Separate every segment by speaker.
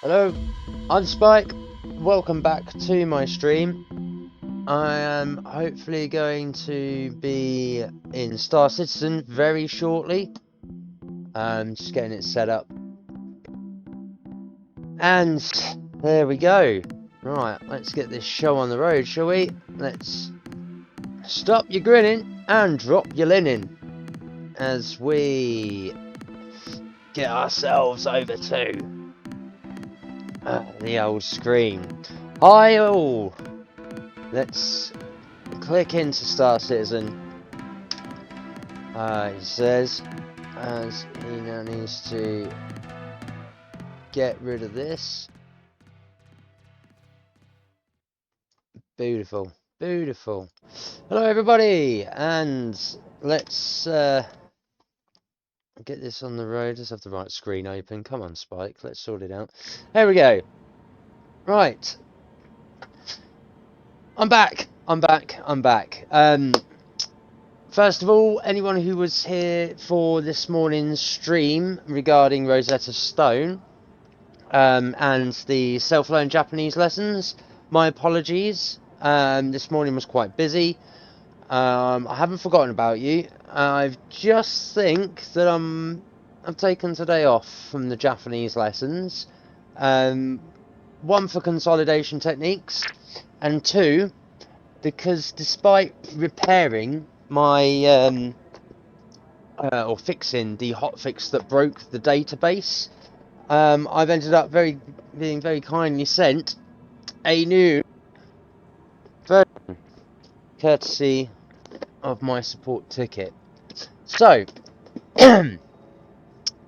Speaker 1: Hello, I'm Spike. Welcome back to my stream. I am hopefully going to be in Star Citizen very shortly. Just getting it set up. And there we go. Right, let's get this show on the road, shall we? Let's stop your grinning and drop your linen as we get ourselves over to the old screen. Hi all! Let's click into Star Citizen. He says, as he now needs to get rid of this. Beautiful, beautiful. Hello everybody, and let's get this on the road. Let's have the right screen open. Come on, Spike, let's sort it out. There we go. Right. I'm back. First of all, anyone who was here for this morning's stream regarding Rosetta Stone and the self-learned Japanese lessons, my apologies. This morning was quite busy. I haven't forgotten about you. I just think that I've taken today off from the Japanese lessons. One, for consolidation techniques, and two, because despite repairing my or fixing the hotfix that broke the database, I've ended up being very kindly sent a new version, courtesy of my support ticket. So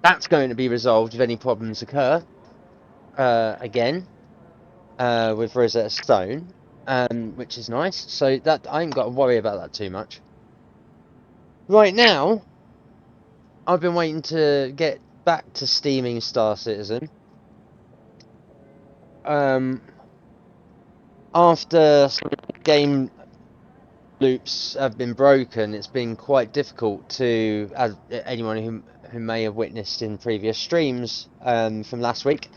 Speaker 1: that's going to be resolved if any problems occur again with Rosetta Stone, which is nice. So that I ain't got to worry about that too much. Right now, I've been waiting to get back to steaming Star Citizen. After game loops have been broken, it's been quite difficult to, as anyone who may have witnessed in previous streams from last week,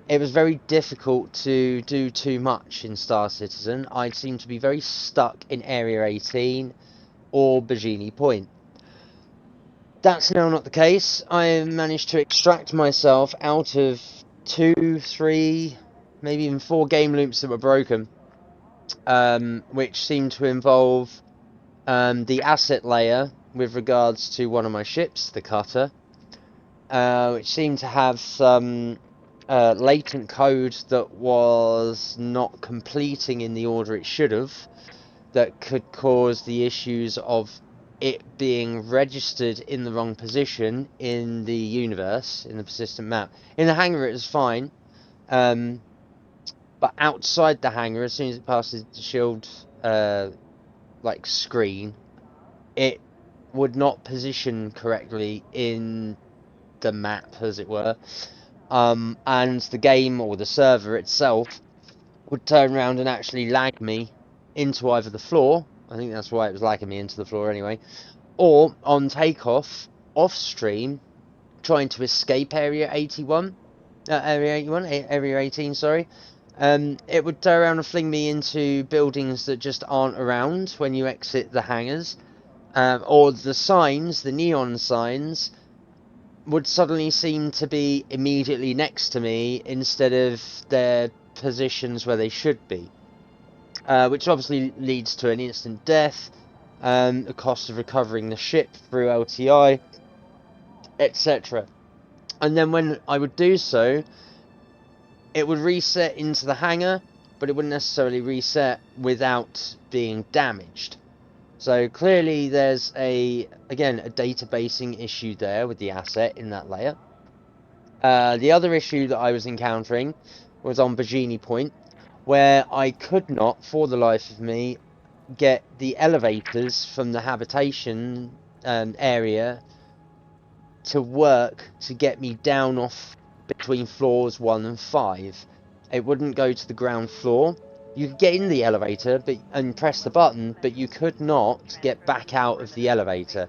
Speaker 1: it was very difficult to do too much in Star Citizen. I seem to be very stuck in Area 18 or Bajini Point. That's now not the case. I managed to extract myself out of 2, 3, maybe even 4 game loops that were broken, which seemed to involve the asset layer with regards to one of my ships, the cutter, which seemed to have some latent code that was not completing in the order it should have, that could cause the issues of it being registered in the wrong position in the universe, in the persistent map. In the hangar it was fine, but outside the hangar, as soon as it passes the shield screen, it would not position correctly in the map, as it were, and the game or the server itself would turn around and actually lag me into either the floor, I think that's why it was lagging me into the floor anyway, or on takeoff, off stream, trying to escape Area 18, sorry. It would turn around and fling me into buildings that just aren't around when you exit the hangars, or the signs, the neon signs, would suddenly seem to be immediately next to me instead of their positions where they should be, which obviously leads to an instant death, the cost of recovering the ship through LTI, etc. And then when I would do so, it would reset into the hangar, but it wouldn't necessarily reset without being damaged. So clearly there's again a databasing issue there with the asset in that layer. The other issue that I was encountering was on Bajini Point, where I could not, for the life of me, get the elevators from the habitation area to work to get me down off between floors 1 and 5. It wouldn't go to the ground floor. You could get in the elevator and press the button, but you could not get back out of the elevator.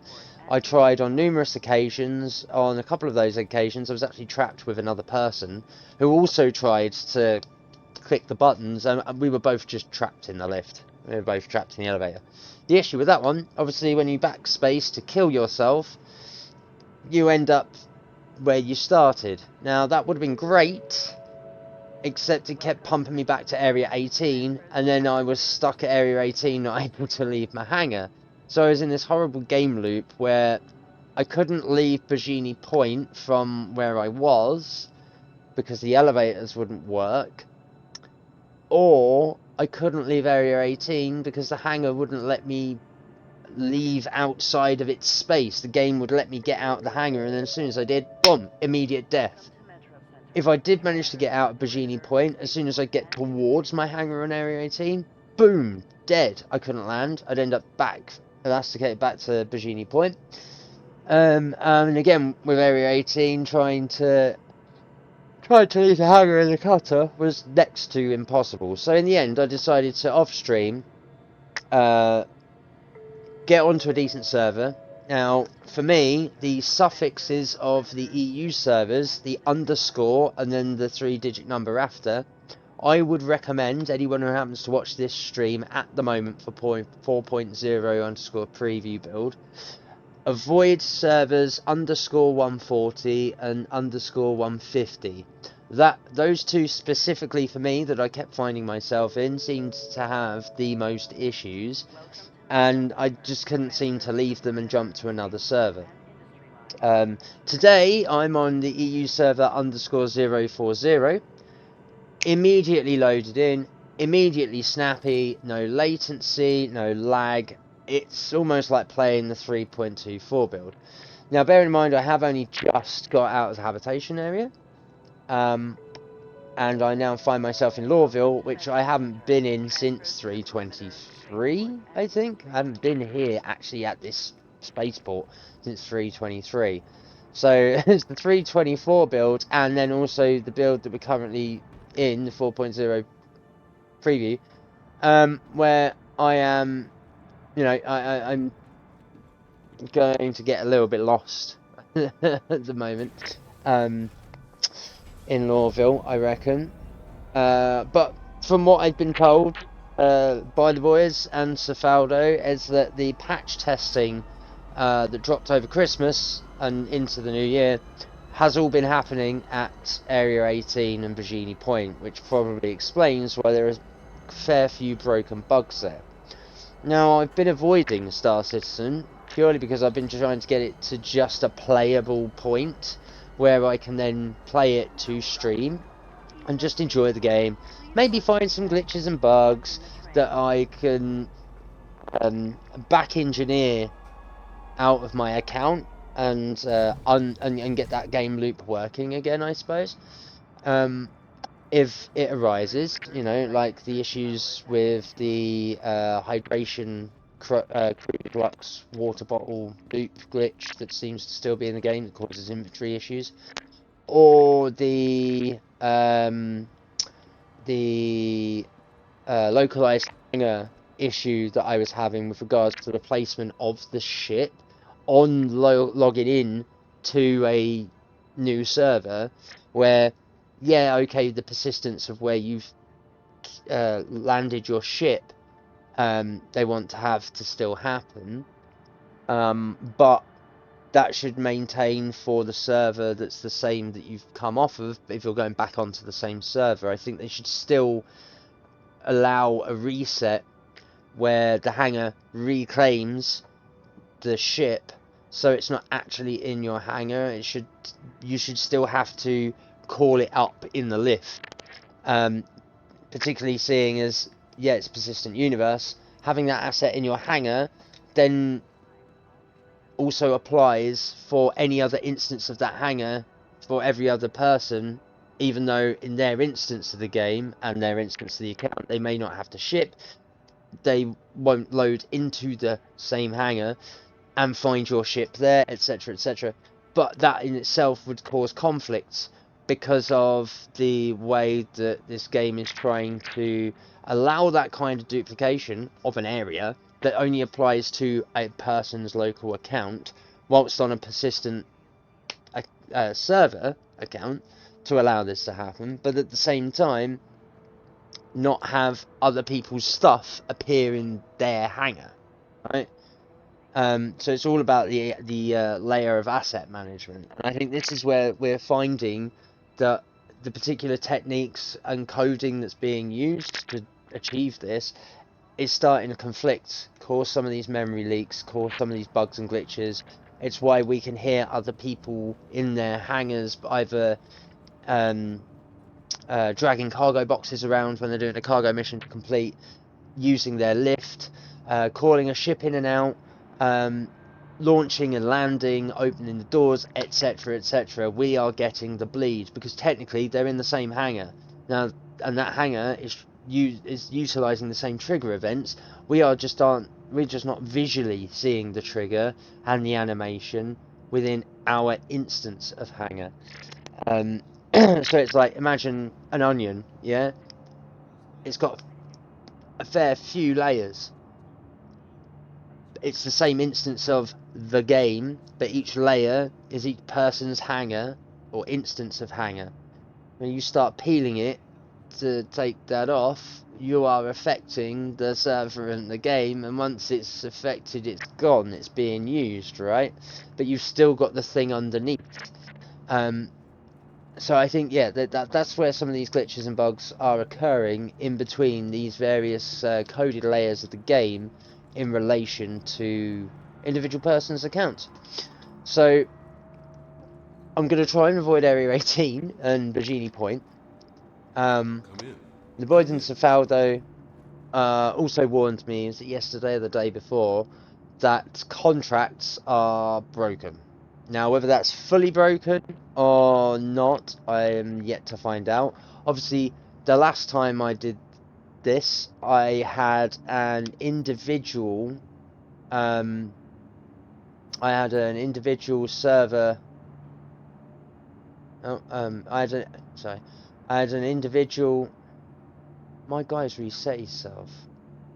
Speaker 1: I tried on numerous occasions. On a couple of those occasions, I was actually trapped with another person who also tried to click the buttons, and we were both just trapped in the lift. We were both trapped in the elevator. The issue with that one, obviously, when you backspace to kill yourself, you end up where you started. Now, that would have been great, except it kept pumping me back to Area 18, and then I was stuck at Area 18, not able to leave my hangar. So I was in this horrible game loop where I couldn't leave Bajini Point from where I was, because the elevators wouldn't work, or I couldn't leave Area 18 because the hangar wouldn't let me leave outside of its space. The game would let me get out of the hangar, and then as soon as I did, boom, immediate death. If I did manage to get out of Bajini Point, as soon as I get towards my hangar on Area 18, boom, dead. I couldn't land. I'd end up back, elasticated back to Bajini Point. And again, with Area 18, trying to leave the hangar in the cutter was next to impossible. So in the end, I decided to off-stream, get onto a decent server. Now, for me, the suffixes of the EU servers, the underscore and then the 3-digit number after, I would recommend anyone who happens to watch this stream at the moment for 4.0 underscore preview build, avoid servers underscore 140 and underscore 150. Those two specifically for me that I kept finding myself in seemed to have the most issues, and I just couldn't seem to leave them and jump to another server. Today I'm on the EU server underscore 040, immediately loaded in, immediately snappy, no latency, no lag. It's almost like playing the 3.24 build. Now bear in mind I have only just got out of the habitation area, and I now find myself in Lorville, which I haven't been in since 3.23, I think. I haven't been here, actually, at this spaceport since 3.23. So, it's the 3.24 build, and then also the build that we're currently in, the 4.0 preview, where I am, I'm going to get a little bit lost at the moment. In Lorville, I reckon. But from what I've been told by the boys and Cefaldo, is that the patch testing that dropped over Christmas and into the new year has all been happening at Area 18 and Bajini Point, which probably explains why there are a fair few broken bugs there. Now, I've been avoiding Star Citizen purely because I've been trying to get it to just a playable point where I can then play it to stream and just enjoy the game. Maybe find some glitches and bugs that I can back engineer out of my account and and get that game loop working again, I suppose. If it arises, like the issues with the hydration crude flux water bottle loop glitch that seems to still be in the game that causes inventory issues, or the localized hangar issue that I was having with regards to the placement of the ship on logging in to a new server, where, yeah, okay, the persistence of where you've landed your ship, they want to have to still happen, but that should maintain for the server that's the same that you've come off of. But if you're going back onto the same server, I think they should still allow a reset where the hangar reclaims the ship, so it's not actually in your hangar. You should still have to call it up in the lift, particularly seeing as, yeah, it's a persistent universe. Having that asset in your hangar then also applies for any other instance of that hangar for every other person, even though in their instance of the game and their instance of the account they may not have to ship, they won't load into the same hangar and find your ship there, etc, etc. But that in itself would cause conflicts because of the way that this game is trying to allow that kind of duplication of an area that only applies to a person's local account, whilst on a persistent server account to allow this to happen, but at the same time not have other people's stuff appear in their hangar, right? So it's all about the layer of asset management, and I think this is where we're finding that the particular techniques and coding that's being used to achieve this is starting to conflict, cause some of these memory leaks, cause some of these bugs and glitches. It's why we can hear other people in their hangars either dragging cargo boxes around when they're doing a cargo mission to complete, using their lift, calling a ship in and out, launching and landing, opening the doors, etc., etc. We are getting the bleed because technically they're in the same hangar now, and that hangar is utilizing the same trigger events. We're just not visually seeing the trigger and the animation within our instance of hangar. So it's like, imagine an onion, yeah? It's got a fair few layers. It's the same instance of the game, but each layer is each person's hangar or instance of hangar. When you start peeling it to take that off, you are affecting the server and the game, and once it's affected, it's gone, it's being used, right? But you've still got the thing underneath. So I think, yeah, that's where some of these glitches and bugs are occurring in between these various coded layers of the game in relation to individual person's accounts. So I'm going to try and avoid Area 18 and Bajini Point. The boys in Cefaldo also warned me, was it yesterday or the day before, that contracts are broken. Now, whether that's fully broken or not, I am yet to find out. Obviously, the last time I did this, I had an individual, server. I had an individual. My guy's reset himself.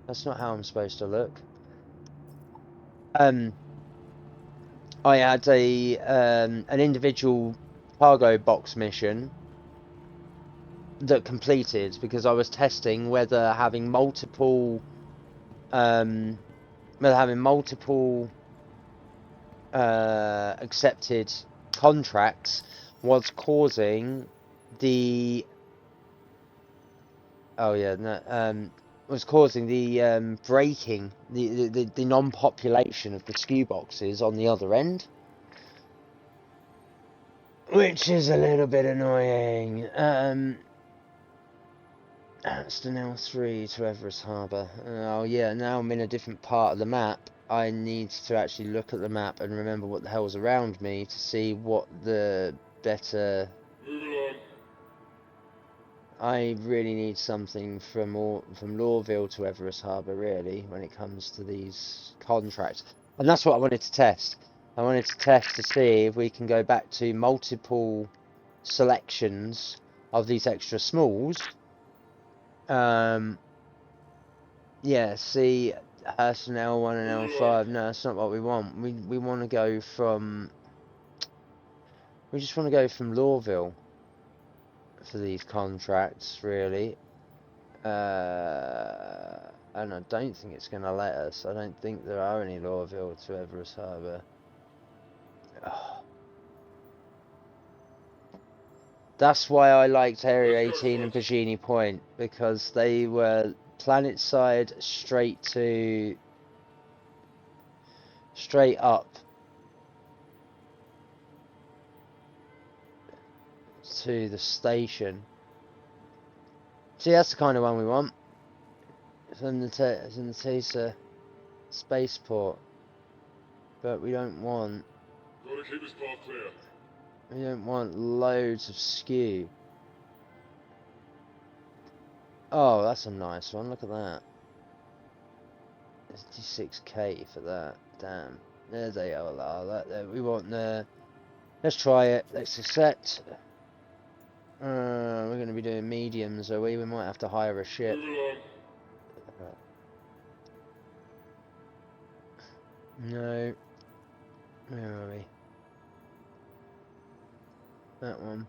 Speaker 1: That's not how I'm supposed to look. I had an individual cargo box mission that completed because I was testing whether having multiple accepted contracts was causing the breaking, the non-population of the SKU boxes on the other end, which is a little bit annoying. Hurston L3 to Everest Harbour. Oh yeah, now I'm in a different part of the map. I need to actually look at the map and remember what the hell's around me to see what the better... I really need something from Lorville to Everest Harbour, really, when it comes to these contracts. And that's what I wanted to test. I wanted to test to see if we can go back to multiple selections of these extra smalls. Yeah, see, Hurston L1 and L5. No, that's not what we want. We want to go from... We just want to go from Lorville for these contracts, really. And I don't think it's going to let us. I don't think there are any Lorville to Everest Harbour. That's why I liked Area 18 and Bajini Point, because they were planet side straight up to the station. See, that's the kind of one we want. It's in the Tesa spaceport, but we don't want.
Speaker 2: Gotta keep his path clear.
Speaker 1: We don't want loads of skew. Oh, that's a nice one. Look at that. 56k for that. Damn. There they all are. That we want the. Let's try it. Let's accept. We're going to be doing mediums, are we? We might have to hire a ship. No. Where are we? That one.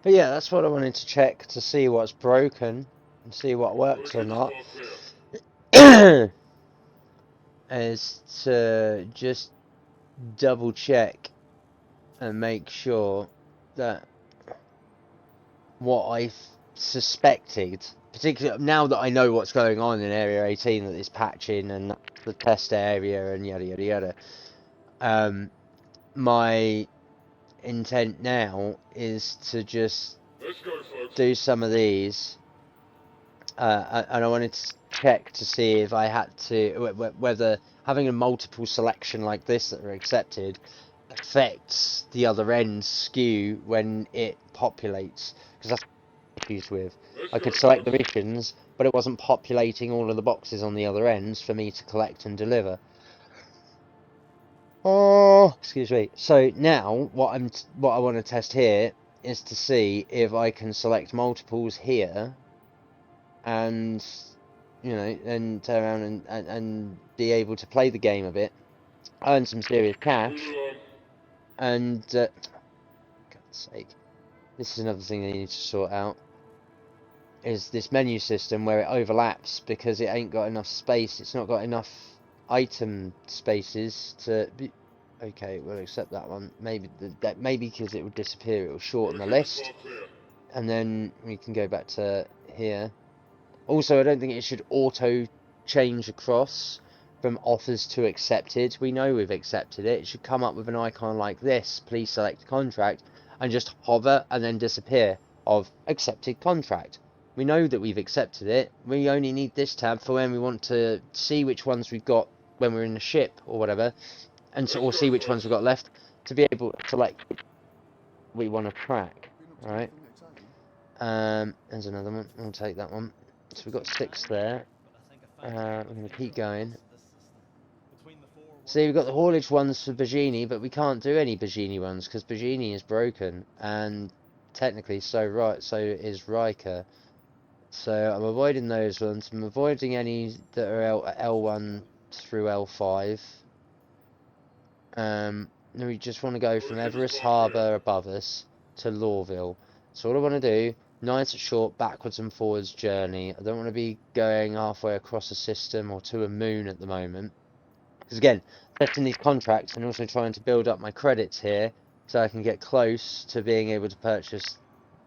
Speaker 1: But yeah, that's what I wanted to check to see what's broken and see what works or not. Is to just double check and make sure that what I suspected, particularly now that I know what's going on in Area 18, that it's patching and the test area and yada yada yada. My intent now is to just do some of these, and I wanted to check to see if I had to, whether having a multiple selection like this that are accepted affects the other end skew when it populates, because that's what I'm confused with. I could select the missions, but it wasn't populating all of the boxes on the other ends for me to collect and deliver. Oh, excuse me. So now what I want to test here is to see if I can select multiples here and then turn around and be able to play the game a bit, earn some serious cash, and God's sake, this is another thing they need to sort out, is this menu system where it overlaps because it ain't got enough space. It's not got enough item spaces to be. Okay, we'll accept that one. Maybe maybe because it would disappear, it will shorten the list, and then we can go back to here. Also, I don't think it should auto change across from offers to accepted. We know we've accepted it. It should come up with an icon like this, please select contract, and just hover and then disappear of accepted contract. We know that we've accepted it. We only need this tab for when we want to see which ones we've got when we're in the ship or whatever, and or see which ones we've got left to be able to select which we want to track. Alright. There's another one. I'll take that one. So we've got 6 there. We're going to keep going. See, we've got the haulage ones for Bajini, but we can't do any Bajini ones because Bajini is broken, and technically so is Riker. So I'm avoiding those ones. I'm avoiding any that are L1 through L5. We just want to go from Everest Harbour above us to Lorville. So what I want to do, nice and short backwards and forwards journey. I don't want to be going halfway across a system or to a moon at the moment. Because again, setting these contracts and also trying to build up my credits here so I can get close to being able to purchase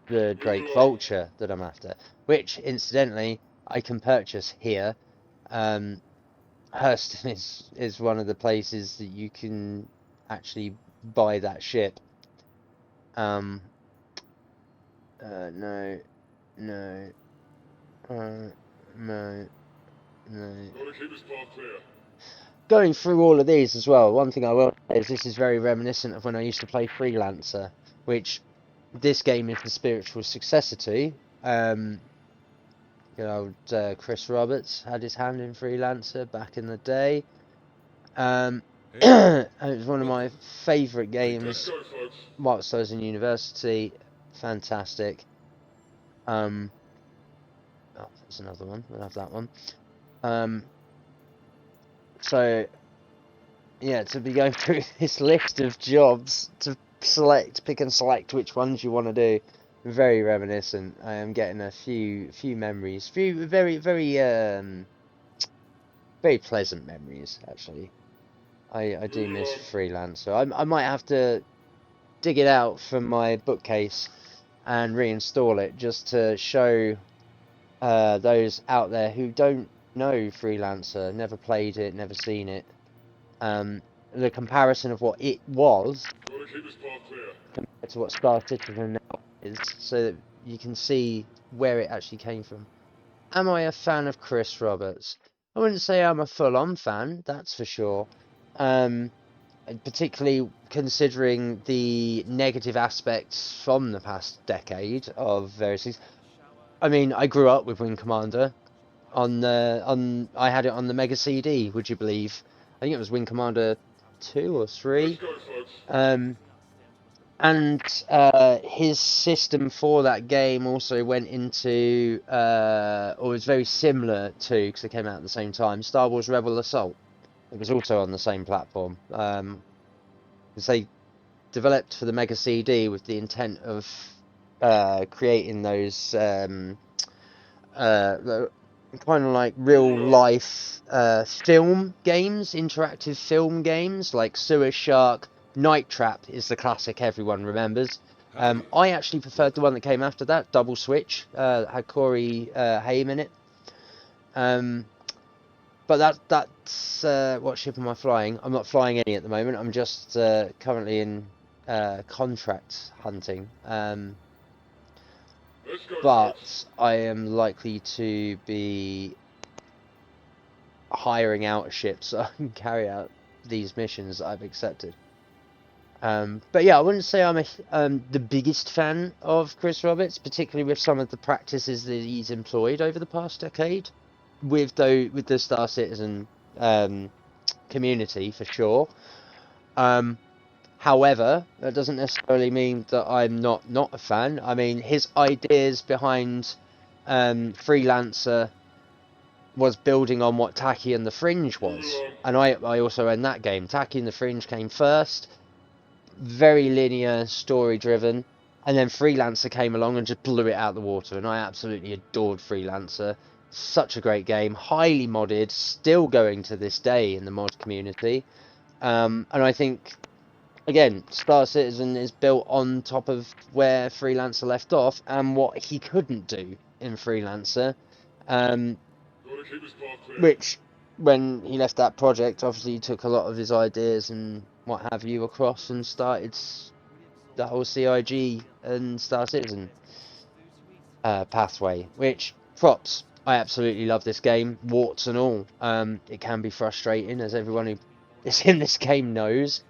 Speaker 1: the Drake Vulture that I'm after. Which, incidentally, I can purchase here. Hurston is one of the places that you can actually buy that ship. No. Going through all of these as well, one thing I will say is this is very reminiscent of when I used to play Freelancer, which this game is the spiritual successor to. Chris Roberts had his hand in Freelancer back in the day. It was one of my favourite games whilst I was in university. Fantastic. Oh, there's another one. We'll have that one. So, yeah, to be going through this list of jobs to pick and select which ones you want to do, very reminiscent. I am getting a few memories, few very pleasant memories actually. I do miss Freelancer. I might have to dig it out from my bookcase and reinstall it just to show those out there who don't know Freelancer, never played it, never seen it, the comparison of what it was compared to what Star Citizen now is, so that you can see where it actually came from. Am I a fan of Chris Roberts? I wouldn't say I'm a full-on fan, that's for sure. Particularly considering the negative aspects from the past decade of various things. I mean, I grew up with Wing Commander. I had it on the Mega CD. Would you believe? I think it was Wing Commander 2 or 3. And his system for that game also went into, or was very similar to, because they came out at the same time, Star Wars Rebel Assault. It was also on the same platform. Because they developed for the Mega CD with the intent of creating those kind of like real life film games, interactive film games like Sewer Shark. Night Trap is the classic everyone remembers. I actually preferred the one that came after that, Double Switch, that had Corey Haim in it. But that's what ship am I flying? I'm not flying any at the moment. I'm just currently in contract hunting. But I am likely to be hiring out a ship so I can carry out these missions that I've accepted. But yeah, I wouldn't say I'm the biggest fan of Chris Roberts, particularly with some of the practices that he's employed over the past decade, with the Star Citizen community for sure. However, that doesn't necessarily mean that I'm not a fan. I mean, his ideas behind Freelancer was building on what Tacky and the Fringe was, and I also own that game. Tacky and the Fringe came first, very linear, story driven, and then Freelancer came along and just blew it out of the water, and I absolutely adored Freelancer. Such a great game, highly modded, still going to this day in the mod community, and I think, again, Star Citizen is built on top of where Freelancer left off and what he couldn't do in Freelancer, which, when he left that project, obviously he took a lot of his ideas and what have you across and started the whole CIG and Star Citizen pathway, which, props. I absolutely love this game, warts and all. It can be frustrating, as everyone who is in this game knows.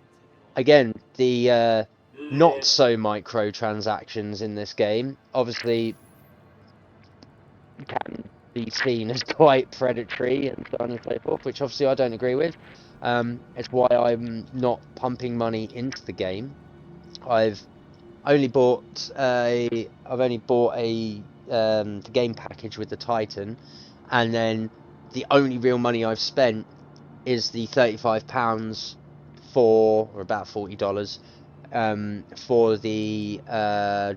Speaker 1: Again, the not so microtransactions in this game obviously can be seen as quite predatory and so on and so forth, which obviously I don't agree with. It's why I'm not pumping money into the game. I've only bought the game package with the Titan, and then the only real money I've spent is the £35 or about $40 for the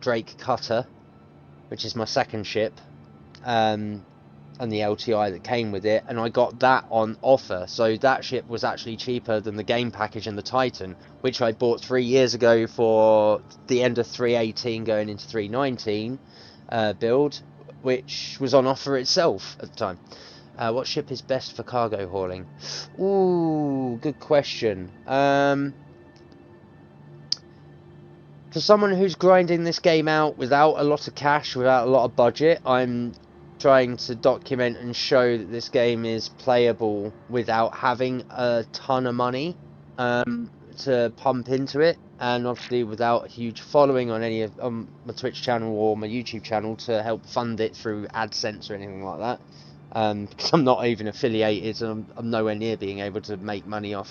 Speaker 1: Drake Cutter, which is my second ship, and the LTI that came with it, and I got that on offer, so that ship was actually cheaper than the game package and the Titan, which I bought 3 years ago for the end of 318 going into 319 build, which was on offer itself at the time. What ship is best for cargo hauling? Ooh, good question. For someone who's grinding this game out without a lot of cash, without a lot of budget, I'm trying to document and show that this game is playable without having a ton of money to pump into it, and obviously without a huge following on any of my Twitch channel or my YouTube channel to help fund it through AdSense or anything like that. Because I'm not even affiliated, and I'm nowhere near being able to make money off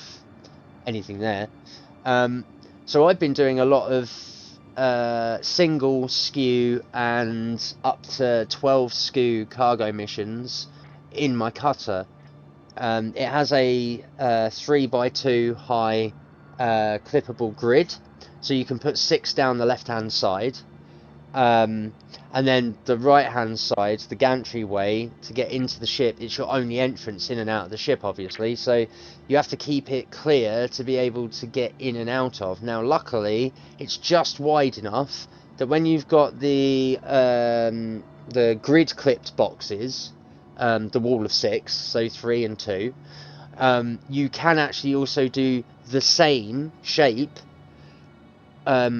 Speaker 1: anything there. So I've been doing a lot of single SKU and up to 12 SKU cargo missions in my cutter. It has a 3x2 high clippable grid, so you can put 6 down the left hand side, and then the right hand side, the gantry way to get into the ship, it's your only entrance in and out of the ship, obviously, so you have to keep it clear to be able to get in and out of. Now luckily it's just wide enough that when you've got the grid clipped boxes, the wall of 6, so 3 and 2, you can actually also do the same shape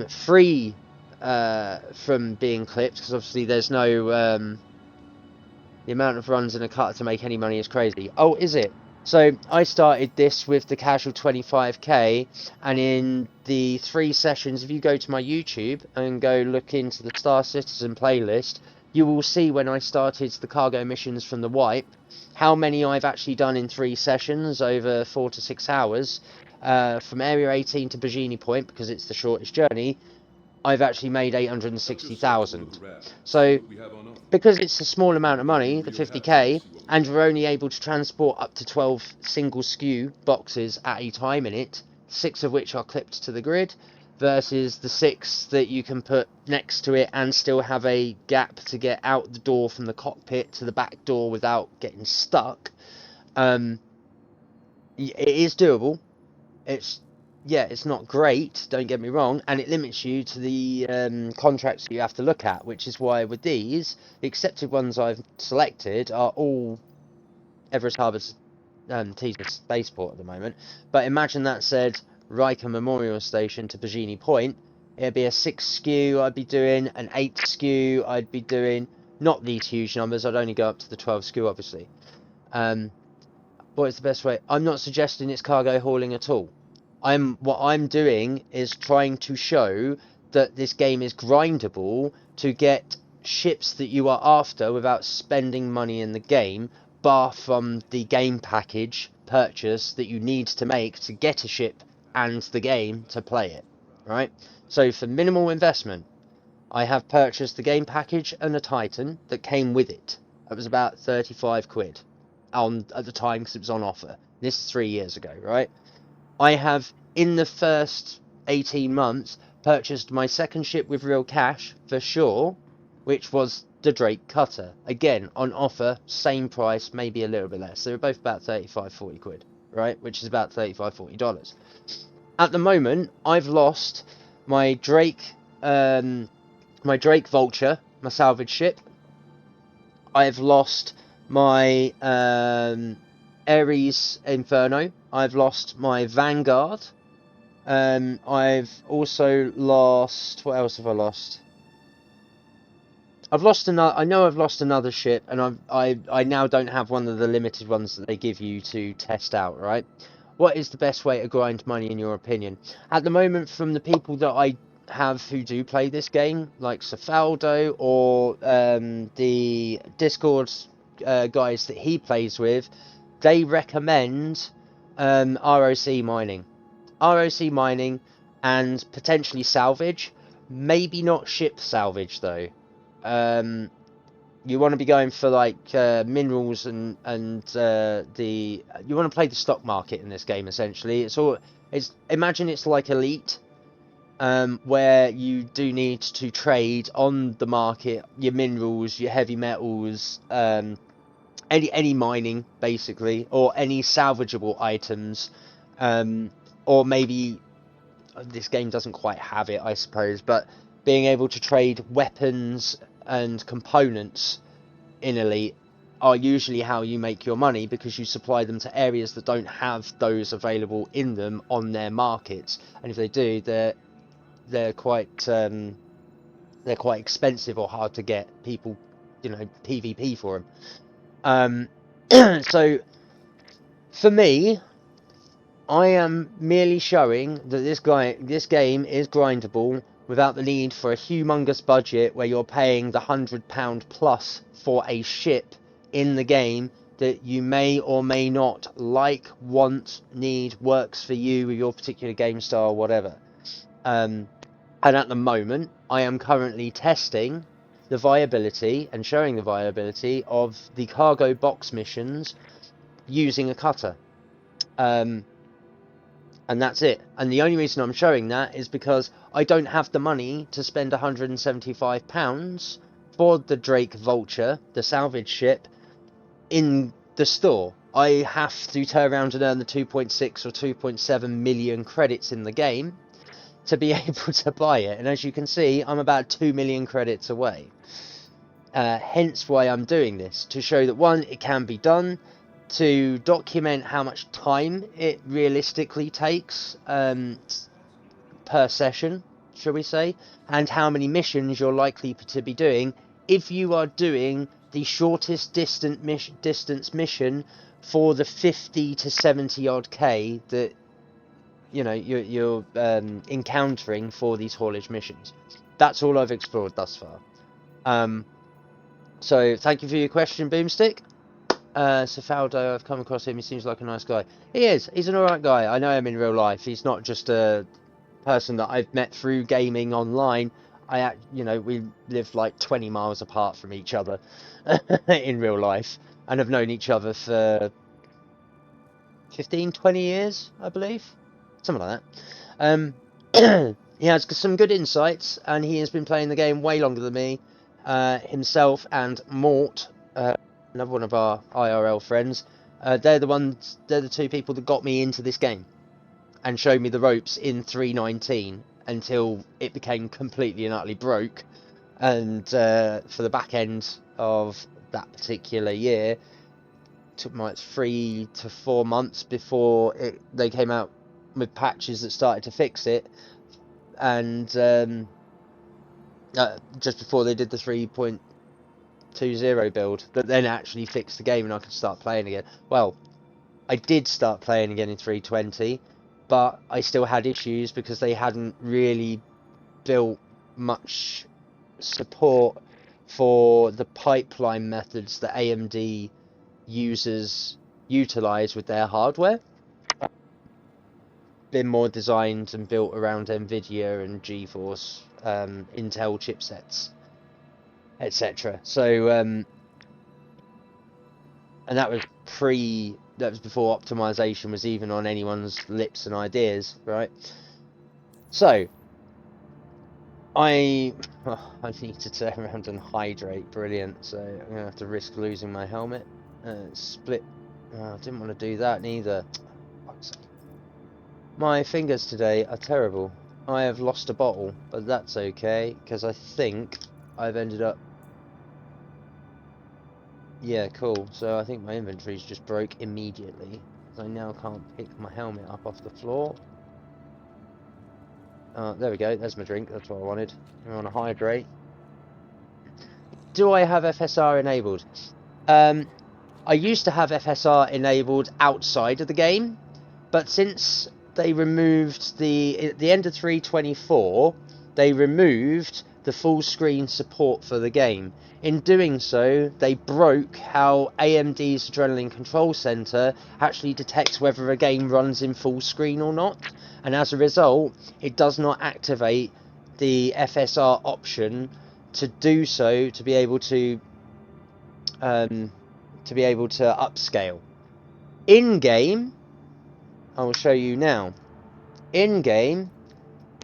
Speaker 1: free from being clipped, because obviously there's no the amount of runs in a cutter to make any money is crazy. Oh, is it? So I started this with the casual 25k, and in the 3 sessions, if you go to my YouTube and go look into the Star Citizen playlist, you will see when I started the cargo missions from the wipe, how many I've actually done in 3 sessions over 4 to 6 hours, from Area 18 to Bajini Point, because it's the shortest journey, I've actually made 860,000. So because it's a small amount of money, the 50k, and we're only able to transport up to 12 single SKU boxes at a time in it, 6 of which are clipped to the grid, versus the 6 that you can put next to it and still have a gap to get out the door from the cockpit to the back door without getting stuck. It is doable. It's not great, don't get me wrong, and it limits you to the contracts you have to look at, which is why with these, the accepted ones I've selected are all Everest Harbour's Teesside Spaceport at the moment. But imagine that said Riker Memorial Station to Bajini Point, it'd be a 6 SKU I'd be doing, an 8 SKU I'd be doing, not these huge numbers, I'd only go up to the 12 SKU obviously. What is the best way? I'm not suggesting it's cargo hauling at all. What I'm doing is trying to show that this game is grindable to get ships that you are after without spending money in the game, bar from the game package purchase that you need to make to get a ship and the game to play it, right? So for minimal investment, I have purchased the game package and a Titan that came with it. It was about 35 quid at the time because it was on offer. This is 3 years ago, right? I have, in the first 18 months, purchased my second ship with real cash for sure, which was the Drake Cutter. Again, on offer, same price, maybe a little bit less. They were both about 35, 40 quid, right? Which is about 35, $40. At the moment, I've lost my Drake Vulture, my salvage ship. I've lost my Ares Inferno. I've lost my Vanguard. I've also lost. What else have I lost? I've lost another. I know I've lost another ship, and I now don't have one of the limited ones that they give you to test out. Right? What is the best way to grind money in your opinion? At the moment, from the people that I have who do play this game, like Cefaldo or the Discord guys that he plays with, they recommend ROC mining. ROC mining and potentially salvage. Maybe not ship salvage though. You want to be going for like minerals and you want to play the stock market in this game essentially. Imagine it's like Elite. Where you do need to trade on the market your minerals, your heavy metals, any mining basically, or any salvageable items, or maybe this game doesn't quite have it, I suppose, but being able to trade weapons and components in Elite are usually how you make your money because you supply them to areas that don't have those available in them on their markets, and if they do, they're quite expensive or hard to get. People, PvP for them. So for me, I am merely showing that this game is grindable without the need for a humongous budget where you're paying the £100 plus for a ship in the game that you may or may not like, want, need, works for you with your particular game style, whatever. And at the moment, I am currently testing the viability and showing the viability of the cargo box missions using a cutter. And that's it. And the only reason I'm showing that is because I don't have the money to spend £175 for the Drake Vulture, the salvage ship, in the store. I have to turn around and earn the 2.6 or 2.7 million credits in the game to be able to buy it, and as you can see, I'm about 2 million credits away. Hence why I'm doing this, to show that one, it can be done, to document how much time it realistically takes per session, shall we say, and how many missions you're likely to be doing if you are doing the shortest distance mission for the 50 to 70 odd K that you're encountering for these haulage missions. That's all I've explored thus far. So thank you for your question, Boomstick. Cefaldo, I've come across him. He seems like a nice guy. He is. He's an alright guy. I know him in real life. He's not just a person that I've met through gaming online. We live like 20 miles apart from each other in real life, and have known each other for 15, 20 years, I believe, something like that. He has some good insights, and he has been playing the game way longer than me. Himself and Mort, another one of our IRL friends, they're the two people that got me into this game and showed me the ropes in 3.19 until it became completely and utterly broke. And for the back end of that particular year, took my 3 to 4 months before they came out with patches that started to fix it, and just before they did the 3.20 build that then actually fixed the game and I could start playing again. Well, I did start playing again in 3.20, but I still had issues because they hadn't really built much support for the pipeline methods that AMD users utilize with their hardware. Been more designed and built around Nvidia and GeForce, Intel chipsets, etc. So, and that was before optimization was even on anyone's lips and ideas, right? So, I need to turn around and hydrate. Brilliant. So I'm gonna have to risk losing my helmet. Split. I didn't want to do that neither. My fingers today are terrible. I have lost a bottle, but that's okay, because I think I've ended up... Yeah, cool. So I think my inventory's just broke immediately. I now can't pick my helmet up off the floor. There we go. There's my drink. That's what I wanted. I want to hydrate. Do I have FSR enabled? I used to have FSR enabled outside of the game, but since they removed at the end of 3.24, they removed the full screen support for the game. In doing so, they broke how AMD's Adrenaline Control Center actually detects whether a game runs in full screen or not, and as a result, it does not activate the FSR option to do so to be able to upscale. In game, I will show you now. In game,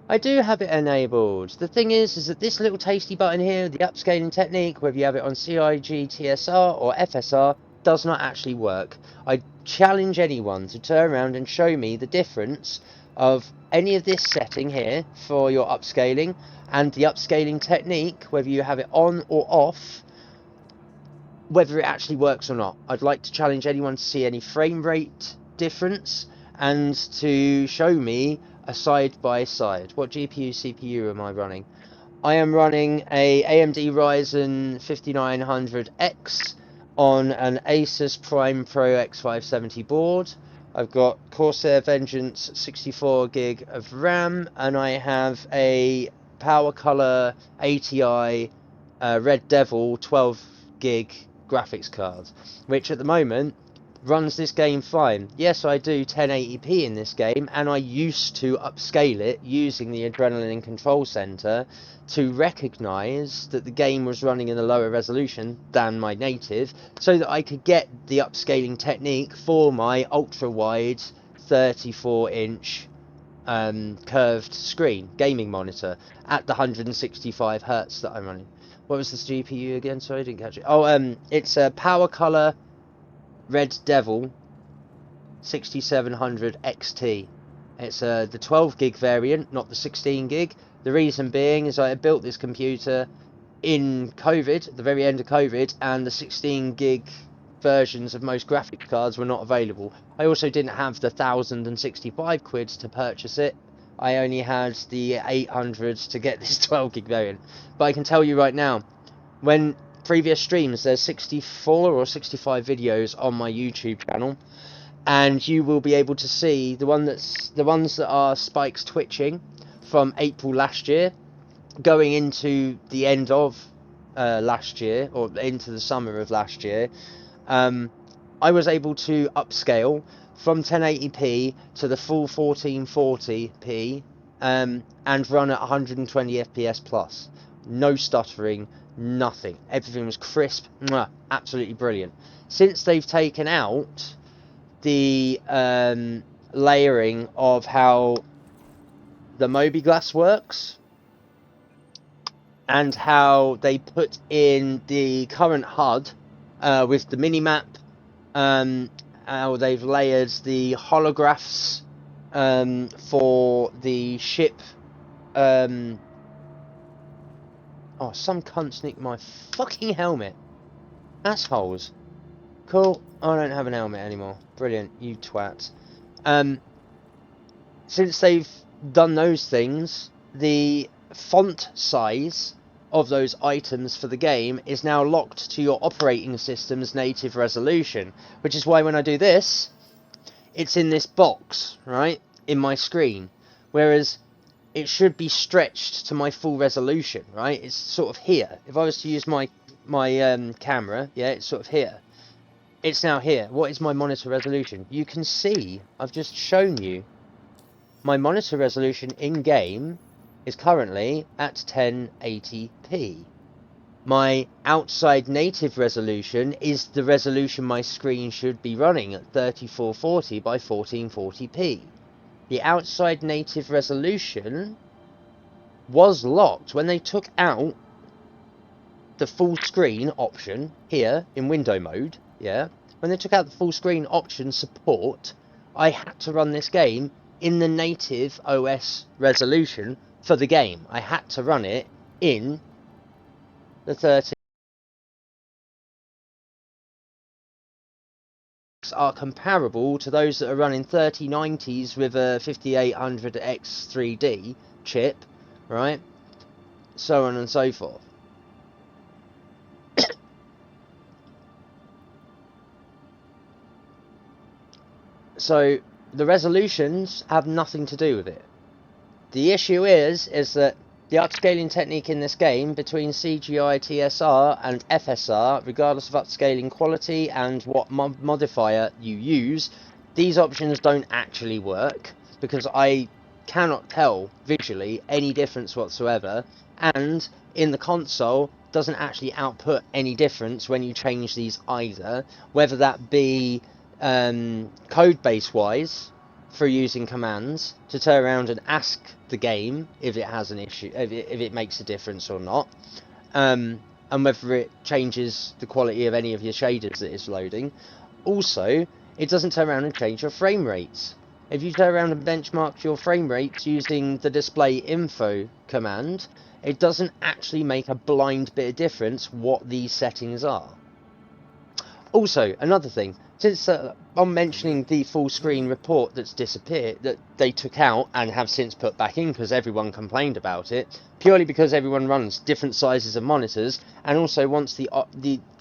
Speaker 1: I do have it enabled. The thing is that this little tasty button here, the upscaling technique, whether you have it on CIG, TSR or FSR, does not actually work. I challenge anyone to turn around and show me the difference of any of this setting here for your upscaling and the upscaling technique, whether you have it on or off, whether it actually works or not. I'd like to challenge anyone to see any frame rate difference and to show me a side by side. What GPU CPU am I running? I am running a AMD Ryzen 5900X on an Asus Prime Pro X570 board. I've got Corsair Vengeance 64 gig of RAM, and I have a Power Color ATI Red Devil 12 gig graphics card, which at the moment runs this game fine. Yes, I do 1080p in this game, and I used to upscale it using the Adrenaline Control Center to recognize that the game was running in a lower resolution than my native, so that I could get the upscaling technique for my ultra-wide 34-inch curved screen gaming monitor at the 165 Hz that I'm running. What was this GPU again? Sorry, I didn't catch it. Oh, it's a Power Color Red Devil 6700 XT. It's the 12 gig variant, not the 16 gig. The reason being is I had built this computer in COVID, at the very end of COVID, and the 16 gig versions of most graphics cards were not available. I also didn't have the 1,065 quid to purchase it. I only had the 800 to get this 12 gig variant. But I can tell you right now, when previous streams, there's 64 or 65 videos on my YouTube channel, and you will be able to see the ones that are spikes twitching from April last year going into the end of last year, or into the summer of last year. I was able to upscale from 1080p to the full 1440p and run at 120 FPS plus. No stuttering, nothing. Everything was crisp, absolutely brilliant. Since they've taken out the layering of how the mobiGlas works, and how they put in the current HUD with the minimap, how they've layered the holographs for the ship. Oh, some cunts nicked my fucking helmet. Assholes. Cool, I don't have an helmet anymore. Brilliant, you twats. Since they've done those things, the font size of those items for the game is now locked to your operating system's native resolution, which is why when I do this, it's in this box, right, in my screen, whereas it should be stretched to my full resolution, right? It's sort of here. If I was to use my camera, yeah, it's sort of here. It's now here. What is my monitor resolution? You can see, I've just shown you, my monitor resolution in-game is currently at 1080p. My outside native resolution is the resolution my screen should be running at 3440 by 1440p. The outside native resolution was locked when they took out the full screen option here in window mode. Yeah, when they took out the full screen option support, I had to run this game in the native OS resolution for the game. I had to run it in the 30 are comparable to those that are running 3090s with a 5800X3D chip, right? So on and so forth. So the resolutions have nothing to do with it. The issue is that the upscaling technique in this game between CGI, TSR and FSR, regardless of upscaling quality and what modifier you use, these options don't actually work because I cannot tell visually any difference whatsoever, and in the console doesn't actually output any difference when you change these either, whether that be code base wise for using commands to turn around and ask the game if it has an issue, if it makes a difference or not, and whether it changes the quality of any of your shaders that it's loading. Also, it doesn't turn around and change your frame rates. If you turn around and benchmark your frame rates using the display info command, it doesn't actually make a blind bit of difference what these settings are. Also, another thing, since I'm mentioning the full screen report that's disappeared, that they took out and have since put back in because everyone complained about it, purely because everyone runs different sizes of monitors and also wants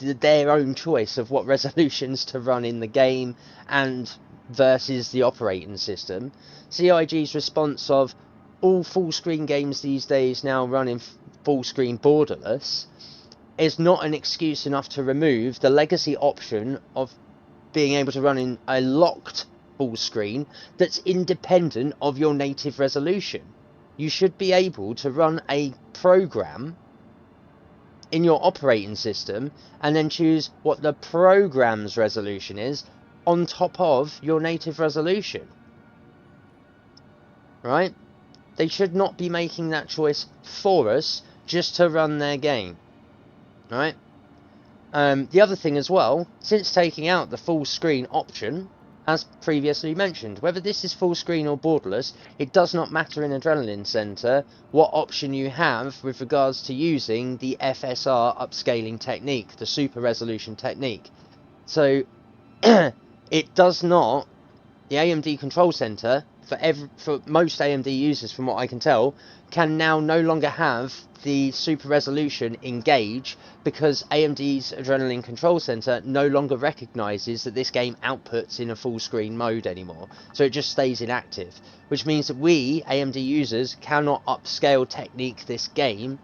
Speaker 1: their own choice of what resolutions to run in the game and versus the operating system. CIG's response of all full screen games these days now running full screen borderless is not an excuse enough to remove the legacy option of being able to run in a locked full screen that's independent of your native resolution. You should be able to run a program in your operating system and then choose what the program's resolution is on top of your native resolution. Right? They should not be making that choice for us just to run their game. Right? The other thing as well, since taking out the full screen option, as previously mentioned, whether this is full screen or borderless, it does not matter in Adrenaline Center what option you have with regards to using the FSR upscaling technique, the super resolution technique. So it does not, the AMD control center for most AMD users, from what I can tell, can now no longer have the super resolution engage because AMD's Adrenaline Control Center no longer recognizes that this game outputs in a full screen mode anymore. So it just stays inactive, which means that we, AMD users, cannot upscale technique this game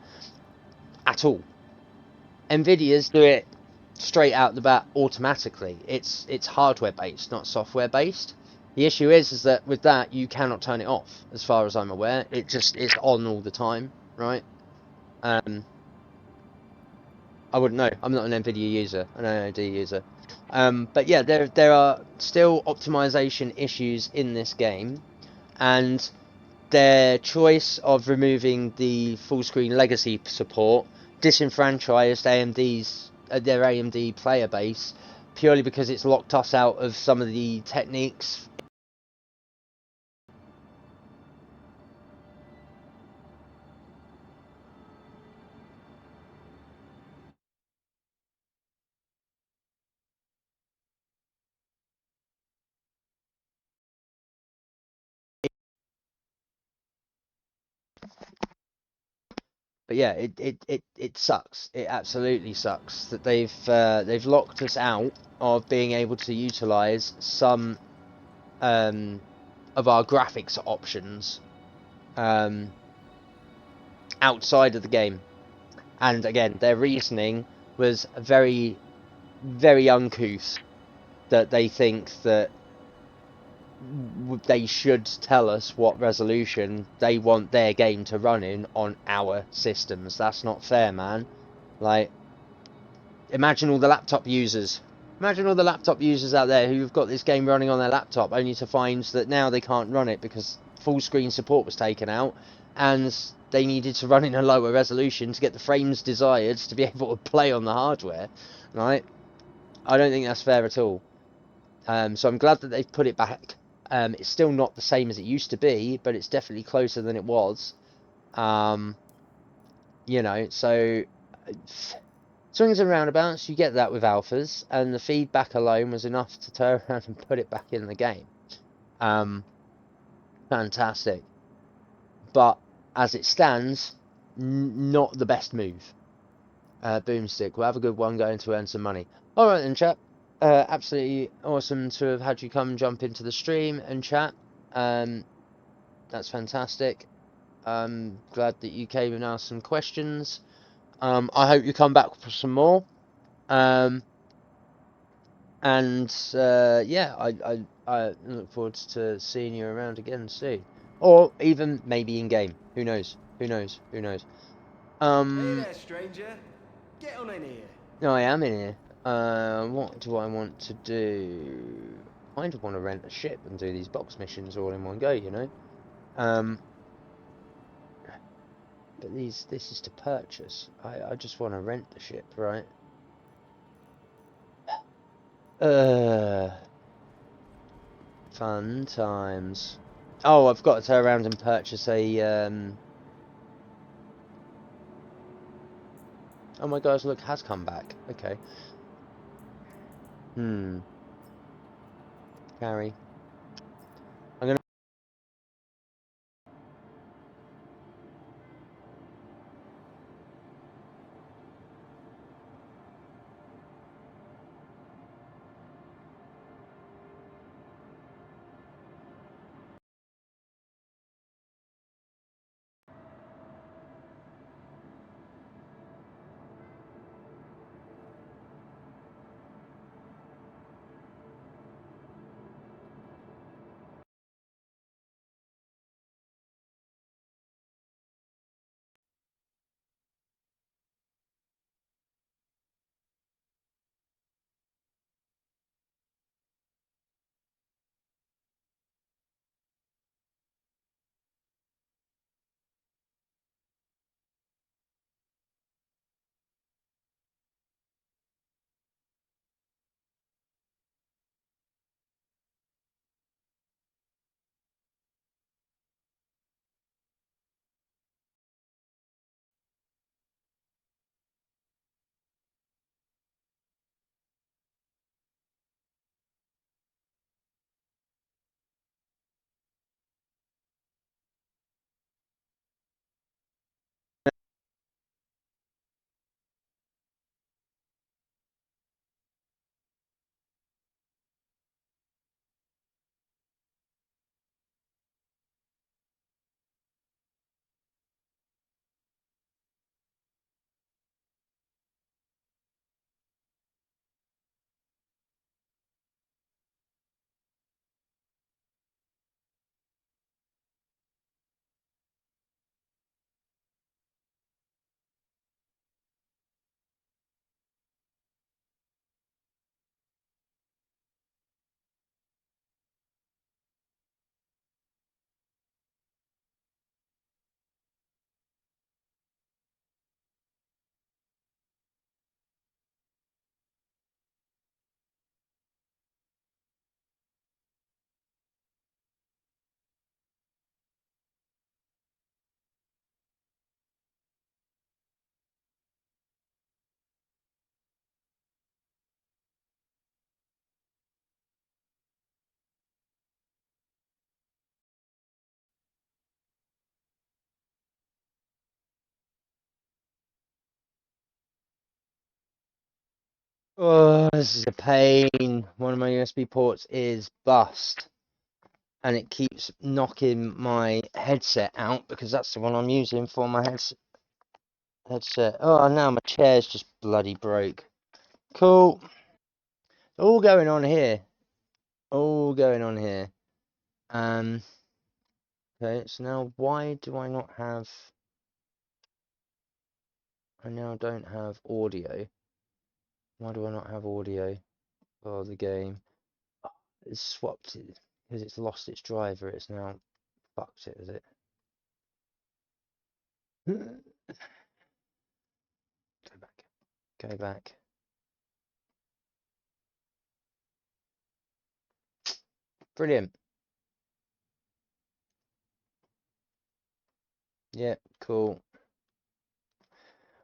Speaker 1: at all. Nvidia's do it straight out the bat automatically. It's hardware based, not software based. The issue is that with that you cannot turn it off, as far as I'm aware. It's on all the time, right? I wouldn't know. I'm not an NVIDIA user, an AMD user. But yeah, there are still optimization issues in this game, and their choice of removing the full screen legacy support disenfranchised their AMD player base, purely because it's locked us out of some of the techniques. But yeah, it sucks. It absolutely sucks that they've locked us out of being able to utilize some of our graphics options outside of the game. And again, their reasoning was very, very uncouth, that they think that they should tell us what resolution they want their game to run in on our systems. That's not fair, man. Like, imagine all the laptop users. Imagine all the laptop users out there who've got this game running on their laptop, only to find that now they can't run it because full screen support was taken out, and they needed to run in a lower resolution to get the frames desired to be able to play on the hardware. Right? I don't think that's fair at all. So I'm glad that they've put it back. It's still not the same as it used to be, but it's definitely closer than it was. So swings and roundabouts, you get that with alphas, and the feedback alone was enough to turn around and put it back in the game. Fantastic. But as it stands, not the best move. Boomstick, we'll have a good one going to earn some money. Alright then, chap. Absolutely awesome to have had you come jump into the stream and chat. That's fantastic. I'm glad that you came and asked some questions. I hope you come back for some more. Yeah, I look forward to seeing you around again soon, or even maybe in game. Who knows? Who knows? Who knows?
Speaker 3: Hey there, stranger. Get on in here.
Speaker 1: No, I am in here. What do I want to do? I kind of want to rent a ship and do these box missions all in one go, you know. But this is to purchase. I just want to rent the ship, right? Fun times. Oh, I've got to turn around and purchase a Oh my gosh, look, has come back. Okay. Carry. I'm gonna. Oh, this is a pain. One of my USB ports is bust, and it keeps knocking my headset out because that's the one I'm using for my headset. Oh, now my chair's just bloody broke. Cool. All going on here. All going on here. Okay, so now why do I not have... I now don't have audio. Why do I not have audio for the game? It's swapped it because it's lost its driver. It's now fucked it, is it? Go back. Go back. Brilliant. Yeah, cool.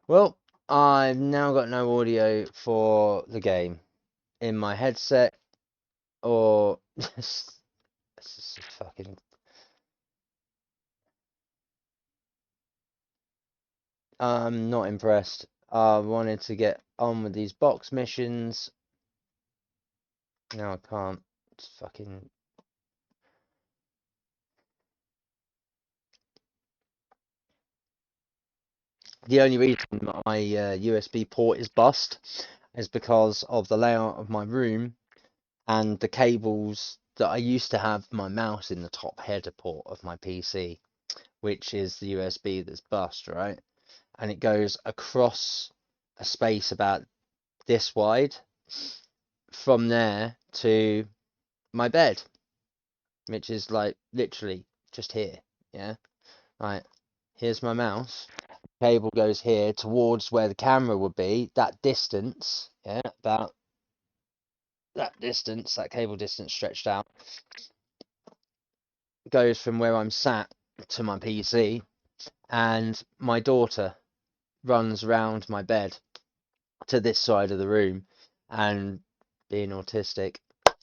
Speaker 1: Well, I've now got no audio for the game in my headset or this is fucking... I'm not impressed. I wanted to get on with these box missions. Now I can't. It's fucking... The only reason my USB port is bust is because of the layout of my room and the cables that I used to have my mouse in the top header port of my PC, which is the USB that's bust, right? And it goes across a space about this wide from there to my bed, which is like literally just here. Yeah, right. Here's my mouse. Cable goes here towards where the camera would be. That distance, yeah, about that distance, that cable distance stretched out, goes from where I'm sat to my PC, and my daughter runs around my bed to this side of the room, and being autistic,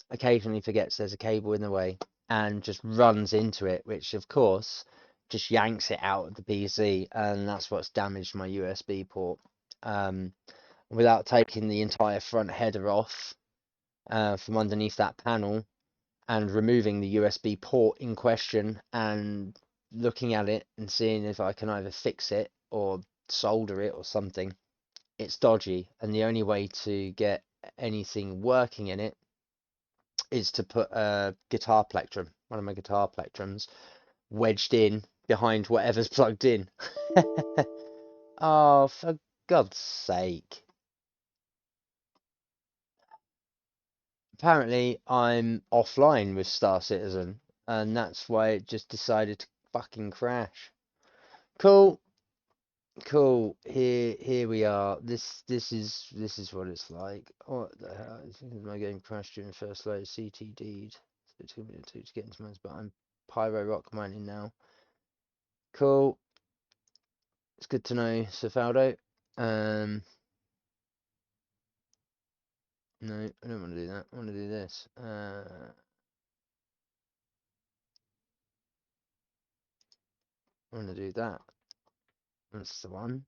Speaker 1: occasionally forgets there's a cable in the way and just runs into it, which of course just yanks it out of the PC, and that's what's damaged my USB port. Without taking the entire front header off from underneath that panel and removing the USB port in question and looking at it and seeing if I can either fix it or solder it or something, it's dodgy, and the only way to get anything working in it is to put a guitar plectrum, one of my guitar plectrums, wedged in behind whatever's plugged in. Oh, for God's sake. Apparently, I'm offline with Star Citizen, and that's why it just decided to fucking crash. Cool. Cool. Here we are. This is what it's like. What the hell? I think my game crashed during first load. CTD'd. So it took me to get into mines, but I'm pyro rock mining now. Cool. It's good to know, Cefaldo. No, I don't want to do that. I want to do this. I want to do that. That's the one.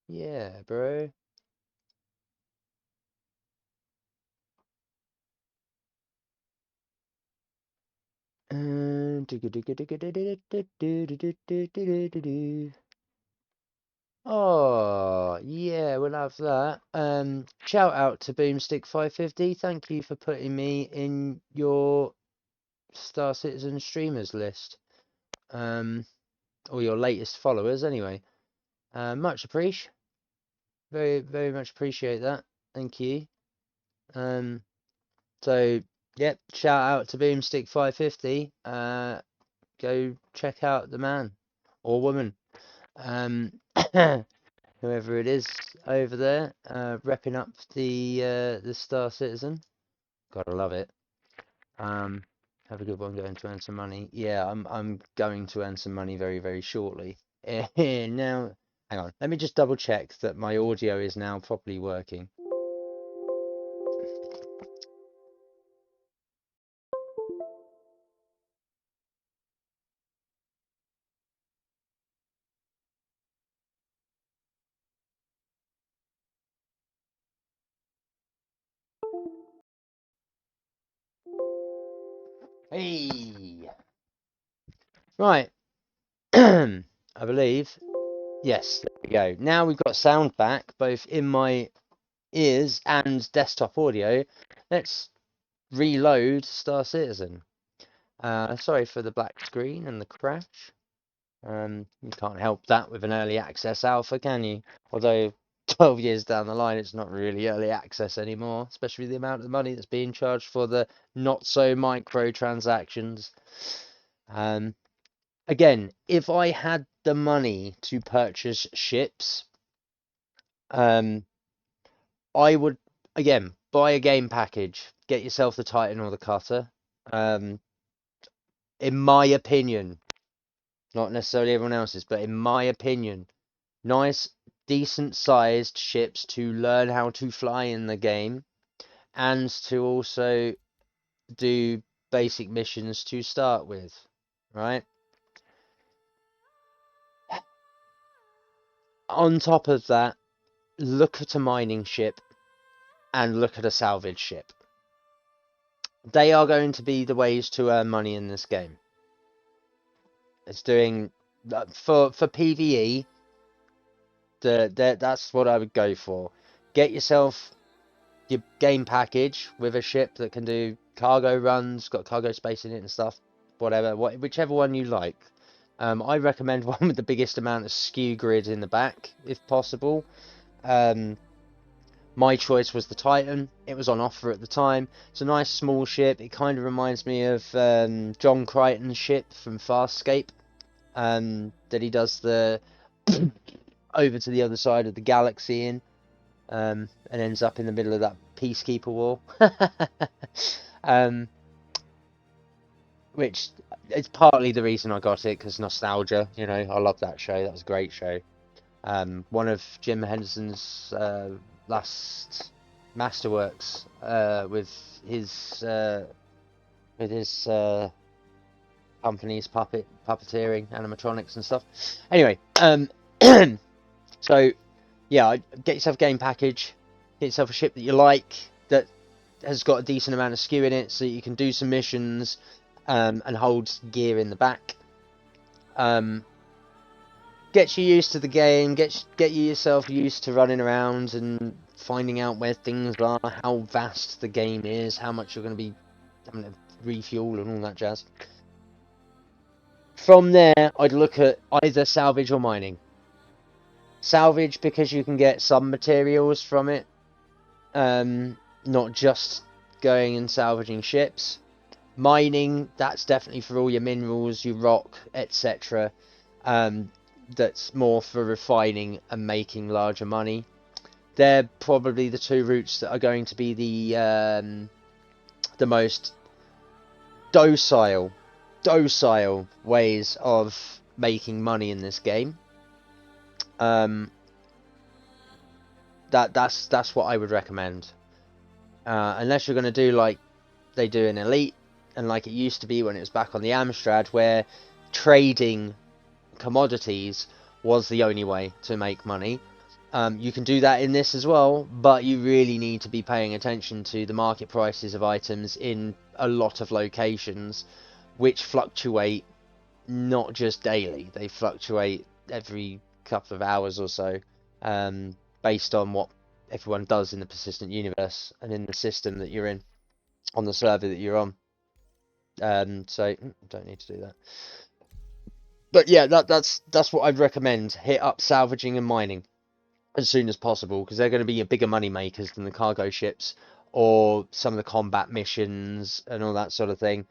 Speaker 1: Yeah, bro. Oh, yeah, we'll have that. Shout out to Boomstick550. Thank you for putting me in your Star Citizen streamers list. Or your latest followers, anyway. Much appreciate. Very, very much appreciate that. Thank you. So, yep, shout out to Boomstick550. Go check out the man or woman. Whoever it is over there, repping up the Star Citizen. Gotta love it. Have a good one going to earn some money. Yeah, I'm going to earn some money very, very shortly. Now, hang on. Let me just double check that my audio is now properly working. Hey! Right. I believe. Yes, there we go. Now we've got sound back, both in my ears and desktop audio. Let's reload Star Citizen. Sorry for the black screen and the crash. You can't help that with an early access alpha, can you? Although 12 years down the line, it's not really early access anymore, especially with the amount of money that's being charged for the not so micro transactions. Again, if I had the money to purchase ships, I would again buy a game package, get yourself the Titan or the Cutter. Um, in my opinion, not necessarily everyone else's, but in my opinion, nice, decent sized ships to learn how to fly in the game and to also do basic missions to start with, right? On top of that, look at a mining ship and look at a salvage ship. They are going to be the ways to earn money in this game. It's doing for PvE. That's what I would go for. Get yourself your game package with a ship that can do cargo runs, got cargo space in it and stuff, whatever, whichever one you like. I recommend one with the biggest amount of skew grid in the back, if possible. My choice was the Titan. It was on offer at the time. It's a nice small ship. It kind of reminds me of John Crichton's ship from Farscape. That he does the over to the other side of the galaxy in. And ends up in the middle of that Peacekeeper war. Which is partly the reason I got it, because nostalgia. You know, I love that show. That was a great show. One of Jim Henderson's last masterworks with his company's puppeteering, animatronics and stuff. Anyway, so yeah, get yourself a game package, get yourself a ship that you like, that has got a decent amount of skew in it, so you can do some missions and holds gear in the back. Gets you used to the game, get yourself used to running around and finding out where things are, how vast the game is, how much you're going to be having to refuel and all that jazz. From there, I'd look at either salvage or mining. Salvage because you can get some materials from it, not just going and salvaging ships. Mining, that's definitely for all your minerals, your rock, etc. That's more for refining and making larger money. They're probably the two routes that are going to be the most docile ways of making money in this game. That's what I would recommend. Unless you're going to do like they do in Elite, and like it used to be when it was back on the Amstrad, where trading commodities was the only way to make money. You can do that in this as well, but you really need to be paying attention to the market prices of items in a lot of locations, which fluctuate not just daily. They fluctuate every couple of hours or so, based on what everyone does in the persistent universe and in the system that you're in, on the server that you're on. So don't need to do that. But yeah, that's what I'd recommend. Hit up salvaging and mining as soon as possible, because they're going to be your bigger money makers than the cargo ships or some of the combat missions and all that sort of thing.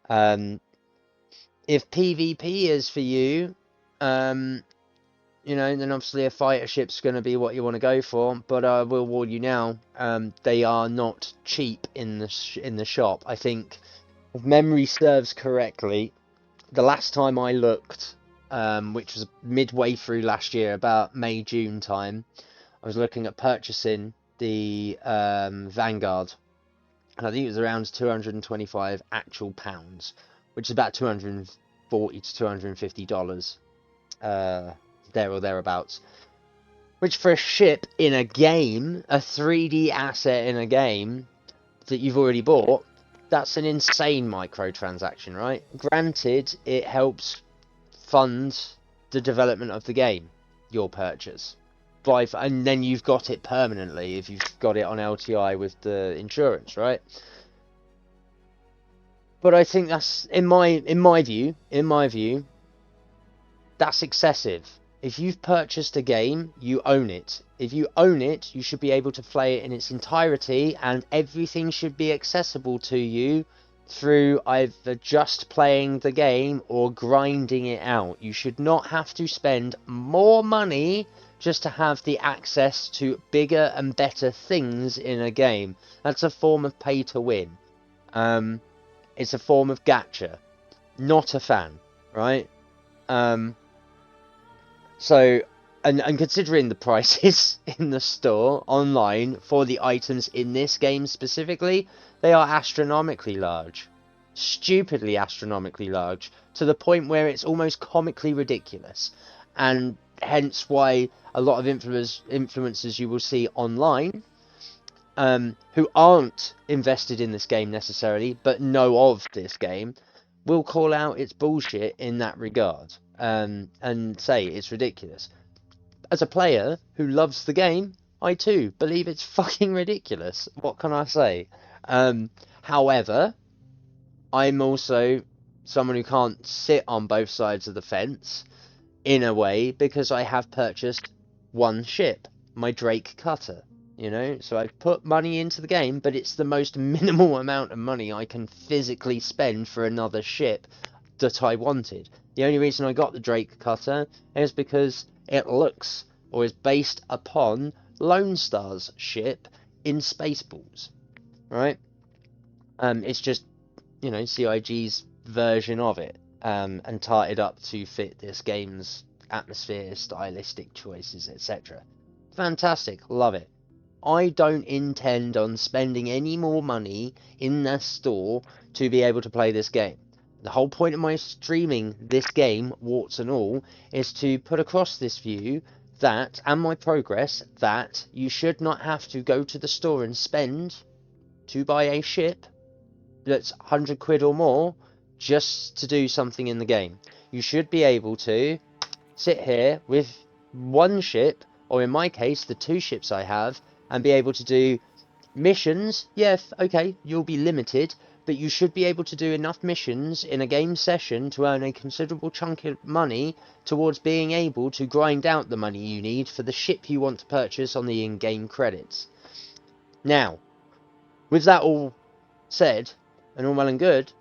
Speaker 1: If PvP is for you, you know, then obviously a fighter ship's going to be what you want to go for. But I will warn you now, they are not cheap in the shop. I think, if memory serves correctly, the last time I looked, which was midway through last year, about May, June time, I was looking at purchasing the Vanguard, and I think it was around 225 actual pounds, which is about $240 to $250, there or thereabouts. Which for a ship in a game, a 3D asset in a game that you've already bought, That's an insane microtransaction, right? Granted, it helps fund the development of the game, your purchase. And then you've got it permanently if you've got it on LTI with the insurance, right? But I think that's in my view, that's excessive. If you've purchased a game, you own it. If you own it, you should be able to play it in its entirety, and everything should be accessible to you through either just playing the game or grinding it out. You should not have to spend more money just to have the access to bigger and better things in a game. That's a form of pay to win. It's a form of gacha. Not a fan, right? So, and considering the prices in the store online for the items in this game specifically, they are astronomically large. Stupidly astronomically large, to the point where it's almost comically ridiculous. And hence why a lot of influencers you will see online, who aren't invested in this game necessarily, but know of this game, will call out its bullshit in that regard, and say it's ridiculous. As a player who loves the game, I too believe it's fucking ridiculous. What can I say? However, I'm also someone who can't sit on both sides of the fence, in a way, because I have purchased one ship, my Drake Cutter. You know, so I've put money into the game, but it's the most minimal amount of money I can physically spend for another ship that I wanted. The only reason I got the Drake Cutter is because it looks, or is based upon, Lone Star's ship in Spaceballs, right? It's just, you know, CIG's version of it, and tarted up to fit this game's atmosphere, stylistic choices, etc. Fantastic, love it. I don't intend on spending any more money in the store to be able to play this game. The whole point of my streaming this game, warts and all, is to put across this view that, and my progress, that you should not have to go to the store and spend to buy a ship that's 100 quid or more just to do something in the game. You should be able to sit here with one ship, or in my case, the two ships I have, and be able to do missions. Yeah, okay, you'll be limited, but you should be able to do enough missions in a game session to earn a considerable chunk of money towards being able to grind out the money you need for the ship you want to purchase on the in-game credits. Now, with that all said, and all well and good,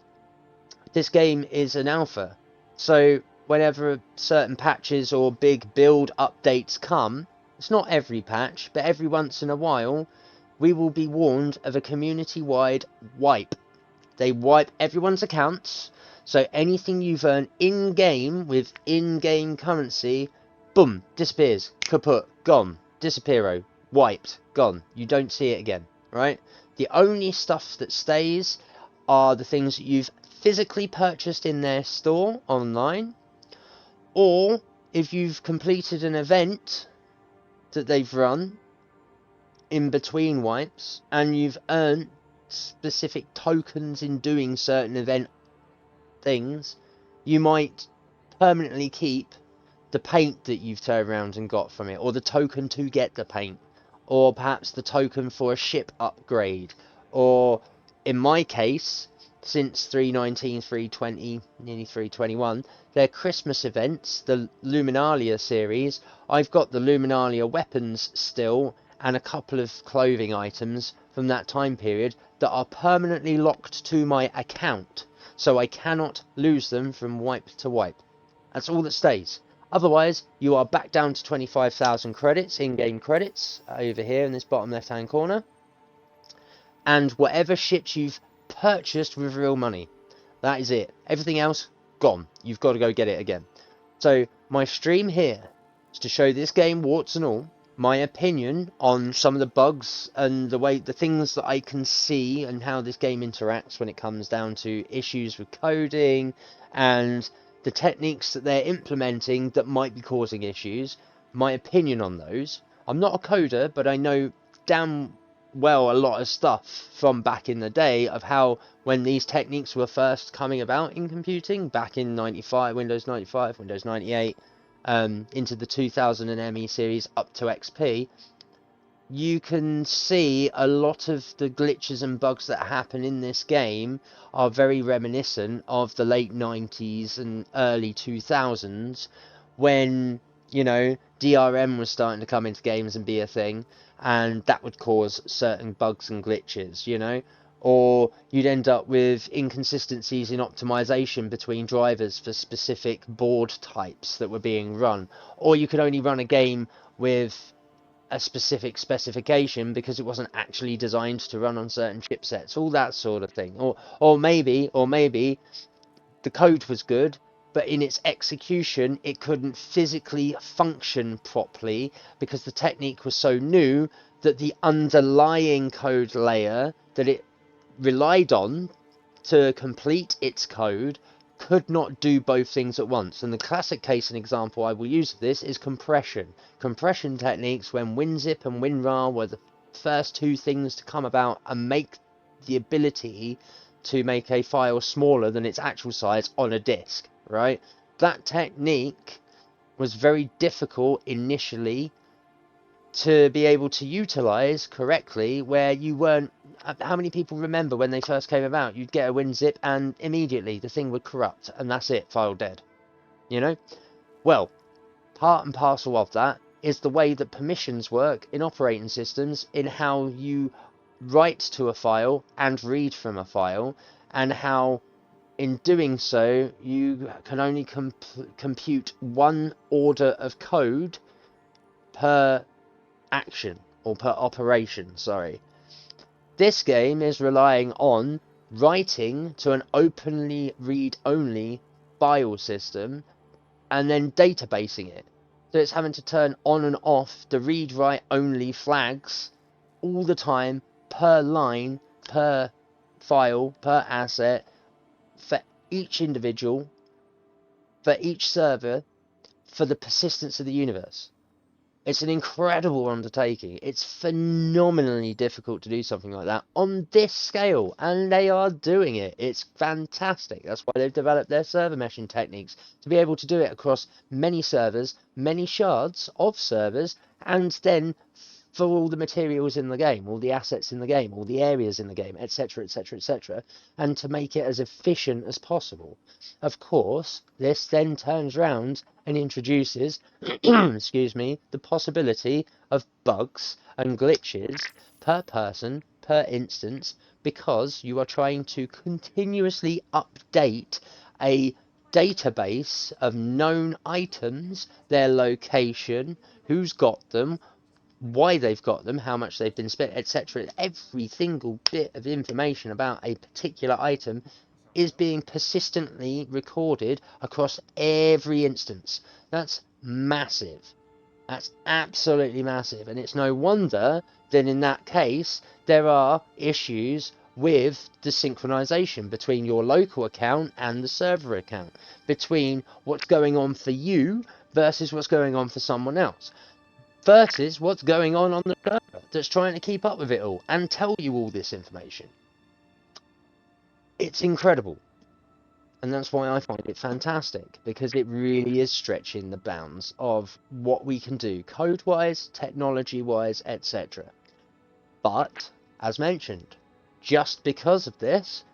Speaker 1: this game is an alpha, so whenever certain patches or big build updates come, it's not every patch, but every once in a while, we will be warned of a community-wide wipe. They wipe everyone's accounts, so anything you've earned in-game with in-game currency, boom, disappears, kaput, gone, disappearo, wiped, gone. You don't see it again, right? The only stuff that stays are the things that you've physically purchased in their store online, or if you've completed an event that they've run in between wipes and you've earned specific tokens in doing certain event things, you might permanently keep the paint that you've turned around and got from it, or the token to get the paint, or perhaps the token for a ship upgrade, or in my case, since 319, 320, nearly 321, their Christmas events, the Luminalia series, I've got the Luminalia weapons still, and a couple of clothing items from that time period that are permanently locked to my account, so I cannot lose them from wipe to wipe. That's all that stays. Otherwise, you are back down to 25,000 credits, in-game credits, over here in this bottom left-hand corner, and whatever ships you've purchased with real money. That is it. Everything else, gone. You've got to go get it again. So, my stream here is to show this game, warts and all, my opinion on some of the bugs and the things that I can see and how this game interacts when it comes down to issues with coding and the techniques that they're implementing that might be causing issues. My opinion on those. I'm not a coder, but I know damn well, a lot of stuff from back in the day of how when these techniques were first coming about in computing back in 95, Windows 95, Windows 98, into the 2000 and ME series up to XP, you can see a lot of the glitches and bugs that happen in this game are very reminiscent of the late 90s and early 2000s when, you know, DRM was starting to come into games and be a thing, and that would cause certain bugs and glitches, you know? Or you'd end up with inconsistencies in optimization between drivers for specific board types that were being run. Or you could only run a game with a specific specification because it wasn't actually designed to run on certain chipsets, all that sort of thing. Or maybe the code was good, but in its execution it couldn't physically function properly because the technique was so new that the underlying code layer that it relied on to complete its code could not do both things at once. And the classic case and example I will use of this is compression. Compression techniques, when WinZip and WinRAR were the first two things to come about and make the ability to make a file smaller than its actual size on a disk, right? That technique was very difficult initially to be able to utilize correctly, where you weren't. How many people remember when they first came about? You'd get a WinZip and immediately the thing would corrupt and that's it, file dead, you know? Well, part and parcel of that is the way that permissions work in operating systems, in how you write to a file and read from a file, and how in doing so you can only compute one order of code per action, or per operation, sorry. This game is relying on writing to an openly read-only file system and then databasing it. So it's having to turn on and off the read-write-only flags all the time, per line, per file, per asset, for each individual, for each server, for the persistence of the universe. It's an incredible undertaking. It's phenomenally difficult to do something like that on this scale, and they are doing it. It's fantastic. That's why they've developed their server meshing techniques, to be able to do it across many servers, many shards of servers, and then for all the materials in the game, all the assets in the game, all the areas in the game, etc., etc., etc., and to make it as efficient as possible. Of course, this then turns round and introduces, excuse me, the possibility of bugs and glitches per person, per instance, because you are trying to continuously update a database of known items, their location, who's got them, why they've got them, how much they've been spent, etc. Every single bit of information about a particular item is being persistently recorded across every instance. That's massive. That's absolutely massive. And it's no wonder that in that case there are issues with the synchronization between your local account and the server account, between what's going on for you versus what's going on for someone else, versus what's going on the server that's trying to keep up with it all and tell you all this information. It's incredible. And that's why I find it fantastic, because it really is stretching the bounds of what we can do code-wise, technology-wise, etc. But, as mentioned, just because of this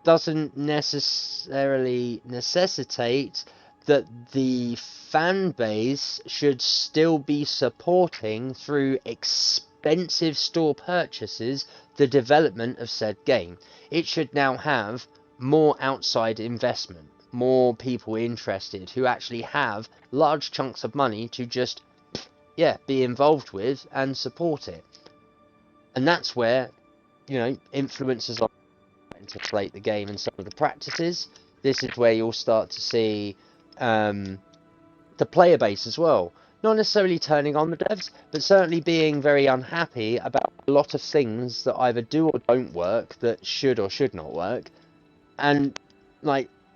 Speaker 1: doesn't necessarily necessitate that the fan base should still be supporting through expensive store purchases the development of said game. It should now have more outside investment, more people interested who actually have large chunks of money to just, be involved with and support it. And that's where, influencers are to inflate the game and some of the practices. This is where you'll start to see the player base as well, not necessarily turning on the devs, but certainly being very unhappy about a lot of things that either do or don't work, that should or should not work, and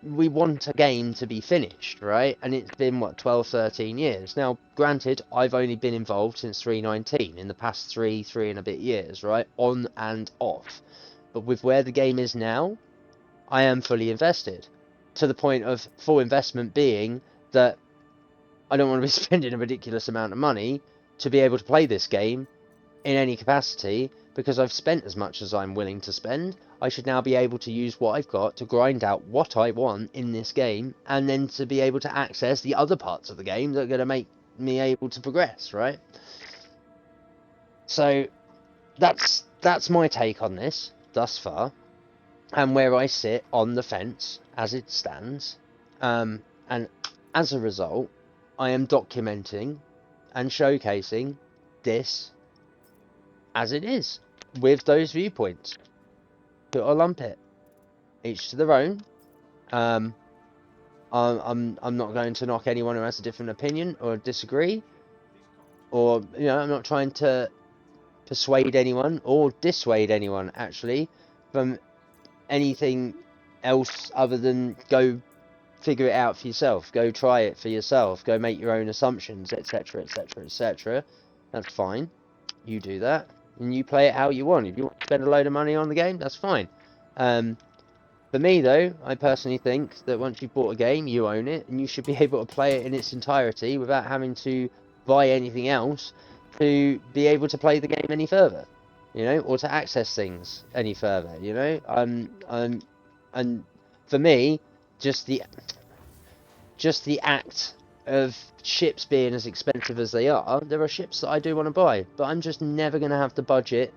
Speaker 1: we want a game to be finished, right? And it's been, what, 12, 13 years. Now, granted, I've only been involved since 3.19, in the past three and a bit years, right? On and off. But with where the game is now, I am fully invested. To the point of full investment being that I don't want to be spending a ridiculous amount of money to be able to play this game in any capacity, because I've spent as much as I'm willing to spend. I should now be able to use what I've got to grind out what I want in this game, and then to be able to access the other parts of the game that are going to make me able to progress, right? So that's my take on this thus far, and where I sit on the fence as it stands. And as a result, I am documenting and showcasing this as it is, with those viewpoints. Put or lump it, each to their own. I'm not going to knock anyone who has a different opinion or disagree, or I'm not trying to persuade anyone or dissuade anyone actually from anything else other than go figure it out for yourself, go try it for yourself, go make your own assumptions, etc, etc, etc. That's fine, you do that and you play it how you want. If you want to spend a load of money on the game, that's fine. For me though, I personally think that once you've bought a game, you own it, and you should be able to play it in its entirety without having to buy anything else to be able to play the game any further, or to access things any further, and for me, just the act of ships being as expensive as they are, there are ships that I do want to buy, but I'm just never going to have the budget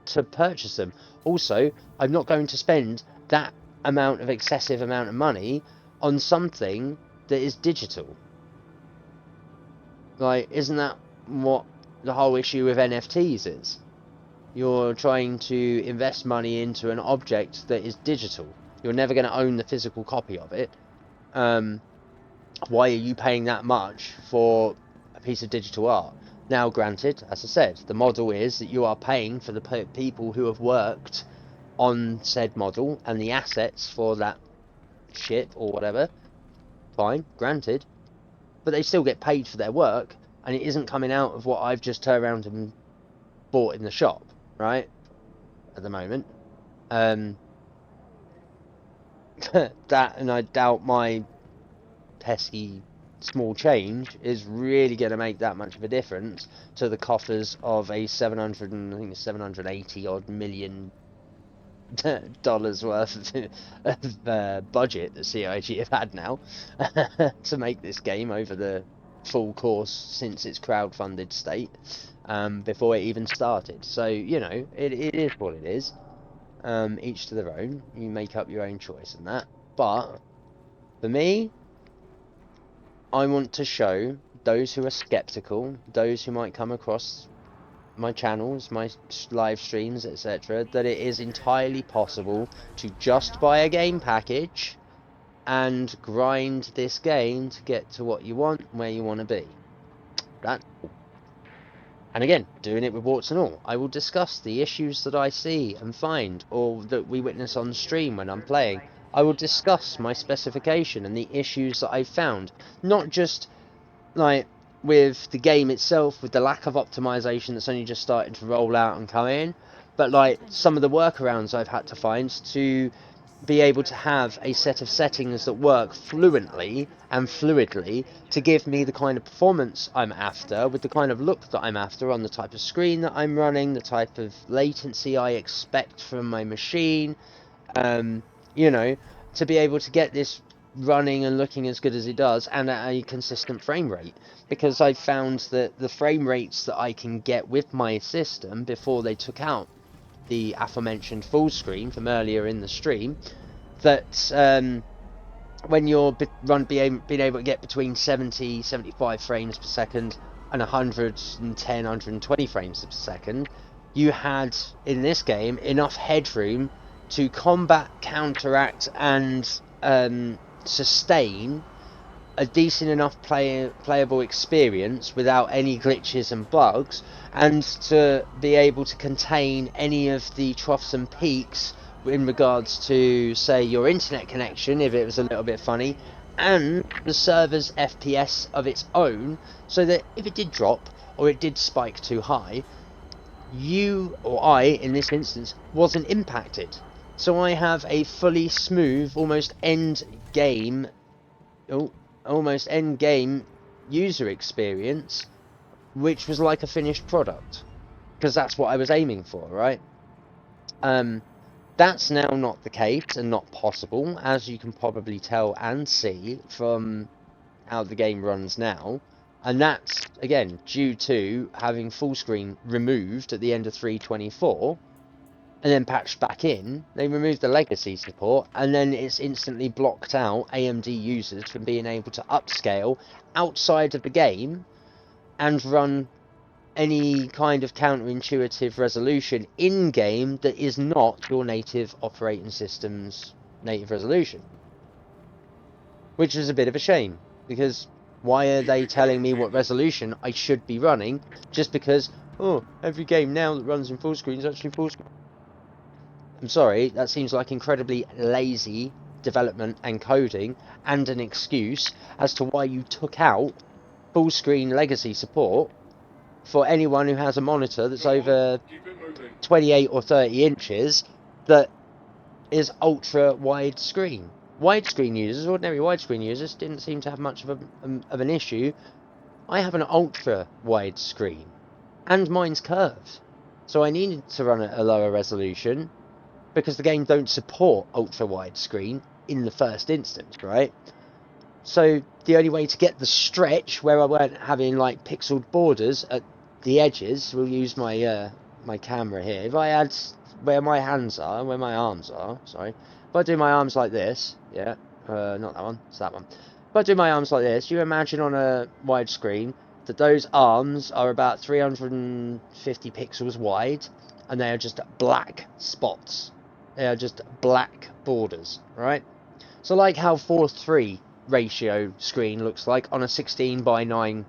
Speaker 1: to purchase them. Also, I'm not going to spend that excessive amount of money on something that is digital. Like, isn't that what the whole issue with NFTs is? You're trying to invest money into an object that is digital. You're never going to own the physical copy of it. Why are you paying that much for a piece of digital art? Now, granted, as I said, the model is that you are paying for the people who have worked on said model and the assets for that ship or whatever. Fine, granted. But they still get paid for their work, and it isn't coming out of what I've just turned around and bought in the shop, right? At the moment. That, and I doubt my pesky small change is really going to make that much of a difference to the coffers of a 780 odd million dollars worth of budget that CIG have had now to make this game over the full course since its crowdfunded state, before it even started. So it is what it is. Each to their own. You make up your own choice in that. But for me, I want to show those who are skeptical, those who might come across my channels, my live streams, etc., that it is entirely possible to just buy a game package and grind this game to get to what you want, where you want to be. That's all. And again, doing it with warts and all. I will discuss the issues that I see and find, or that we witness on stream when I'm playing. I will discuss my specification and the issues that I've found. Not just, like, with the game itself, with the lack of optimization that's only just started to roll out and come in, but, like, some of the workarounds I've had to find to be able to have a set of settings that work fluently and fluidly to give me the kind of performance I'm after, with the kind of look that I'm after on the type of screen that I'm running, the type of latency I expect from my machine, to be able to get this running and looking as good as it does, and at a consistent frame rate. Because I found that the frame rates that I can get with my system before they took out the aforementioned full screen from earlier in the stream, that when you're being able to get between 70, 75 frames per second and 110, 120 frames per second, you had, in this game, enough headroom to combat, counteract, and sustain a decent enough playable experience without any glitches and bugs, and to be able to contain any of the troughs and peaks in regards to, say, your internet connection, if it was a little bit funny, and the server's FPS of its own, so that if it did drop or it did spike too high, you or I, in this instance, wasn't impacted. So I have a fully smooth, almost end game user experience, which was like a finished product, because that's what I was aiming for, right? That's now not the case and not possible, as you can probably tell and see from how the game runs now. And that's, again, due to having full screen removed at the end of 3.24 and then patched back in. They removed the legacy support, and then it's instantly blocked out AMD users from being able to upscale outside of the game and run any kind of counterintuitive resolution in-game that is not your native operating system's native resolution. Which is a bit of a shame, because why are they telling me what resolution I should be running just because, oh, every game now that runs in full screen is actually full screen? I'm sorry, that seems like incredibly lazy development and coding, and an excuse as to why you took out full screen legacy support for anyone who has a monitor that's over 28 or 30 inches that is ultra wide screen. Widescreen users, ordinary widescreen users, didn't seem to have much of an issue. I have an ultra wide screen, and mine's curved, so I needed to run at a lower resolution because the game don't support ultra wide screen in the first instance, right? So the only way to get the stretch where I weren't having like pixeled borders at the edges, we'll use my my camera here. If I had where my hands are, where my arms are, sorry. If I do my arms like this, yeah, not that one, it's that one. If I do my arms like this, you imagine on a wide screen that those arms are about 350 pixels wide, and they are just black spots. They are just black borders, right? So like how 4:3 ratio screen looks like on a 16:9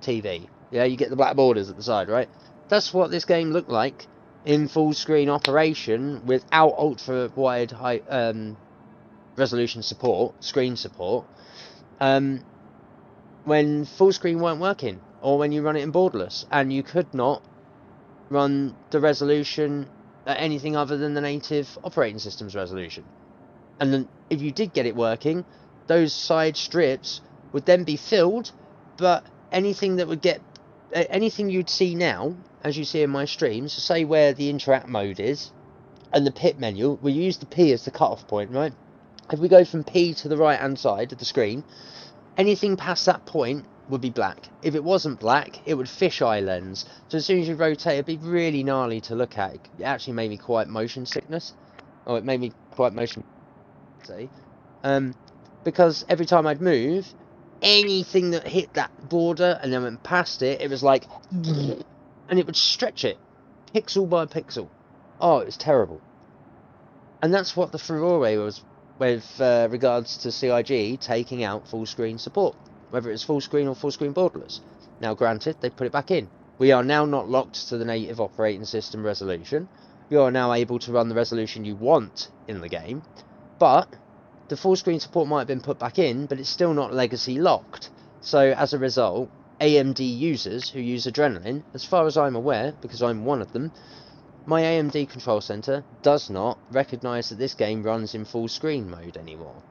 Speaker 1: TV. Yeah, you get the black borders at the side, right? That's what this game looked like in full screen operation without ultra wide high resolution support, screen support, when full screen weren't working, or when you run it in borderless and you could not run the resolution at anything other than the native operating system's resolution. And then if you did get it working, those side strips would then be filled, but anything that would get, anything you'd see now, as you see in my streams, so say where the interact mode is, and the pit menu, we use the P as the cutoff point, right? If we go from P to the right hand side of the screen, anything past that point would be black. If it wasn't black, it would fisheye lens. So as soon as you rotate, it'd be really gnarly to look at. It actually made me quite motion sickness, or it made me quite motion see, because every time I'd move, anything that hit that border and then went past it, it was like, and it would stretch it, pixel by pixel. Oh, it was terrible. And that's what the furore was with regards to CIG taking out full screen support, whether it's full screen or full screen borderless. Now granted, they put it back in. We are now not locked to the native operating system resolution. You are now able to run the resolution you want in the game, but the full screen support might have been put back in, but it's still not legacy locked. So as a result, AMD users who use Adrenaline, as far as I'm aware, because I'm one of them, my AMD control center does not recognise that this game runs in full screen mode anymore.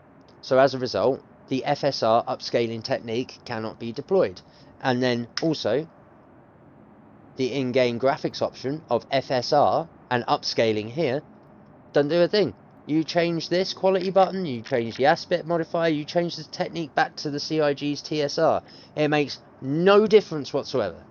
Speaker 1: So as a result, the FSR upscaling technique cannot be deployed. And then also, the in-game graphics option of FSR and upscaling here doesn't do a thing. You change this quality button, you change the aspect modifier, you change the technique back to the CIG's TSR. It makes no difference whatsoever.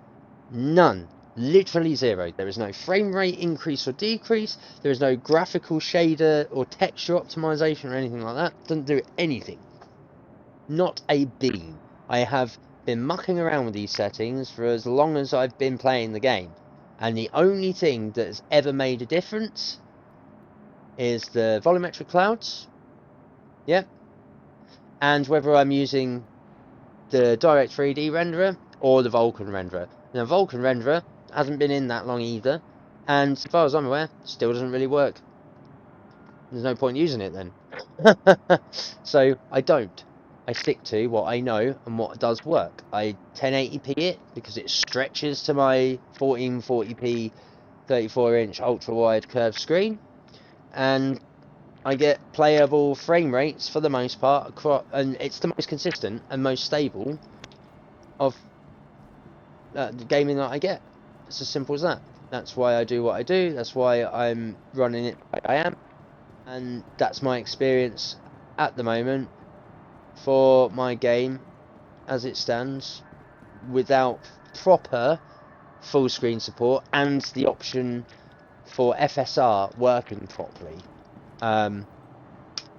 Speaker 1: None. Literally zero. There is no frame rate increase or decrease. There is no graphical shader or texture optimization or anything like that. Doesn't do anything. Not a bean. I have been mucking around with these settings for as long as I've been playing the game. And the only thing that has ever made a difference is the volumetric clouds. Yep. And whether I'm using the Direct 3D renderer or the Vulkan renderer. Now, Vulkan renderer hasn't been in that long either, and as far as I'm aware, still doesn't really work. There's no point using it then. So I don't. I stick to what I know and what does work. I 1080p it because it stretches to my 1440p 34-inch ultra-wide curved screen, and I get playable frame rates for the most part across, and it's the most consistent and most stable of the gaming that I get. It's as simple as that. That's why I do what I do. That's why I'm running it like I am, and that's my experience at the moment for my game as it stands, without proper full screen support and the option for FSR working properly. No,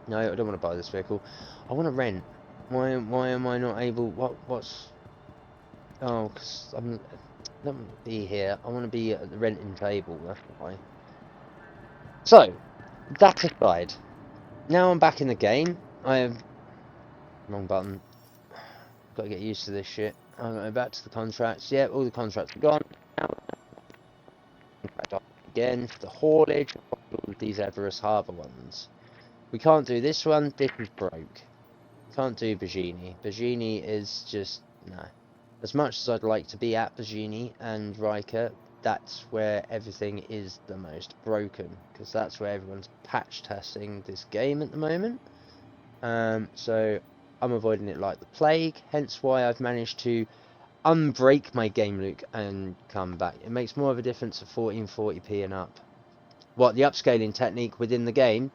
Speaker 1: I don't want to buy this vehicle. I want to rent. Why am I not able? What's? Oh, because I don't want to be here. I want to be at the renting table. That's why. So, that aside, now I'm back in the game. I have wrong button. Got to get used to this shit. I'm going back to the contracts. Yeah, all the contracts are gone. Now, contract off again for the haulage. All of these Everest Harbour ones. We can't do this one. This is broke. Can't do Bajini. Bajini is just no. As much as I'd like to be at Bajini and Riker, that's where everything is the most broken, because that's where everyone's patch testing this game at the moment. So I'm avoiding it like the plague, hence why I've managed to unbreak my game loop and come back. It makes more of a difference at 1440p and up. What, the upscaling technique within the game?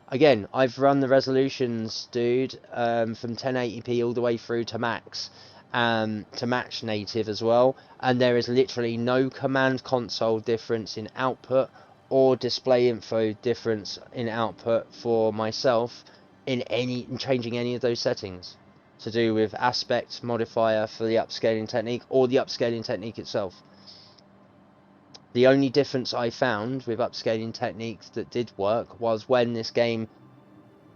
Speaker 1: Again, I've run the resolutions, dude, from 1080p all the way through to max, to match native as well, and there is literally no command console difference in output or display info difference in output for myself in changing any of those settings to do with aspect modifier for the upscaling technique or the upscaling technique itself. The only difference I found with upscaling techniques that did work was when this game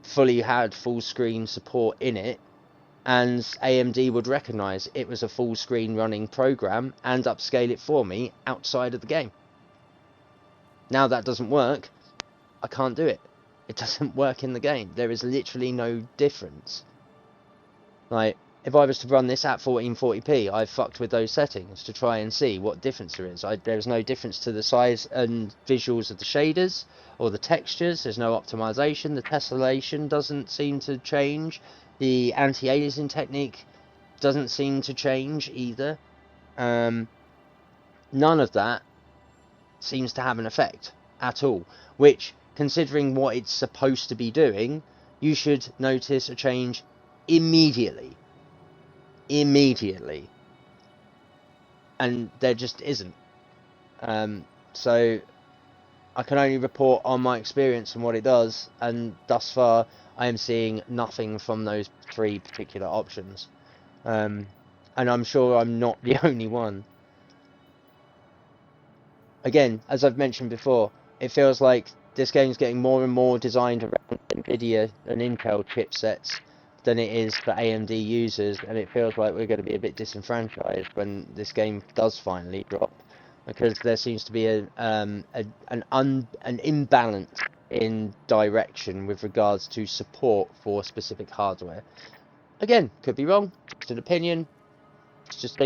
Speaker 1: fully had full screen support in it, and AMD would recognise it was a full screen running program and upscale it for me outside of the game. Now that doesn't work, I can't do it. It doesn't work in the game. There is literally no difference. Like, if I was to run this at 1440p, I've fucked with those settings to try and see what difference there is. There's no difference to the size and visuals of the shaders or the textures. There's no optimization. The tessellation doesn't seem to change. The anti-aliasing technique doesn't seem to change either. None of that seems to have an effect at all, which, considering what it's supposed to be doing, you should notice a change immediately, and there just isn't. So I can only report on my experience and what it does, and thus far I am seeing nothing from those three particular options, and I'm sure I'm not the only one. Again, as I've mentioned before, it feels like this game's getting more and more designed around NVIDIA and Intel chipsets than it is for AMD users, and it feels like we're going to be a bit disenfranchised when this game does finally drop, because there seems to be an imbalance in direction with regards to support for specific hardware. Again, could be wrong, just an opinion, it's just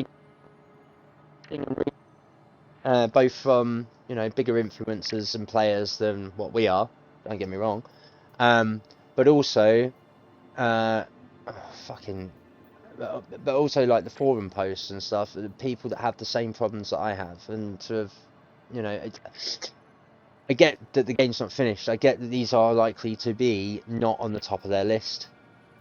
Speaker 1: both from, you know, bigger influencers and players than what we are, don't get me wrong, but also but also like the forum posts and stuff, the people that have the same problems that I have, and sort of, you know, I get that the game's not finished. I get that these are likely to be not on the top of their list.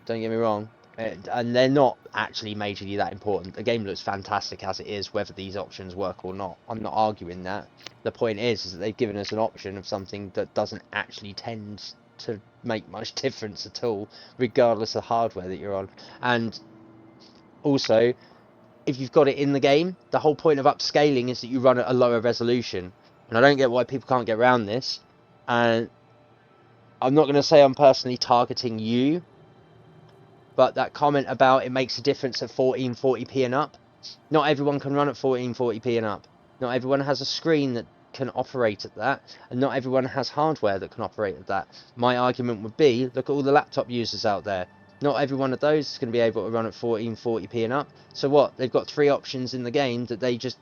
Speaker 1: Don't get me wrong, and they're not actually majorly that important. The game looks fantastic as it is, whether these options work or not. I'm not arguing that. The point is that they've given us an option of something that doesn't actually tend to make much difference at all, regardless of the hardware that you're on. And also, if you've got it in the game, the whole point of upscaling is that you run at a lower resolution, and I don't get why people can't get around this. And I'm not going to say I'm personally targeting you, but that comment about it makes a difference at 1440p and up, not everyone can run at 1440p and up. Not everyone has a screen that can operate at that, and not everyone has hardware that can operate at that. My argument would be, look at all the laptop users out there. Not every one of those is going to be able to run at 1440p and up. So what? They've got 3 options in the game that they just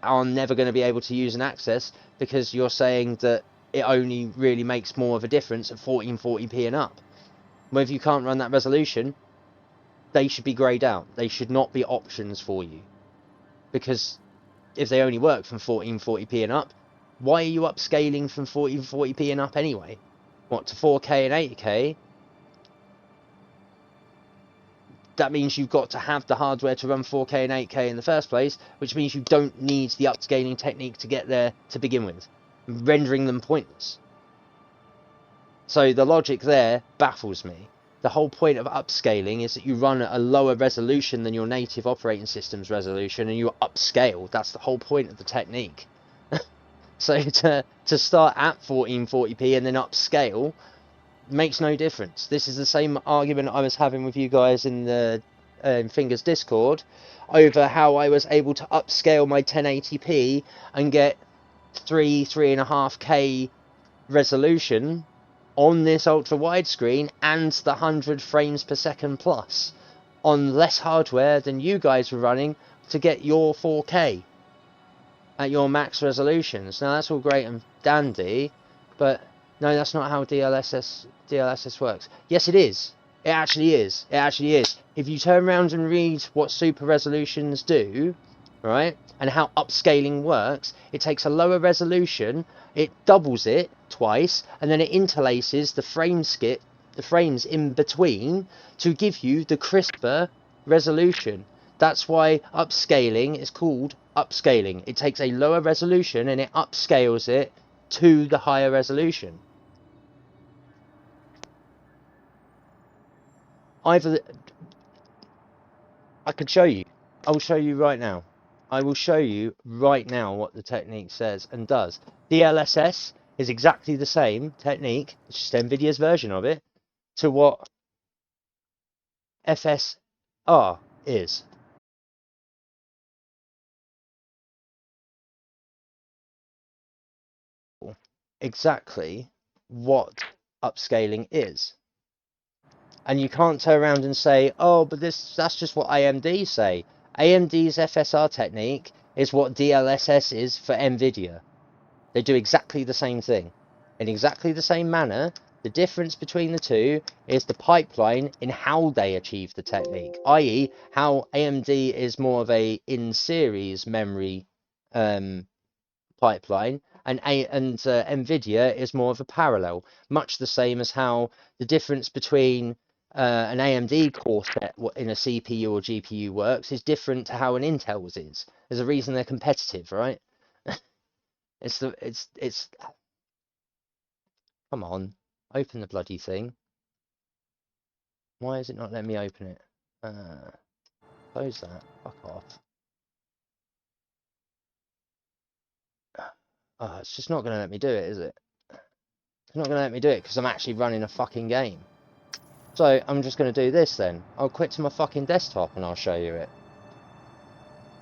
Speaker 1: are never going to be able to use and access, because you're saying that it only really makes more of a difference at 1440p and up. Well, if you can't run that resolution, they should be greyed out. They should not be options for you. Because if they only work from 1440p and up, why are you upscaling from 1440p and up anyway? What, to 4K and 8K? That means you've got to have the hardware to run 4K and 8K in the first place, which means you don't need the upscaling technique to get there to begin with, rendering them pointless. So the logic there baffles me. The whole point of upscaling is that you run at a lower resolution than your native operating system's resolution, and you upscale. That's the whole point of the technique. So to start at 1440p and then upscale makes no difference. This is the same argument I was having with you guys in the Fingers Discord over how I was able to upscale my 1080p and get 3.5K resolution on this ultra wide screen and the 100 frames per second plus on less hardware than you guys were running to get your 4K at your max resolutions. Now that's all great and dandy, but no, that's not how DLSS works. Yes, it is. It actually is. It actually is. If you turn around and read what super resolutions do, right, and how upscaling works, it takes a lower resolution, it doubles it twice, and then it interlaces the frames in between to give you the crisper resolution. That's why upscaling is called upscaling. It takes a lower resolution and it upscales it to the higher resolution. Either I could show you. I will show you right now. I will show you right now what the technique says and does. DLSS is exactly the same technique, it's just NVIDIA's version of it, to what FSR is. Exactly what upscaling is. And you can't turn around and say, oh, but that's just what AMD say. AMD's FSR technique is what DLSS is for NVIDIA. They do exactly the same thing. In exactly the same manner, the difference between the two is the pipeline in how they achieve the technique, i.e. how AMD is more of a in-series memory pipeline, and NVIDIA is more of a parallel, much the same as how the difference between an AMD core set in a CPU or GPU works is different to how an Intel's is. There's a reason they're competitive, right? It's come on, open the bloody thing. Why is it not letting me open it? Close that. Fuck off. Oh, it's just not going to let me do it, is it? It's not going to let me do it because I'm actually running a fucking game. So I'm just going to do this then. I'll quit to my fucking desktop and I'll show you it.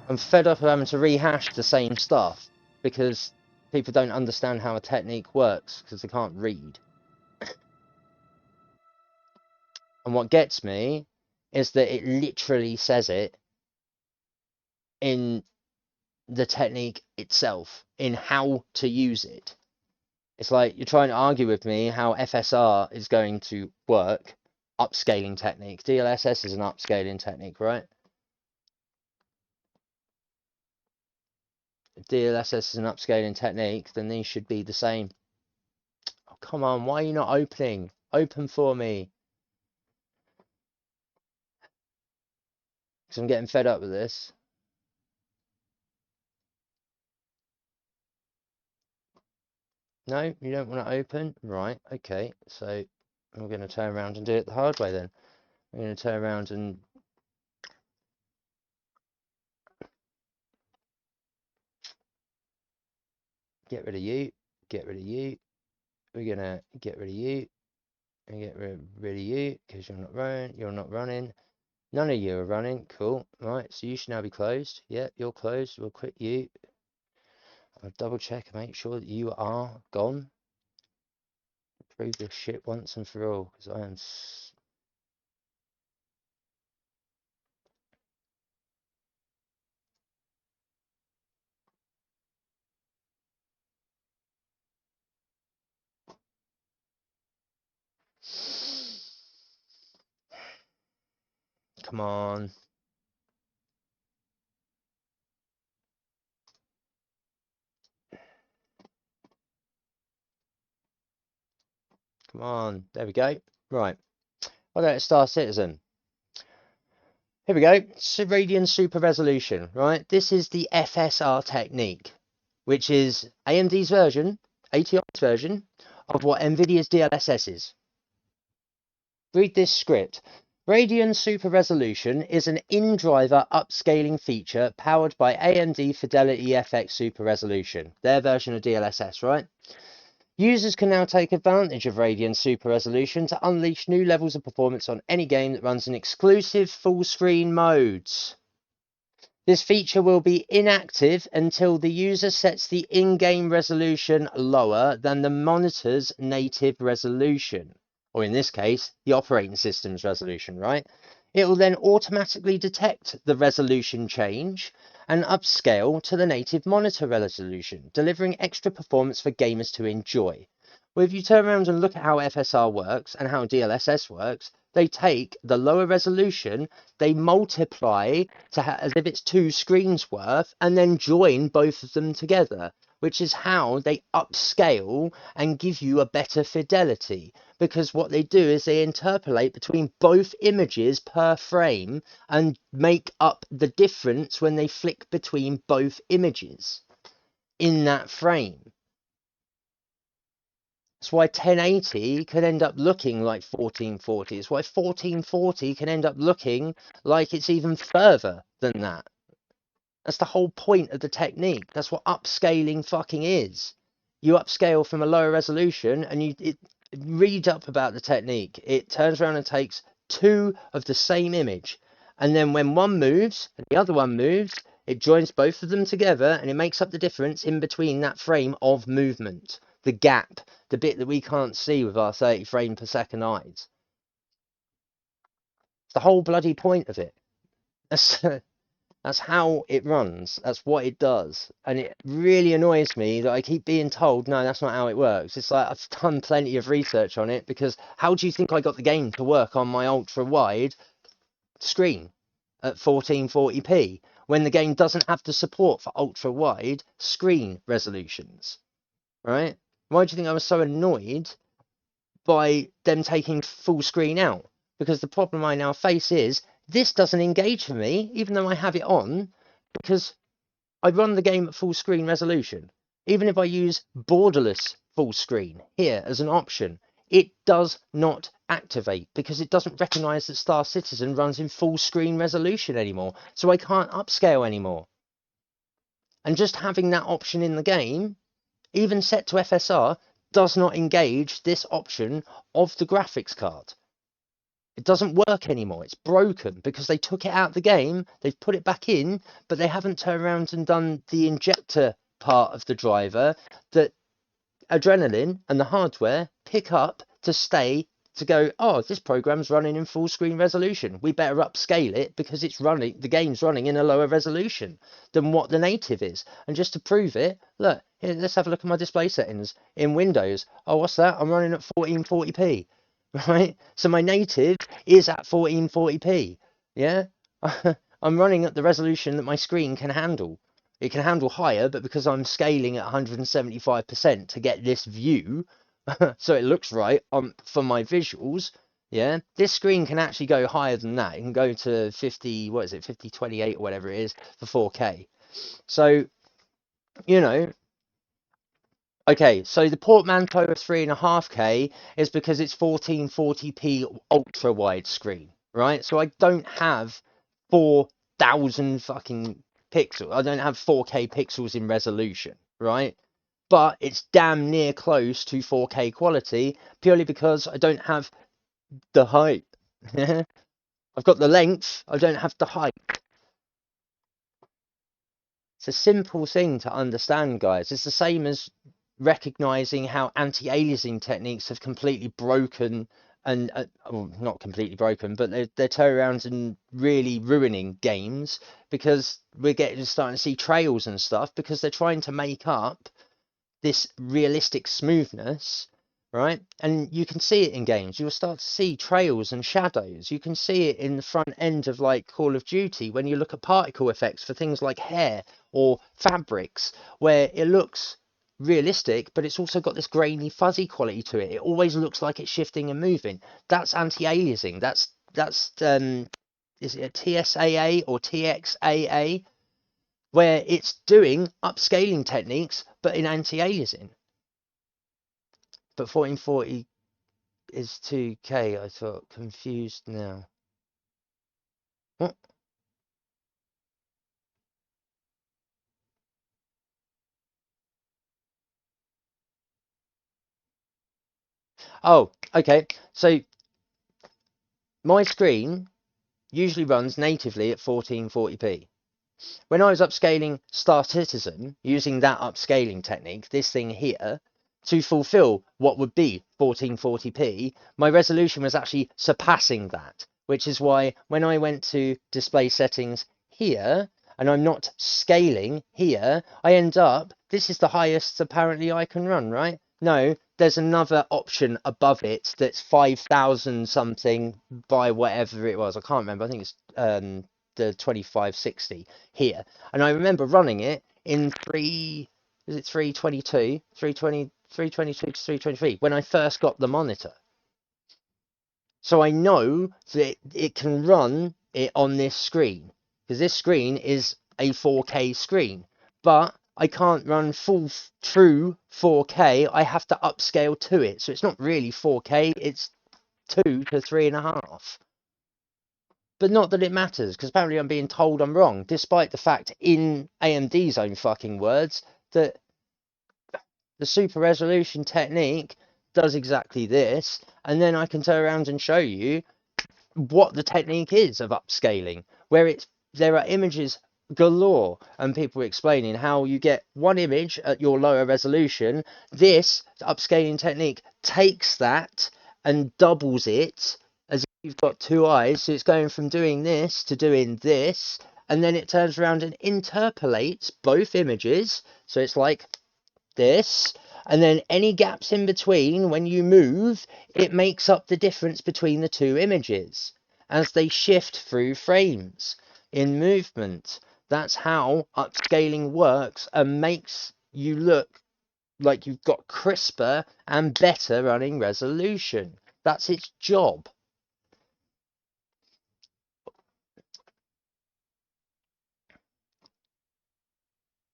Speaker 1: I'm fed up of having to rehash the same stuff because people don't understand how a technique works because they can't read. And what gets me is that it literally says it in the technique itself, in how to use it. It's like you're trying to argue with me how FSR is going to work. Upscaling technique. DLSS is an upscaling technique, right? If DLSS is an upscaling technique, then these should be the same. Oh, come on, why are you not opening? Open for me. Because I'm getting fed up with this. No, you don't want to open? Right, okay. So I'm going to turn around and do it the hard way then. I'm going to turn around and get rid of you. Get rid of you. We're going to get rid of you. And get rid of you because you're not running. You're not running. None of you are running. Cool. Right, so you should now be closed. Yeah, you're closed. We'll quit you. I'll double check and make sure that you are gone. Prove this shit once and for all, because I am. Come on. Come on. There we go. Right. What about Star Citizen? Here we go. Radian Super Resolution, right? This is the FSR technique, which is AMD's version, ATI's version, of what NVIDIA's DLSS is. Read this script. Radeon Super Resolution is an in-driver upscaling feature powered by AMD Fidelity FX Super Resolution, their version of DLSS, right? Users can now take advantage of Radeon Super Resolution to unleash new levels of performance on any game that runs in exclusive full-screen modes. This feature will be inactive until the user sets the in-game resolution lower than the monitor's native resolution, or in this case, the operating system's resolution, right? It will then automatically detect the resolution change and upscale to the native monitor resolution, delivering extra performance for gamers to enjoy. Well, if you turn around and look at how FSR works and how DLSS works, they take the lower resolution, they multiply as if it's two screens worth, and then join both of them together, which is how they upscale and give you a better fidelity. Because what they do is they interpolate between both images per frame and make up the difference when they flick between both images in that frame. That's why 1080 can end up looking like 1440. It's why 1440 can end up looking like it's even further than that. That's the whole point of the technique. That's what upscaling fucking is. You upscale from a lower resolution and read up about the technique. It turns around and takes two of the same image. And then when one moves and the other one moves, it joins both of them together and it makes up the difference in between that frame of movement. The gap, the bit that we can't see with our 30 frame per second eyes. It's the whole bloody point of it. That's how it runs. That's what it does. And it really annoys me that I keep being told, no, that's not how it works. It's like I've done plenty of research on it, because how do you think I got the game to work on my ultra wide screen at 1440p when the game doesn't have the support for ultra wide screen resolutions, right? Why do you think I was so annoyed by them taking full screen out? Because the problem I now face is this doesn't engage for me, even though I have it on, because I run the game at full screen resolution. Even if I use borderless full screen here as an option, it does not activate because it doesn't recognize that Star Citizen runs in full screen resolution anymore. So I can't upscale anymore. And just having that option in the game, even set to FSR, does not engage this option of the graphics card. It doesn't work anymore. It's broken because they took it out of the game. They've put it back in, but they haven't turned around and done the injector part of the driver that Adrenaline and the hardware pick up to go, oh, this program's running in full screen resolution. We better upscale it because the game's running in a lower resolution than what the native is. And just to prove it, look, here, let's have a look at my display settings in Windows. Oh, what's that? I'm running at 1440p. Right? So my native is at 1440p. Yeah? I'm running at the resolution that my screen can handle. It can handle higher, but because I'm scaling at 175% to get this view, so it looks right for my visuals, yeah, this screen can actually go higher than that. It can go to 5028 or whatever it is for 4K. So, you know, okay, so the portmanteau of 3.5K is because it's 1440p ultra wide screen, right? So I don't have 4,000 fucking pixels. I don't have 4K pixels in resolution, right? But it's damn near close to 4K quality purely because I don't have the height. I've got the length, I don't have the height. It's a simple thing to understand, guys. It's the same as recognizing how anti-aliasing techniques have completely broken and well, not completely broken, but they're turnarounds and really ruining games because starting to see trails and stuff because they're trying to make up this realistic smoothness, right? And you can see it in games. You'll start to see trails and shadows. You can see it in the front end of like Call of Duty when you look at particle effects for things like hair or fabrics, where it looks realistic, but it's also got this grainy, fuzzy quality to it. It always looks like it's shifting and moving. That's anti-aliasing. That's is it a TSAA or TXAA? Where it's doing upscaling techniques, but in anti-aliasing. But 1440 is 2K, I thought. Confused now. What? Oh, okay. So my screen usually runs natively at 1440p. When I was upscaling Star Citizen, using that upscaling technique, this thing here, to fulfill what would be 1440p, my resolution was actually surpassing that, which is why when I went to display settings here, and I'm not scaling here, I end up, this is the highest apparently I can run, right? No, there's another option above it that's 5,000 something by whatever it was. I can't remember. I think it's the 2560 here. And I remember running it in 322, 322 to 323 when I first got the monitor. So I know that it can run it on this screen because this screen is a 4K screen, but I can't run full true 4K. I have to upscale to it. So it's not really 4K, it's 2 to 3.5. But not that it matters, because apparently I'm being told I'm wrong, despite the fact, in AMD's own fucking words, that the super resolution technique does exactly this, and then I can turn around and show you what the technique is of upscaling, where there are images galore and people explaining how you get one image at your lower resolution. This upscaling technique takes that and doubles it as if you've got two eyes, so it's going from doing this to doing this, and then it turns around and interpolates both images, so it's like this, and then any gaps in between when you move, it makes up the difference between the two images as they shift through frames in movement. That's how upscaling works and makes you look like you've got crisper and better running resolution. That's its job.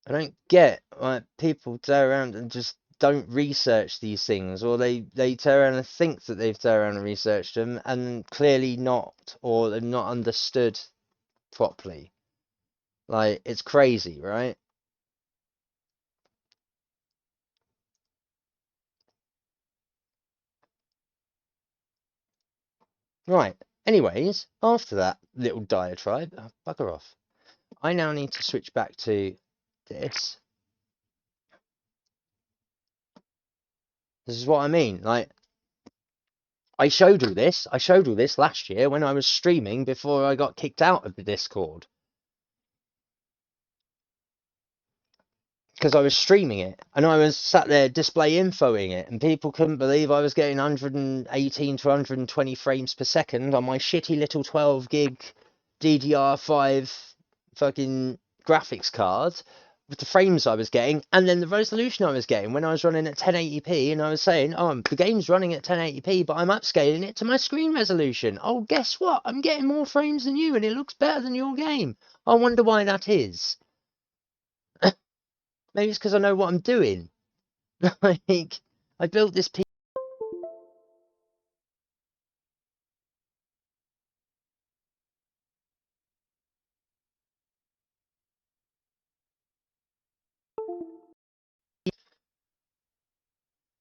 Speaker 1: I don't get why people turn around and just don't research these things, or they turn around and think that they've turned around and researched them and clearly not, or they've not understood properly. Like, it's crazy, right? Right. Anyways, after that little diatribe, bugger off. I now need to switch back to this. This is what I mean. Like, I showed all this. I showed all this last year when I was streaming before I got kicked out of the Discord. Because I was streaming it and I was sat there display infoing it, and people couldn't believe I was getting 118 to 120 frames per second on my shitty little 12 gig DDR5 fucking graphics card with the frames I was getting and then the resolution I was getting when I was running at 1080p, and I was saying, oh, the game's running at 1080p, but I'm upscaling it to my screen resolution. Oh, guess what? I'm getting more frames than you and it looks better than your game. I wonder why that is. Maybe it's because I know what I'm doing. Like, I built this piece.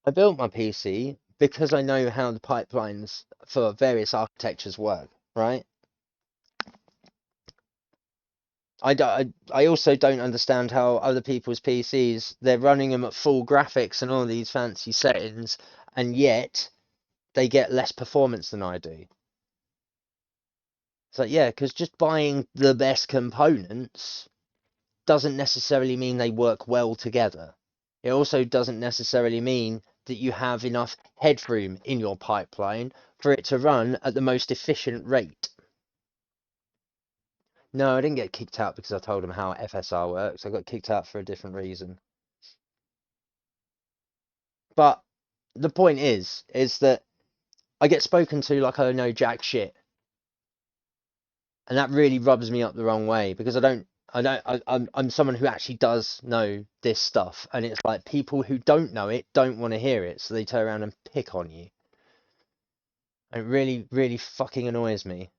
Speaker 1: I built my PC because I know how the pipelines for various architectures work, right? I also don't understand how other people's PCs, they're running them at full graphics and all these fancy settings, and yet they get less performance than I do. It's like, yeah, because just buying the best components doesn't necessarily mean they work well together. It also doesn't necessarily mean that you have enough headroom in your pipeline for it to run at the most efficient rate. No, I didn't get kicked out because I told them how FSR works. I got kicked out for a different reason. But the point is that I get spoken to like I know jack shit, and that really rubs me up the wrong way because I'm someone who actually does know this stuff, and it's like people who don't know it don't want to hear it, so they turn around and pick on you. And it really, really fucking annoys me.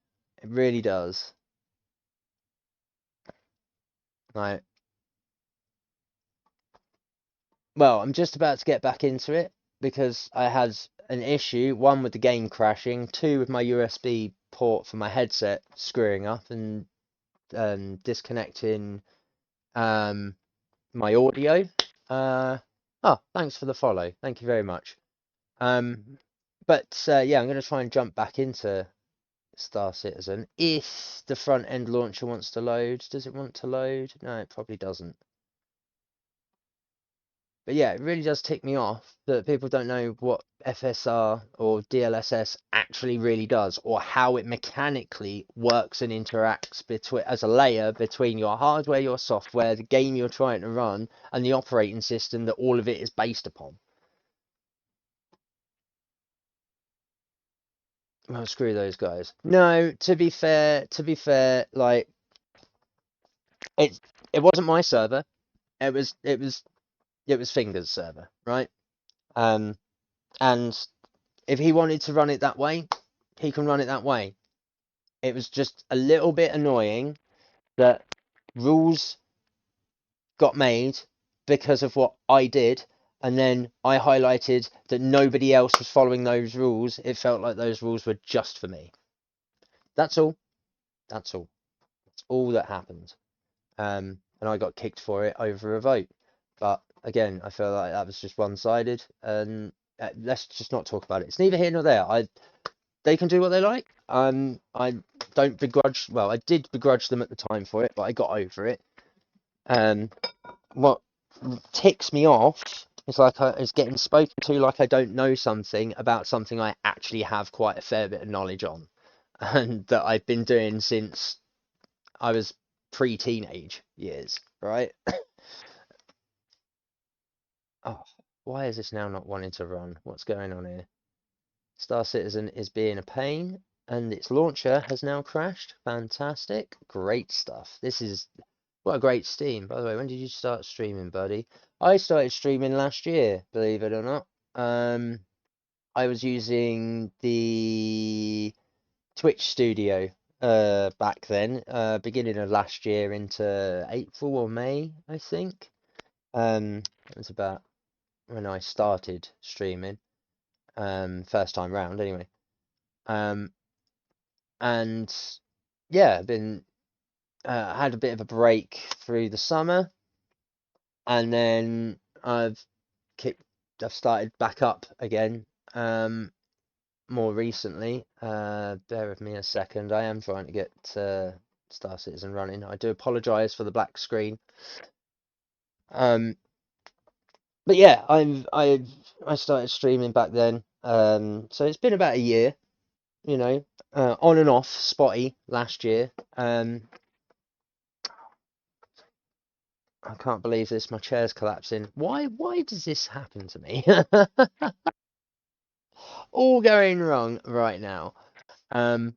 Speaker 1: It really does. Like, well, I'm just about to get back into it because I had an issue, one with the game crashing, two with my USB port for my headset screwing up and disconnecting um my audio. Thanks for the follow. Thank you very much. Yeah, I'm going to try and jump back into Star Citizen if the front end launcher wants to load. Does it want to load? No, it probably doesn't. But yeah, it really does tick me off that people don't know what FSR or DLSS actually really does, or how it mechanically works and interacts between as a layer between your hardware, your software, the game you're trying to run, and the operating system that all of it is based upon. Well, screw those guys. No, like it it wasn't my server. It was Finger's server, right? Um, and if he wanted to run it that way, he can run it that way. It was just a little bit annoying that rules got made because of what I did, and then I highlighted that nobody else was following those rules. It felt like those rules were just for me. That's all. That's all. That's all that happened. And I got kicked for it over a vote. But again, I feel like that was just one-sided, and let's just not talk about it. It's neither here nor there. They can do what they like. I don't begrudge. Well, I did begrudge them at the time for it, but I got over it. What ticks me off is getting spoken to like I don't know something about something I actually have quite a fair bit of knowledge on, and that I've been doing since I was pre-teenage years, right? Oh, why is this now not wanting to run? What's going on here? Star Citizen is being a pain, and its launcher has now crashed. Fantastic. Great stuff. This is what a great Steam. By the way, when did you start streaming, buddy? I started streaming last year, believe it or not. I was using the Twitch studio back then, beginning of last year into April or May, I think. It was about when I started streaming, first time round anyway. Um, and yeah, I've been had a bit of a break through the summer, and then kicked, I've started back up again. More recently. Bear with me a second. I am trying to get Star Citizen running. I do apologise for the black screen. But yeah, I started streaming back then. So it's been about a year, you know, on and off, spotty last year. I can't believe this. My chair's collapsing. Why does this happen to me? All going wrong right now. Do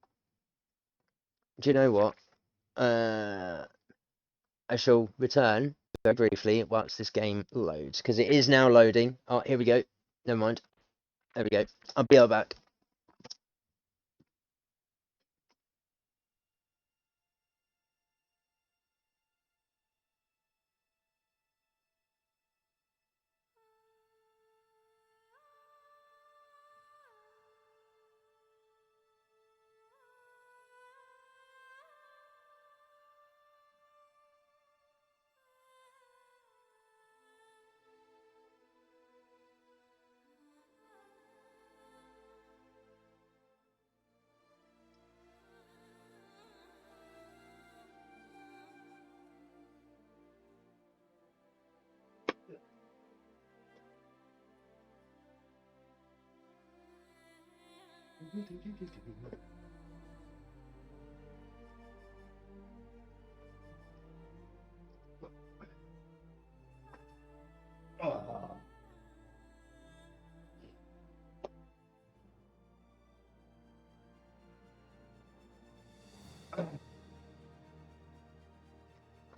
Speaker 1: you know what? I shall return very briefly once this game loads, because it is now loading. Oh, here we go. Never mind. There we go. I'll be right back.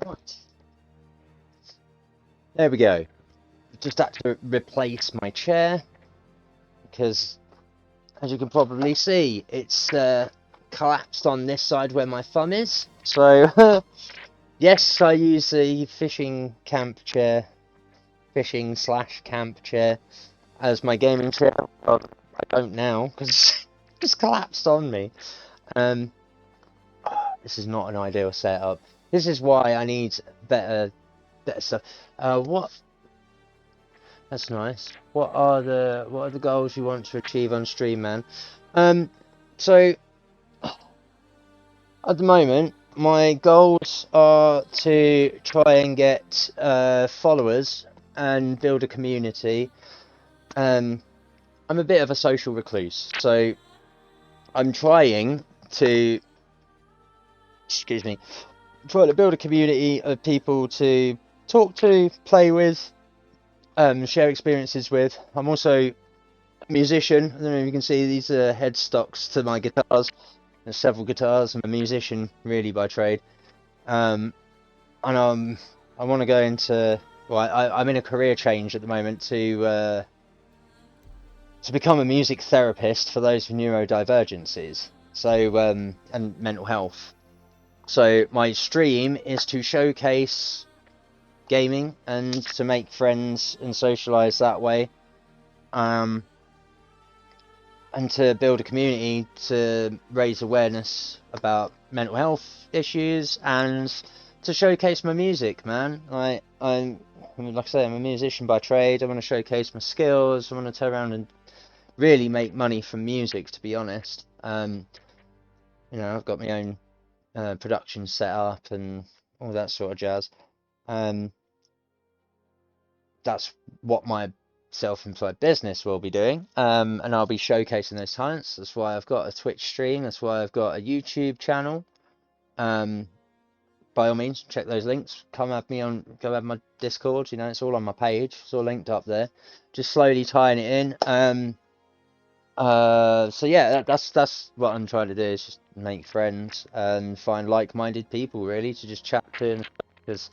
Speaker 1: Right. There we go. Just had to replace my chair because, as you can probably see, it's collapsed on this side where my thumb is. So, yes, I use a fishing slash camp chair as my gaming chair. Well, I don't now because it's just collapsed on me. This is not an ideal setup. This is why I need better stuff. What? That's nice. What are the goals you want to achieve on stream, man? So at the moment, my goals are to try and get followers and build a community. I'm a bit of a social recluse, so I'm trying to, try to build a community of people to talk to, play with, share experiences with. I'm also a musician. I don't know if you can see, these are headstocks to my guitars. There's several guitars. I'm a musician, really, by trade. And I want to go into... Well, I'm in a career change at the moment to become a music therapist for those with neurodivergencies. So, and mental health. So my stream is to showcase gaming and to make friends and socialize that way, and to build a community to raise awareness about mental health issues and to showcase my music, man. Like I say, I'm a musician by trade. I want to showcase my skills. I want to turn around and really make money from music, to be honest. You know, I've got my own production set up and all that sort of jazz. That's what my self-employed business will be doing, and I'll be showcasing those talents. That's why I've got a Twitch stream. That's why I've got a YouTube channel. By all means, check those links. Come have my Discord. You know, it's all on my page. It's all linked up there. Just slowly tying it in. So yeah, that's what I'm trying to do, is just make friends and find like-minded people, really, to just chat to, because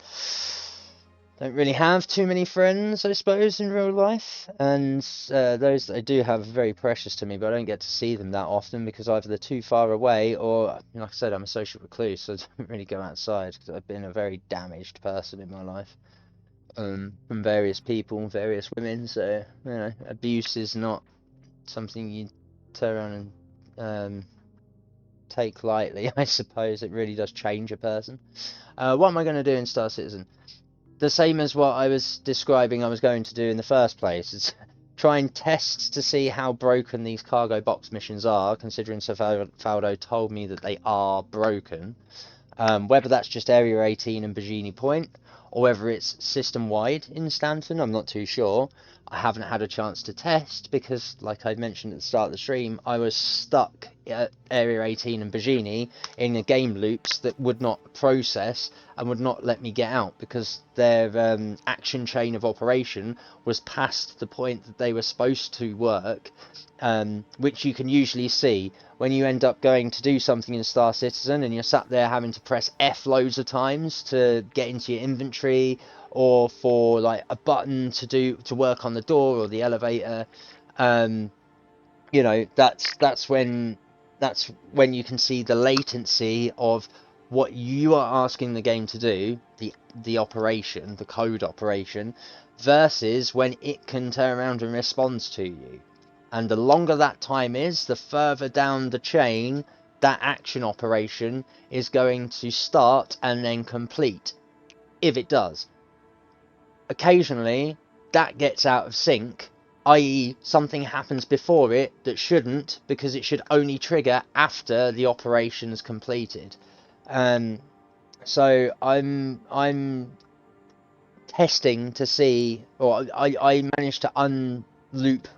Speaker 1: I don't really have too many friends, I suppose, in real life, and those that I do have are very precious to me, but I don't get to see them that often because either they're too far away or, like I said, I'm a social recluse, so I don't really go outside because I've been a very damaged person in my life. From various people, various women, so, you know, abuse is not something you turn around and take lightly, I suppose. It really does change a person. What am I going to do in Star Citizen? The same as what I was describing I was going to do in the first place. It's try and test to see how broken these cargo box missions are, considering Sir Faldo told me that they are broken. Whether that's just Area 18 and Bajini Point, or whether it's system-wide in Stanton, I'm not too sure. I haven't had a chance to test because, like I mentioned at the start of the stream, I was stuck at Area 18 and Bajini in a game loops that would not process and would not let me get out because their action chain of operation was past the point that they were supposed to work, which you can usually see when you end up going to do something in Star Citizen and you're sat there having to press F loads of times to get into your inventory, or for like a button to work on the door or the elevator. You know, that's when you can see the latency of what you are asking the game to do, the operation, the code operation, versus when it can turn around and respond to you. And the longer that time is, the further down the chain that action operation is going to start and then complete, if it does. Occasionally, that gets out of sync, i.e. something happens before it that shouldn't, because it should only trigger after the operation's completed. So I'm testing to see, or I managed to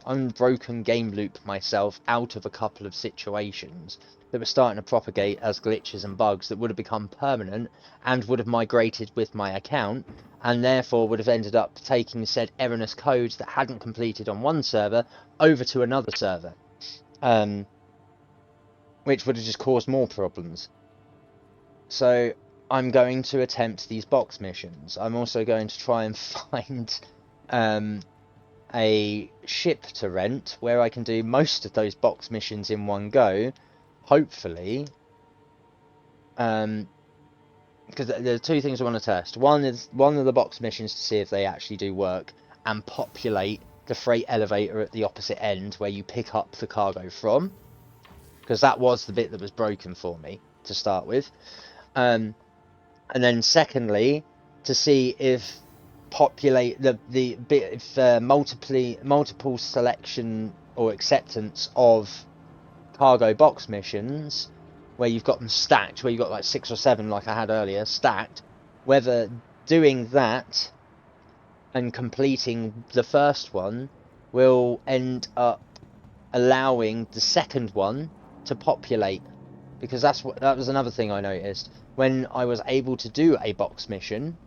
Speaker 1: unbroken game loop myself out of a couple of situations that were starting to propagate as glitches and bugs that would have become permanent and would have migrated with my account, and therefore would have ended up taking said erroneous code that hadn't completed on one server over to another server, which would have just caused more problems. So I'm going to attempt these box missions. I'm also going to try and find a ship to rent where I can do most of those box missions in one go, hopefully. Because there are two things I want to test. One is one of the box missions to see if they actually do work, and populate the freight elevator at the opposite end where you pick up the cargo from, because that was the bit that was broken for me to start with. And then secondly, to see if populate the bit, if multiple selection or acceptance of cargo box missions where you've got them stacked, where you've got like 6 or 7 like I had earlier stacked, whether doing that and completing the first one will end up allowing the second one to populate. Because that was another thing I noticed. When I was able to do a box mission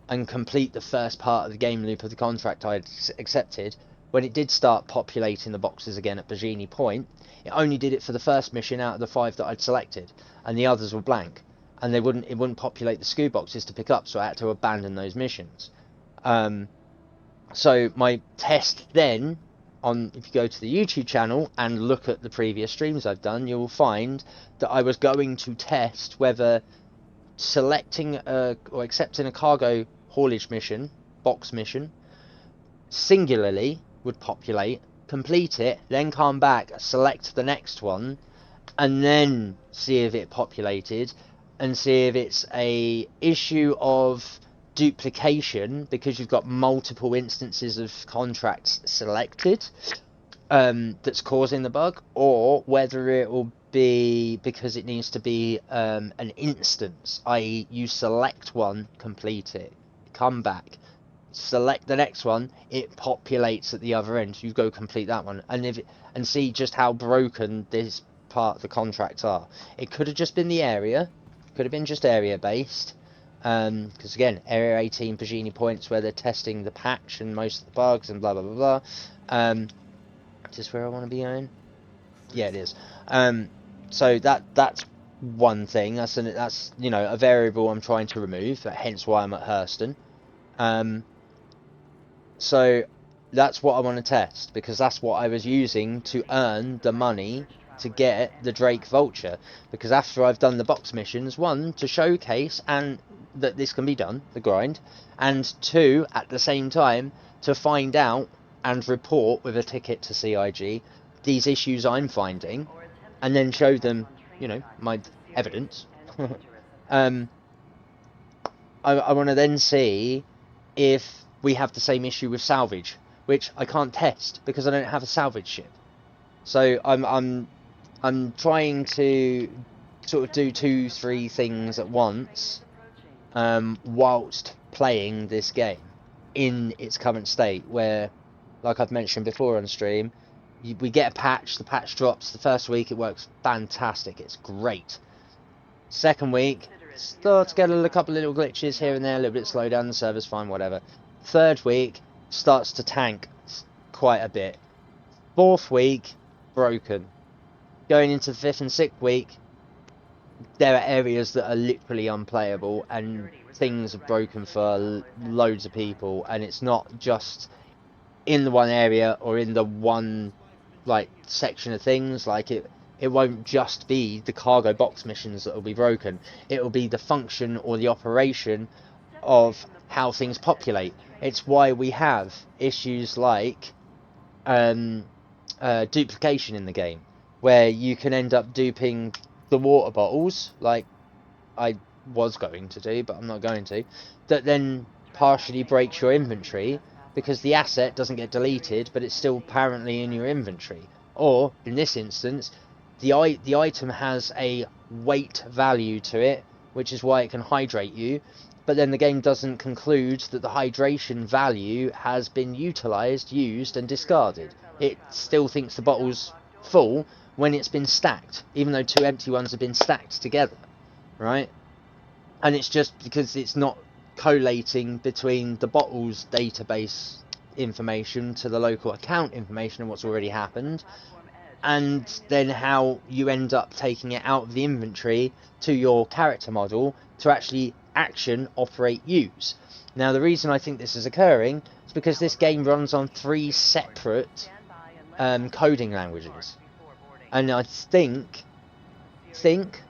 Speaker 1: and complete the first part of the game loop of the contract I had accepted, when it did start populating the boxes again at Bajini Point, it only did it for the first mission out of the 5 that I'd selected, and the others were blank, and it wouldn't populate the SKU boxes to pick up, so I had to abandon those missions. So my test then, if you go to the YouTube channel and look at the previous streams I've done, you'll find that I was going to test whether selecting or accepting a cargo haulage mission, box mission, singularly would populate, complete it, then come back, select the next one, and then see if it populated, and see if it's a issue of duplication because you've got multiple instances of contracts selected that's causing the bug, or whether it will be because it needs to be an instance, i.e. you select one, complete it, come back, select the next one, it populates at the other end, you go complete that one, and see just how broken this part of the contracts are. It could have just been the area, could have been just area based, because again, area 18 Bajini Points where they're testing the patch and most of the bugs and blah blah blah blah. Is this where I want to be going? Yeah, it is. So that's one thing. That's a variable I'm trying to remove. Hence why I'm at Hurston. So that's what I want to test, because that's what I was using to earn the money to get the Drake Vulture. Because after I've done the box missions, 1, to showcase and that this can be done, the grind, and 2, at the same time, to find out and report with a ticket to CIG these issues I'm finding, and then show them, my evidence. I want to then see if we have the same issue with salvage, which I can't test because I don't have a salvage ship. So I'm trying to sort of do 2-3 things at once, whilst playing this game in its current state, where, like I've mentioned before on stream, we get a patch, the patch drops, the first week it works fantastic, it's great. Second week, starts to get a couple of little glitches here and there, a little bit slow down, the server's fine, whatever. Third week, starts to tank quite a bit. Fourth week, broken. Going into the 5th and 6th week, there are areas that are literally unplayable, and things are broken for loads of people, and it's not just in the one area or in the one section of things. It won't just be the cargo box missions that will be broken, it will be the function or the operation of how things populate. It's why we have issues like duplication in the game, where you can end up duping the water bottles, like I was going to do, but I'm not going to, that then partially breaks your inventory because the asset doesn't get deleted, but it's still apparently in your inventory. Or, in this instance, the item has a weight value to it, which is why it can hydrate you, but then the game doesn't conclude that the hydration value has been utilised, used and discarded. It still thinks the bottle's full when it's been stacked, even though 2 empty ones have been stacked together, right? And it's just because it's not collating between the bottle's database information to the local account information and what's already happened, and then how you end up taking it out of the inventory to your character model to actually action, operate, use. Now the reason I think this is occurring is because this game runs on 3 separate coding languages, and I think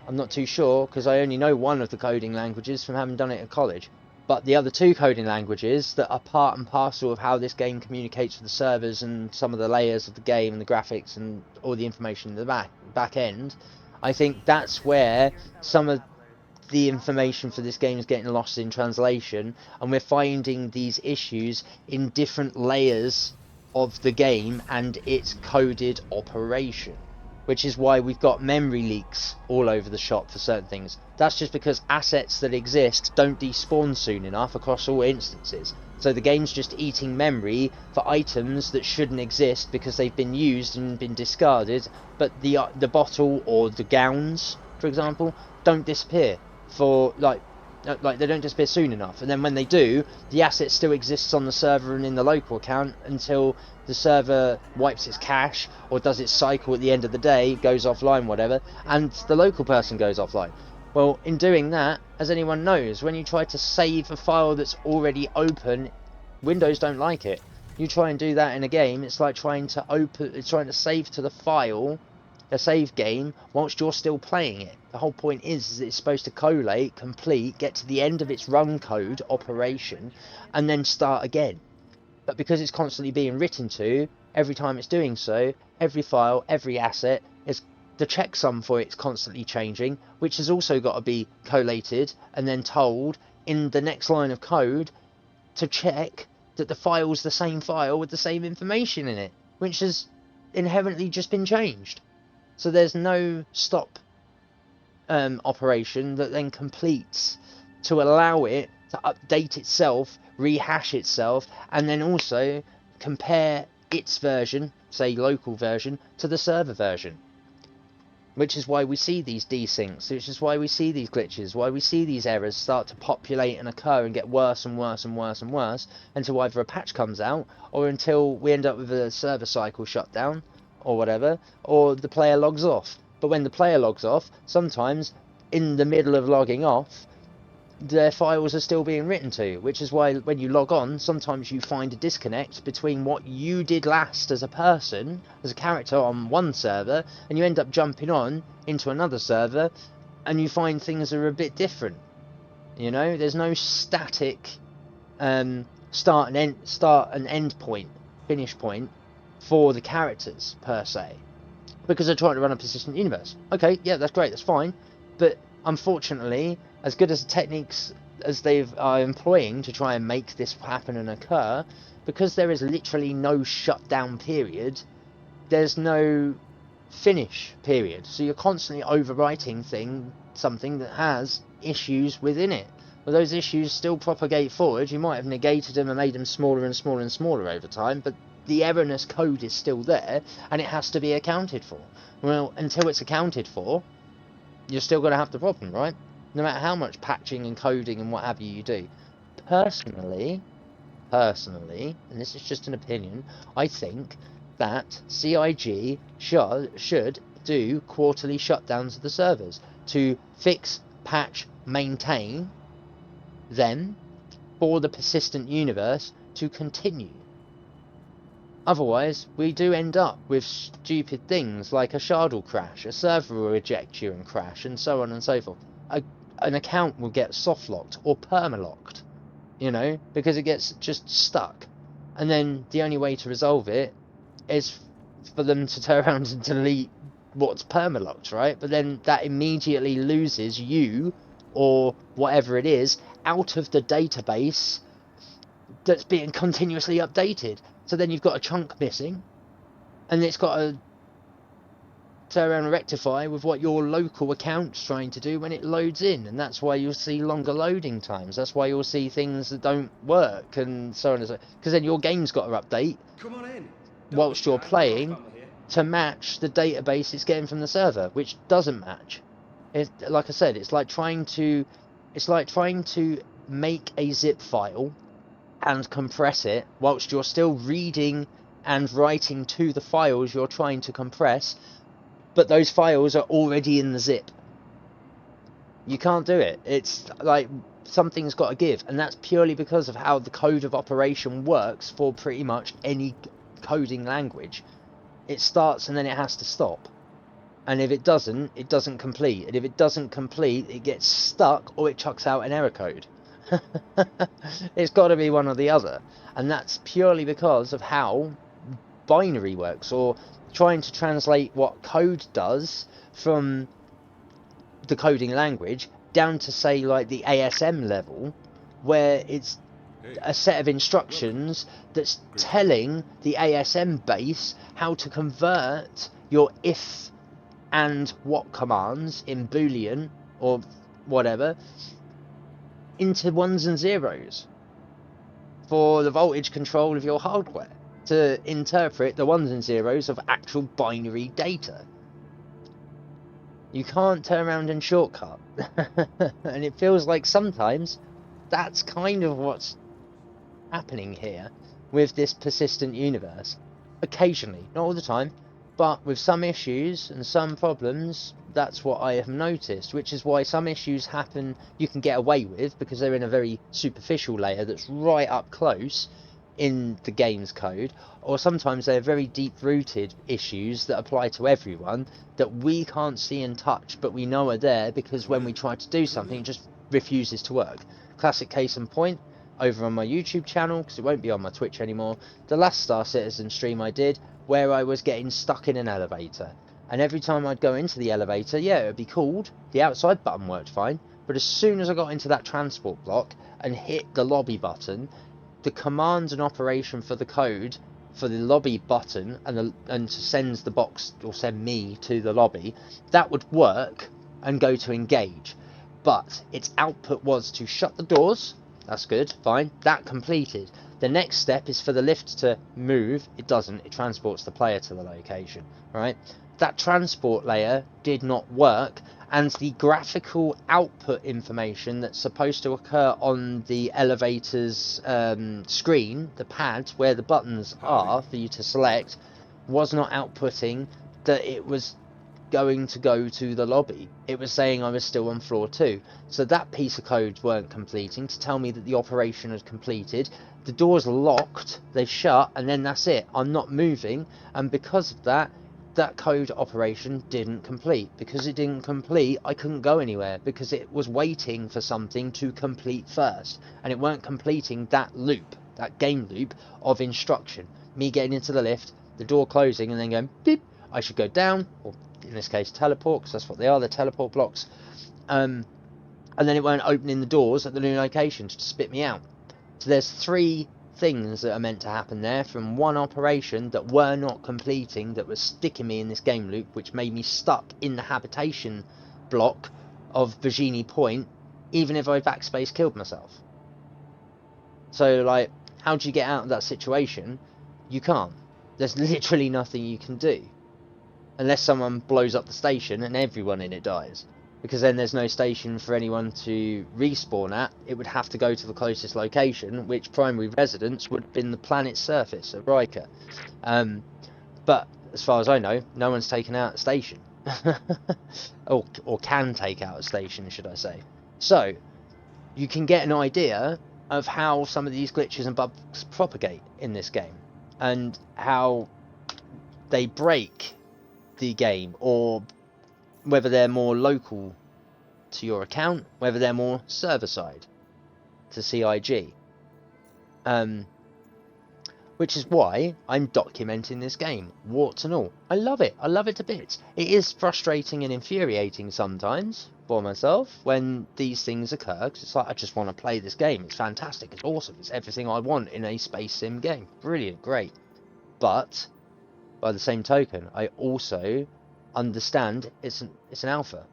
Speaker 1: I'm not too sure because I only know one of the coding languages from having done it at college, but the other 2 coding languages that are part and parcel of how this game communicates with the servers and some of the layers of the game and the graphics and all the information in the back end, I think that's where some of the information for this game is getting lost in translation, and we're finding these issues in different layers of the game and its coded operation, which is why we've got memory leaks all over the shop for certain things. That's just because assets that exist don't despawn soon enough across all instances. So the game's just eating memory for items that shouldn't exist because they've been used and been discarded, but the bottle or the gowns, for example, don't disappear for like they don't disappear soon enough, and then when they do, the asset still exists on the server and in the local account until the server wipes its cache or does its cycle at the end of the day, goes offline, whatever, and the local person goes offline. Well, in doing that, as anyone knows, when you try to save a file that's already open, Windows don't like it. You try and do that in a game, it's like trying to save to the file, a save game, whilst you're still playing it. The whole point is it's supposed to collate, complete, get to the end of its run code operation, and then start again. But because it's constantly being written to, every time it's doing so, every file, every asset, is the checksum for it's constantly changing, which has also got to be collated and then told in the next line of code to check that the file's the same file with the same information in it, which has inherently just been changed. So there's no stop operation that then completes to allow it to update itself, rehash itself, and then also compare its version, say local version, to the server version. Which is why we see these desyncs, which is why we see these glitches, why we see these errors start to populate and occur and get worse and worse and worse and worse until either a patch comes out or until we end up with a server cycle shutdown or whatever, or the player logs off. But when the player logs off, sometimes in the middle of logging off, their files are still being written to, which is why when you log on, sometimes you find a disconnect between what you did last as a person, as a character on one server, and you end up jumping on into another server, and you find things are a bit different. You know, there's no static start and end point, finish point for the characters per se, because they're trying to run a persistent universe. Okay, yeah, that's great, that's fine, but unfortunately, as good as the techniques as they are employing to try and make this happen and occur, because there is literally no shutdown period, there's no finish period. So you're constantly overwriting something that has issues within it. Well, those issues still propagate forward. You might have negated them and made them smaller and smaller and smaller over time, but the erroneous code is still there, and it has to be accounted for. Well, until it's accounted for, you're still going to have the problem, right? No matter how much patching and coding and what have you do. Personally, and this is just an opinion, I think that CIG should do quarterly shutdowns of the servers to fix, patch, maintain them for the persistent universe to continue. Otherwise, we do end up with stupid things like a shard will crash, a server will reject you and crash, and so on and so forth. An account will get soft-locked or perma-locked, you know, because it gets just stuck. And then the only way to resolve it is for them to turn around and delete what's perma-locked, right? But then that immediately loses you, or whatever it is, out of the database that's being continuously updated. So then you've got a chunk missing, and it's got turn around and rectify with what your local account's trying to do when it loads in, and that's why you'll see longer loading times. That's why you'll see things that don't work, and so on and so on. Because then your game's got to update
Speaker 3: Come on in.
Speaker 1: whilst you're playing
Speaker 3: Here.
Speaker 1: to match the database it's getting from the server, which doesn't match. Like I said, it's like trying to make a zip file and compress it whilst you're still reading and writing to the files you're trying to compress, but those files are already in the zip. You can't do it. It's like something's got to give, and that's purely because of how the code of operation works for pretty much any coding language. It starts and then it has to stop. And if it doesn't, it doesn't complete. And if it doesn't complete, it gets stuck or it chucks out an error code. It's got to be one or the other. And that's purely because of how binary works, or trying to translate what code does from the coding language down to, say, like the ASM level, where it's a set of instructions that's telling the ASM base how to convert your if and what commands in Boolean or whatever into ones and zeros for the voltage control of your hardware, to interpret the ones and zeros of actual binary data. You can't turn around and shortcut. And it feels like sometimes that's kind of what's happening here with this persistent universe. Occasionally, not all the time, but with some issues and some problems, that's what I have noticed, which is why some issues happen you can get away with because they're in a very superficial layer that's right up close in the game's code, or sometimes they're very deep-rooted issues that apply to everyone that we can't see and touch, but we know are there because when we try to do something, it just refuses to work. Classic case in point, over on my YouTube channel, because it won't be on my Twitch anymore, the last Star Citizen stream I did, where I was getting stuck in an elevator. And every time I'd go into the elevator, yeah, it would be called, the outside button worked fine, but as soon as I got into that transport block and hit the lobby button, the command and operation for the code for the lobby button and to send the box or send me to the lobby, that would work and go to engage. But its output was to shut the doors. That's good, fine, that completed. The next step is for the lift to move. It doesn't, it transports the player to the location, right? That transport layer did not work, and the graphical output information that's supposed to occur on the elevator's screen, the pad where the buttons are for you to select, was not outputting that it was going to go to the lobby. It was saying I was still on floor 2. So that piece of code weren't completing to tell me that the operation had completed. The door's locked, they've shut, and then that's it. I'm not moving, and because of that, that code operation didn't complete. Because it didn't complete, I couldn't go anywhere because it was waiting for something to complete first, and it weren't completing that loop, that game loop of instruction. Me getting into the lift, the door closing, and then going beep, I should go down, or in this case teleport, because that's what they are, they're teleport blocks, and then it weren't opening the doors at the new location to spit me out. So there's 3 things that are meant to happen there from one operation that were not completing, that was sticking me in this game loop, which made me stuck in the habitation block of Bajini Point, even if I backspace killed myself. So, like, how do you get out of that situation? You can't. There's literally nothing you can do. Unless someone blows up the station and everyone in it dies. Because then there's no station for anyone to respawn at. It would have to go to the closest location, which primary residence would have been the planet's surface of Riker. But as far as I know, no one's taken out a station. or can take out a station, should I say. So, you can get an idea of how some of these glitches and bugs propagate in this game. And how they break the game, or whether they're more local to your account, whether they're more server-side to CIG. Which is why I'm documenting this game, warts and all. I love it to bits. It is frustrating and infuriating sometimes for myself when these things occur, because it's like, I just want to play this game, it's fantastic, it's awesome, it's everything I want in a space sim game. Brilliant, great. But by the same token, I also understand it's an alpha.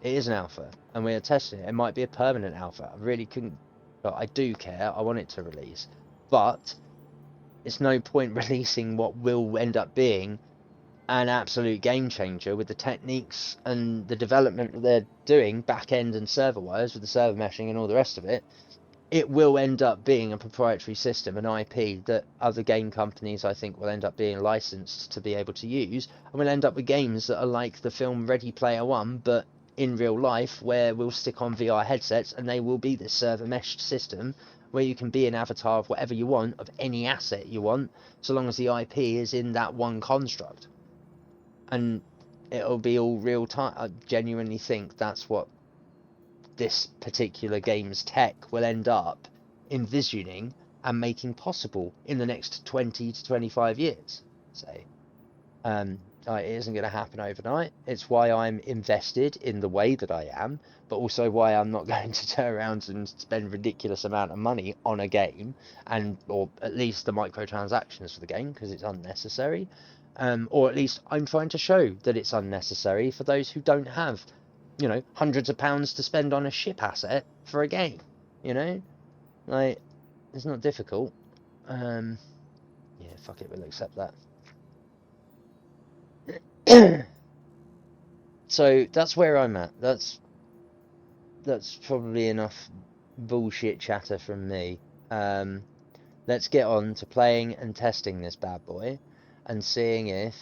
Speaker 1: It is an alpha, and we are testing it. It might be a permanent alpha. I really couldn't, but I do care. I want it to release, but it's no point releasing what will end up being an absolute game changer with the techniques and the development that they're doing back end and server wise with the server meshing and all the rest of it. It will end up being a proprietary system, an IP that other game companies I think will end up being licensed to be able to use, and we'll end up with games that are like the film Ready Player One, but in real life, where we'll stick on VR headsets and they will be this server meshed system where you can be an avatar of whatever you want, of any asset you want, so long as the IP is in that one construct. And it'll be all real time. I genuinely think that's what this particular game's tech will end up envisioning and making possible in the next 20 to 25 years. Say, it isn't going to happen overnight. It's why I'm invested in the way that I am, but also why I'm not going to turn around and spend ridiculous amount of money on a game, or at least the microtransactions for the game, because it's unnecessary. Or at least I'm trying to show that it's unnecessary for those who don't have, hundreds of pounds to spend on a ship asset for a game. Like, it's not difficult. Yeah, fuck it, we'll accept that. So that's where I'm at. That's probably enough bullshit chatter from me. Let's get on to playing and testing this bad boy and seeing if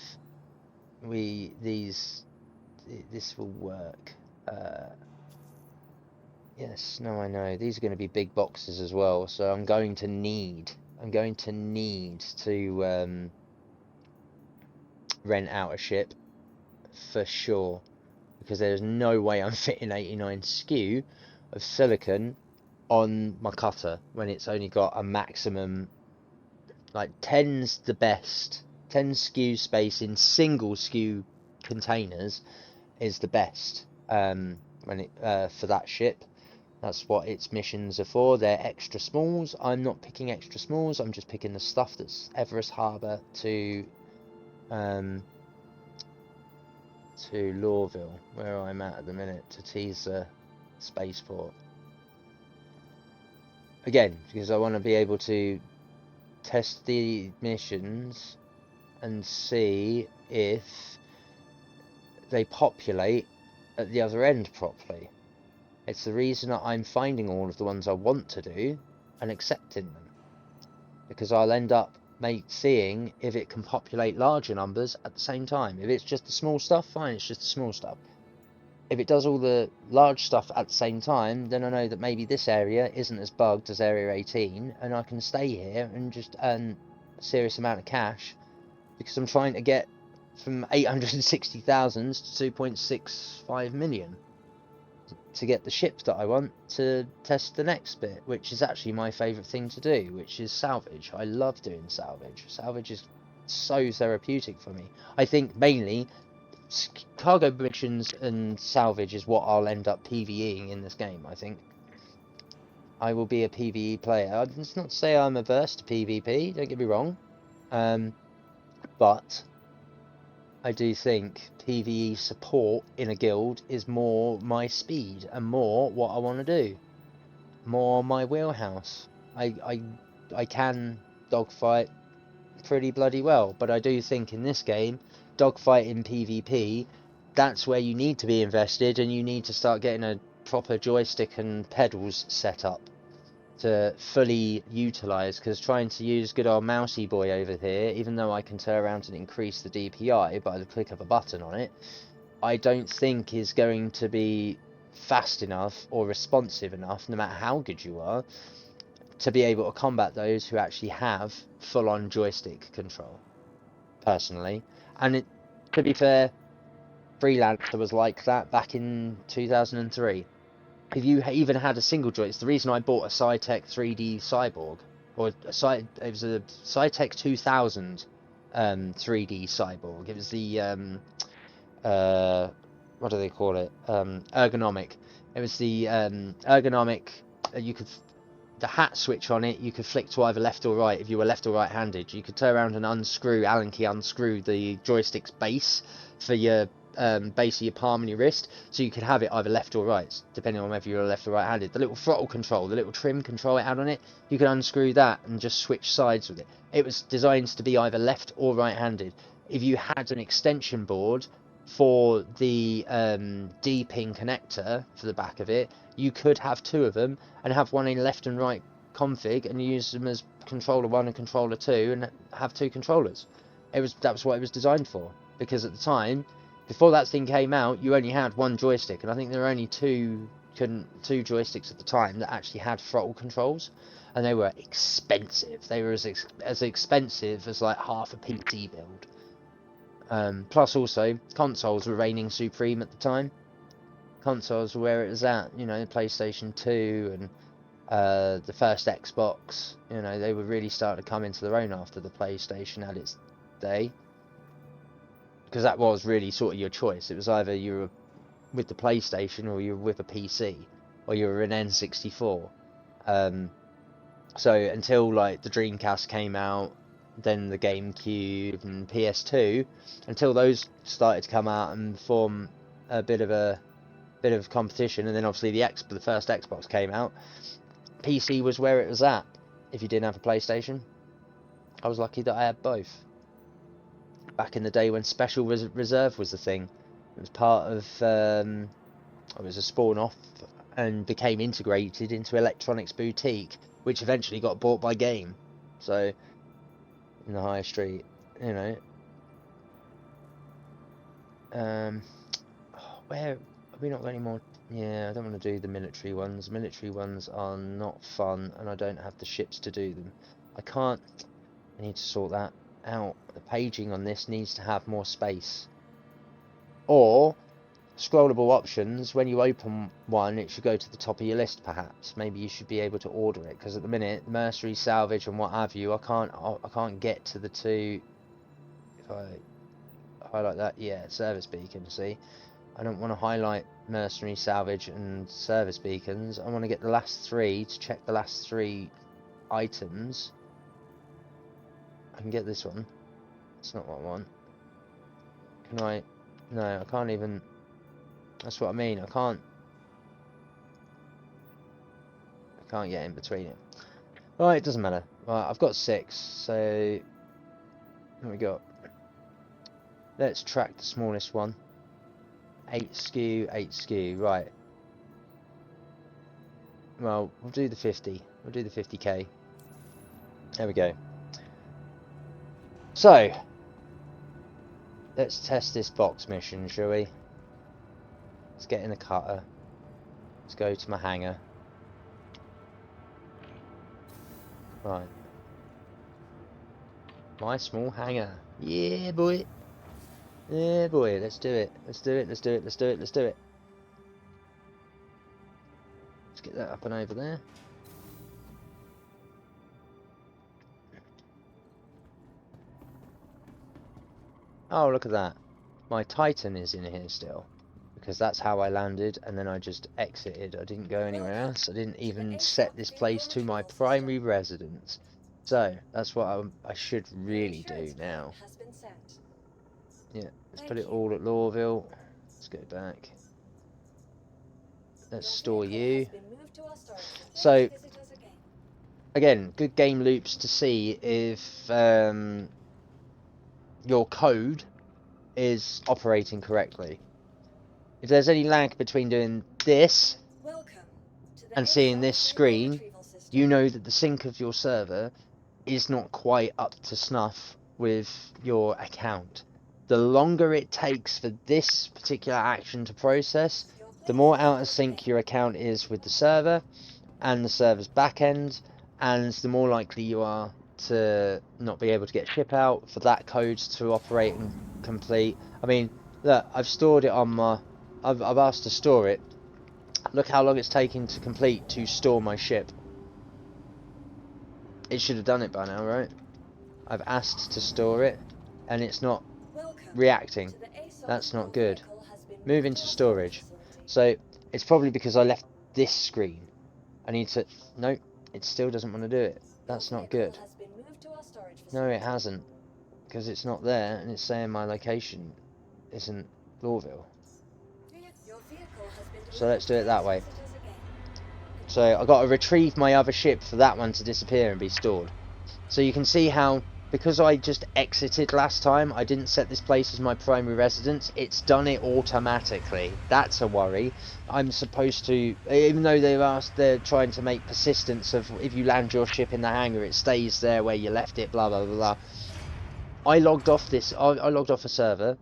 Speaker 1: this will work. Yes, no, I know these are going to be big boxes as well, so I'm going to need to rent out a ship for sure, because there's no way I'm fitting 89 SKU of silicon on my cutter when it's only got a maximum, like 10's the best. 10 SKU space in single SKU containers is the best for that ship. That's what its missions are for. They're extra smalls. I'm not picking extra smalls. I'm just picking the stuff that's Everest Harbour to Lorville, where I'm at the minute, to tease the spaceport. Again, because I want to be able to test the missions and see if they populate at the other end properly. It's the reason that I'm finding all of the ones I want to do and accepting them, because I'll end up seeing if it can populate larger numbers at the same time. If it's just the small stuff, fine, it's just the small stuff. If it does all the large stuff at the same time, then I know that maybe this area isn't as bugged as Area 18, and I can stay here and just earn a serious amount of cash, because I'm trying to get from 860,000 to 2.65 million to get the ship that I want to test the next bit, which is actually my favourite thing to do, which is salvage. I love doing salvage. Salvage is so therapeutic for me. I think mainly cargo missions and salvage is what I'll end up PvEing in this game. I think I will be a PvE player. It's not to say I'm averse to PvP, don't get me wrong, but I do think PvE support in a guild is more my speed and more what I want to do, more my wheelhouse. I can dogfight pretty bloody well, but I do think in this game, dogfight in PvP, that's where you need to be invested, and you need to start getting a proper joystick and pedals set up to fully utilise, because trying to use good old mousey boy over here, even though I can turn around and increase the DPI by the click of a button on it, I don't think is going to be fast enough or responsive enough, no matter how good you are, to be able to combat those who actually have full-on joystick control, personally. And to be fair, Freelancer was like that back in 2003. If you even had a single joint, it's the reason I bought a Cytec 3D Cyborg, or it was a Cytec 2000 3D Cyborg. It was the what do they call it? Ergonomic. It was the ergonomic. The hat switch on it, you could flick to either left or right if you were left or right-handed. You could turn around and unscrew the joystick's base for your basically your palm and your wrist, so you could have it either left or right, depending on whether you're left or right-handed. The little throttle control, the little trim control it had on it, you could unscrew that and just switch sides with it. It was designed to be either left or right-handed. If you had an extension board for the D-pin connector for the back of it, you could have two of them and have one in left and right config and use them as controller 1 and controller 2 and have two controllers. That was what it was designed for, because at the time, before that thing came out, you only had one joystick, and I think there were only two joysticks at the time that actually had throttle controls, and they were expensive. They were as expensive as like half a PC build. Plus also, consoles were reigning supreme at the time. Consoles were where it was at, you know, the PlayStation 2 and the first Xbox, you know, they were really starting to come into their own after the PlayStation had its day, because that was really sort of your choice. It was either you were with the PlayStation or you were with a PC, or you were an N64. So until like the Dreamcast came out, then the GameCube and PS2, until those started to come out and form a bit of competition, and then obviously the first Xbox came out, PC was where it was at. If you didn't have a PlayStation, I was lucky that I had both. Back in the day when Special Reserve was the thing, it was part of, it was a spawn off and became integrated into Electronics Boutique, which eventually got bought by Game. So, in the high street, you know. Where have we not got any more? Yeah, I don't want to do the military ones. Military ones are not fun, and I don't have the ships to do them. I need to sort that out. The paging on this needs to have more space. Or, scrollable options, when you open one, it should go to the top of your list, perhaps. Maybe you should be able to order it, because at the minute, mercenary, salvage, and what have you, I can't get to the two. If I highlight that, yeah, service beacon, see? I don't want to highlight mercenary, salvage, and service beacons. I want to get the last three to check the last three items. I can get this one. It's not what I want. Can I? No, I can't even. That's what I mean. I can't get in between it. Right, it doesn't matter. Right, I've got 6. So what we got? Let's track the smallest one. 8 skew, 8 skew. Right. Well, we'll do the 50. We'll do the 50k. There we go. So, let's test this box mission, shall we? Let's get in the cutter. Let's go to my hangar. Right. My small hangar. Yeah, boy. Yeah, boy. Let's do it. Let's do it. Let's do it. Let's do it. Let's do it. Let's get that up and over there. Oh, look at that. My Titan is in here still, because that's how I landed, and then I just exited. I didn't go anywhere else. I didn't even set this place to my primary residence. So, that's what I should really do now. Yeah, let's put it all at Lorville. Let's go back. Let's store you. So, again, good game loops to see if your code is operating correctly. If there's any lag between doing this and seeing this screen, you know that the sync of your server is not quite up to snuff with your account. The longer it takes for this particular action to process, the more out of sync your account is with the server and the server's backend, and the more likely you are to not be able to get ship out, for that code to operate and complete. I mean, look, I've stored it on my... I've asked to store it. Look how long it's taking to complete to store my ship. It should have done it by now, right? I've asked to store it, and it's not reacting. That's not good. Move into storage. So, it's probably because I left this screen. I need to... No, it still doesn't want to do it. That's not good. No, it hasn't. Because it's not there, and it's saying my location isn't Lorville.
Speaker 4: Your vehicle has been
Speaker 1: So let's do it
Speaker 4: delivered
Speaker 1: that
Speaker 4: to
Speaker 1: way.
Speaker 4: visitors again.
Speaker 1: So I got to retrieve my other ship for that one to disappear and be stored. So you can see how, because I just exited last time, I didn't set this place as my primary residence. It's done it automatically. That's a worry. I'm supposed to, even though they're trying to make persistence of if you land your ship in the hangar, it stays there where you left it, blah, blah, blah, blah. I logged off this, I logged off a server.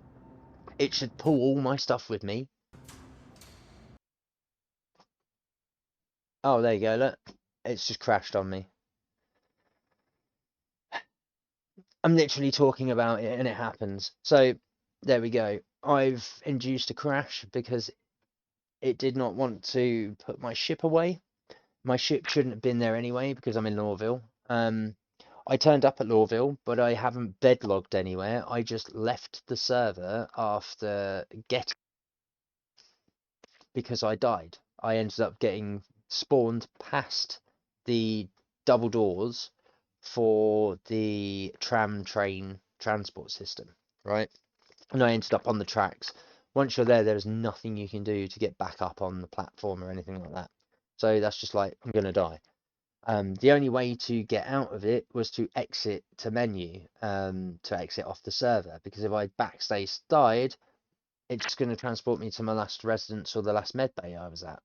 Speaker 1: It should pull all my stuff with me. Oh, there you go, look. It's just crashed on me. I'm literally talking about it and it happens. So there we go. I've induced a crash because it did not want to put my ship away. My ship shouldn't have been there anyway because I'm in Lorville. I turned up at Lorville, but I haven't bedlogged anywhere. I just left the server after getting because I died. I ended up getting spawned past the double doors for the tram train transport system, right? And I ended up on the tracks. Once you're there, there's nothing you can do to get back up on the platform or anything like that. So that's just like, I'm gonna die. The only way to get out of it was to exit to menu, to exit off the server, because if I backspace died, it's just going to transport me to my last residence or the last med bay I was at.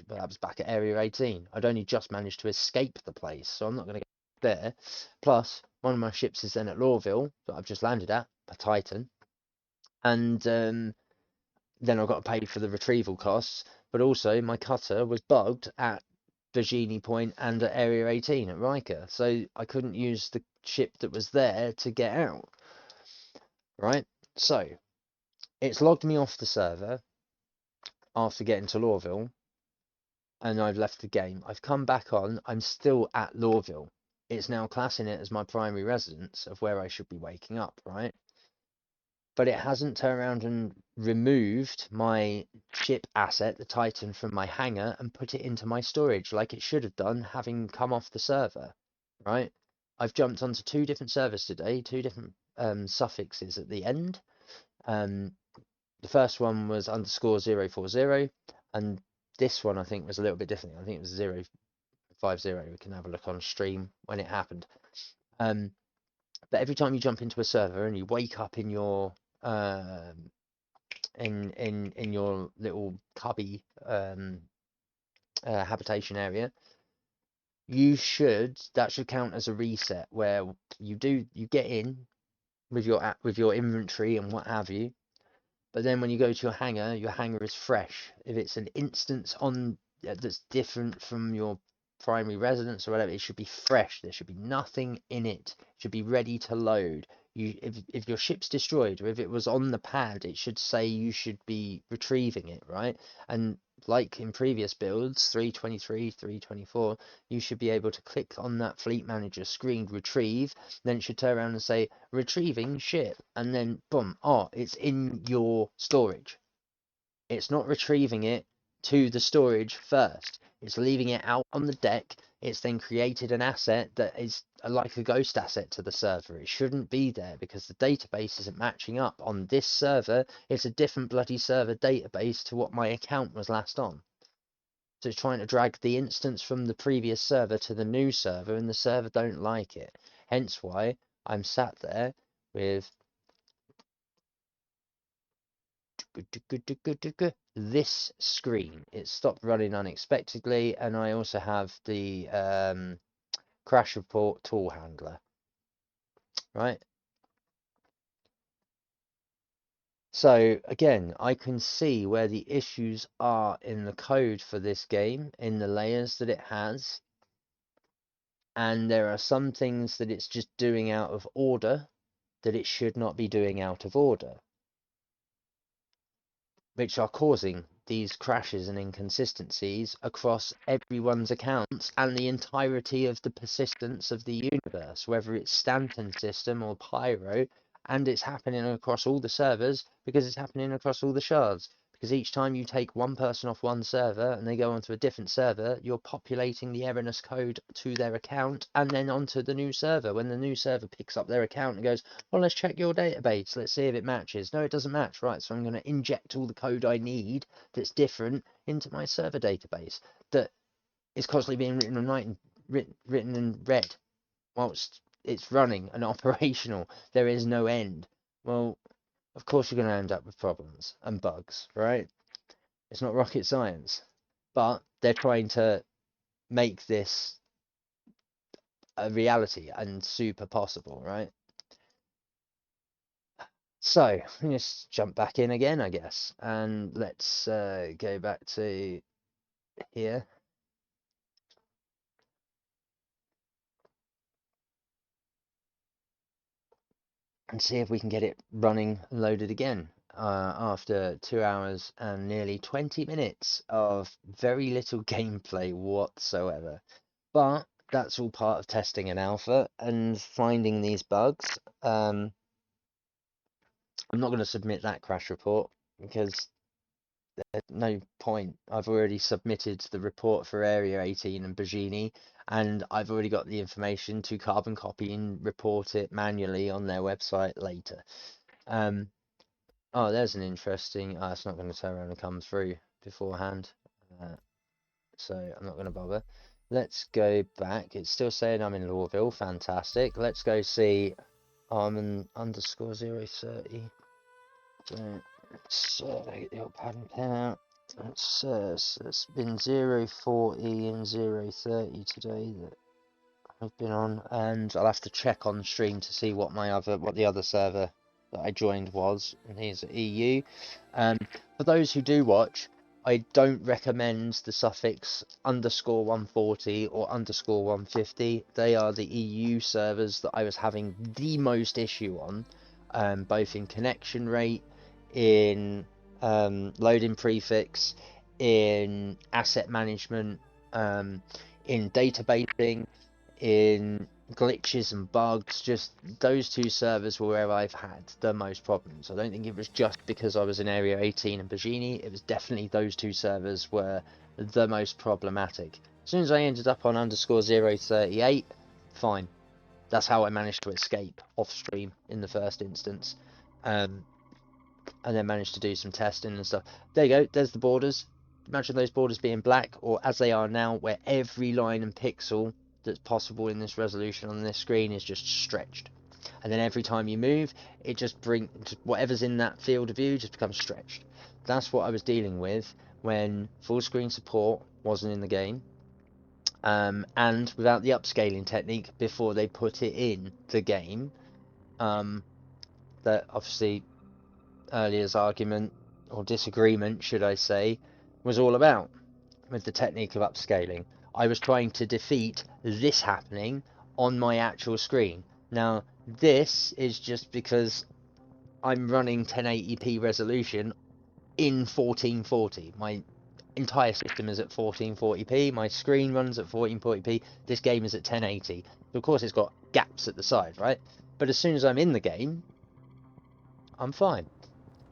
Speaker 1: But that was back at Area 18. I'd only just managed to escape the place, so I'm not going to get there. Plus, one of my ships is then at Lorville, that I've just landed at, a Titan. And then I've got to pay for the retrieval costs. But also, my cutter was bugged at Bajini Point and at Area 18 at Riker. So I couldn't use the ship that was there to get out. Right? So, it's logged me off the server after getting to Lorville, and I've left the game. I've come back on. I'm still at Lorville. It's now classing it as my primary residence of where I should be waking up, right? But it hasn't turned around and removed my ship asset, the Titan, from my hangar and put it into my storage like it should have done, having come off the server, right? I've jumped onto two different servers today, two different suffixes at the end. The first one was underscore 040, and this one I think was a little bit different. I think it was 050. We can have a look on stream when it happened. But every time you jump into a server and you wake up in your in your little cubby habitation area, that should count as a reset where you get in with your inventory and what have you. But then when you go to your hangar is fresh. If it's an instance on that's different from your primary residence or whatever, it should be fresh. There should be nothing in it. It should be ready to load. If your ship's destroyed or if it was on the pad, it should say you should be retrieving it, right? And like in previous builds, 323, 324, you should be able to click on that fleet manager screen, retrieve, then it should turn around and say retrieving ship, and then boom, oh, it's in your storage. It's not retrieving it to the storage first. It's leaving it out on the deck. It's then created an asset that is like a ghost asset to the server. It shouldn't be there because the database isn't matching up. On this server, it's a different bloody server database to what my account was last on. So it's trying to drag the instance from the previous server to the new server, and the server don't like it. Hence why I'm sat there with this screen. It stopped running unexpectedly, and I also have the crash report tool handler, right? So again, I can see where the issues are in the code for this game, in the layers that it has, and there are some things that it's just doing out of order that it should not be doing out of order, which are causing these crashes and inconsistencies across everyone's accounts and the entirety of the persistence of the universe, whether it's Stanton system or Pyro, and it's happening across all the servers because it's happening across all the shards. because each time you take one person off one server and they go onto a different server, you're populating the erroneous code to their account and then onto the new server. When the new server picks up their account and goes, well, let's check your database, let's see if it matches. No, it doesn't match. Right, so I'm going to inject all the code I need that's different into my server database that is constantly being written in red whilst it's running and operational. There is no end. Well, of course you're going to end up with problems and bugs, right? It's not rocket science. But they're trying to make this a reality and super possible, right? So, let's jump back in again, I guess. And let's go back to here. And see if we can get it running and loaded again after 2 hours and nearly 20 minutes of very little gameplay whatsoever. But that's all part of testing an alpha and finding these bugs. I'm not going to submit that crash report because there's no point. I've already submitted the report for Area 18 and Bajini, and I've already got the information to carbon copy and report it manually on their website later. Oh, there's an interesting. Oh, it's not going to turn around and come through beforehand, so I'm not going to bother. Let's go back. It's still saying I'm in Lorville. Fantastic. Let's go see. I'm in underscore 030. So get the old pad and pen out. It's been 040 and 030 today that I've been on, and I'll have to check on stream to see what the other server that I joined was, and he's at EU. For those who do watch, I don't recommend the suffix underscore 140 or underscore 150. They are the EU servers that I was having the most issue on, both in connection rate, in loading prefix, in asset management, in databasing, in glitches and bugs. Just those two servers were where I've had the most problems. I don't think it was just because I was in Area 18 and Bajini. It was definitely those two servers were the most problematic. As soon as I ended up on underscore 038, fine. That's how I managed to escape off stream in the first instance. And then managed to do some testing and stuff. There you go, there's the borders. Imagine those borders being black, or as they are now, where every line and pixel that's possible in this resolution on this screen is just stretched. And then every time you move, it just brings whatever's in that field of view just becomes stretched. That's what I was dealing with when full screen support wasn't in the game, and without the upscaling technique before they put it in the game. That obviously earlier's argument, or disagreement should I say, was all about with the technique of upscaling. I was trying to defeat this happening on my actual screen. Now this is just because I'm running 1080p resolution in 1440. My entire system is at 1440p, my screen runs at 1440p, this game is at 1080. So of course it's got gaps at the side, right? But as soon as I'm in the game, I'm fine.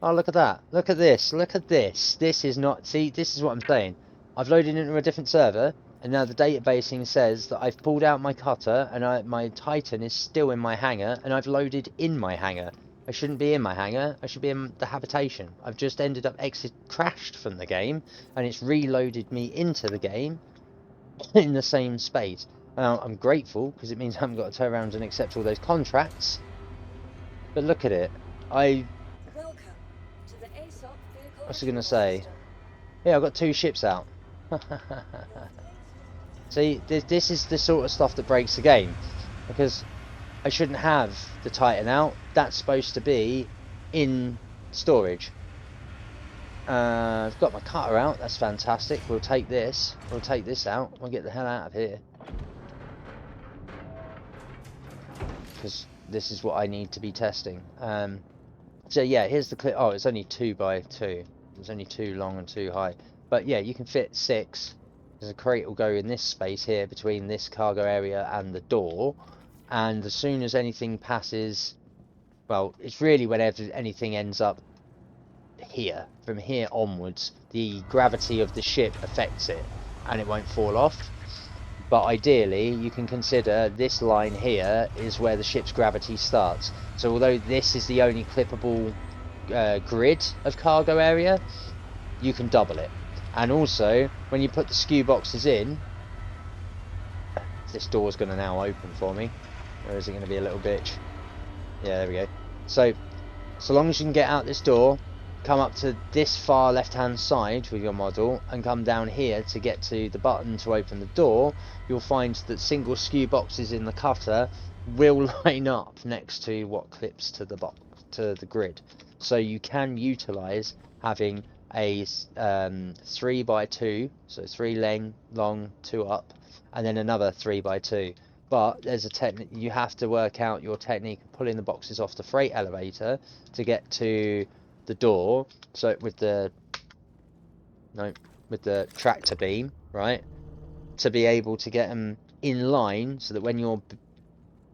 Speaker 1: Oh, look at that. Look at this. Look at this. This is not... See, this is what I'm saying. I've loaded into a different server, and now the databasing says that I've pulled out my cutter, and my Titan is still in my hangar, and I've loaded in my hangar. I shouldn't be in my hangar. I should be in the habitation. I've just ended up crashed from the game, and it's reloaded me into the game in the same space. Now, I'm grateful, because it means I haven't got to turn around and accept all those contracts. But look at it. What's he going to say? Yeah, I've got 2 ships out. See, this is the sort of stuff that breaks the game. Because I shouldn't have the Titan out. That's supposed to be in storage. I've got my cutter out. That's fantastic. We'll take this. We'll take this out. We'll get the hell out of here. Because this is what I need to be testing. So yeah, here's the clip. Oh, it's only 2 by 2. It's only 2 long and 2 high. But yeah, you can fit 6. Because a crate will go in this space here between this cargo area and the door. And as soon as anything passes, well, it's really whenever anything ends up here. From here onwards, the gravity of the ship affects it, and it won't fall off. But ideally, you can consider this line here is where the ship's gravity starts. So although this is the only clippable grid of cargo area, you can double it. And also, when you put the skew boxes in, this door's going to now open for me. Or is it going to be a little bitch? Yeah, there we go. So long as you can get out this door, come up to this far left-hand side with your model, and come down here to get to the button to open the door, you'll find that single skew boxes in the cutter will line up next to what clips to the box, to the grid. So you can utilise having a 3x2, so 3 long, 2 up, and then another 3x2. But there's a technique, you have to work out your technique of pulling the boxes off the freight elevator to get to the door. So with the tractor beam, right, to be able to get them in line, so that when you're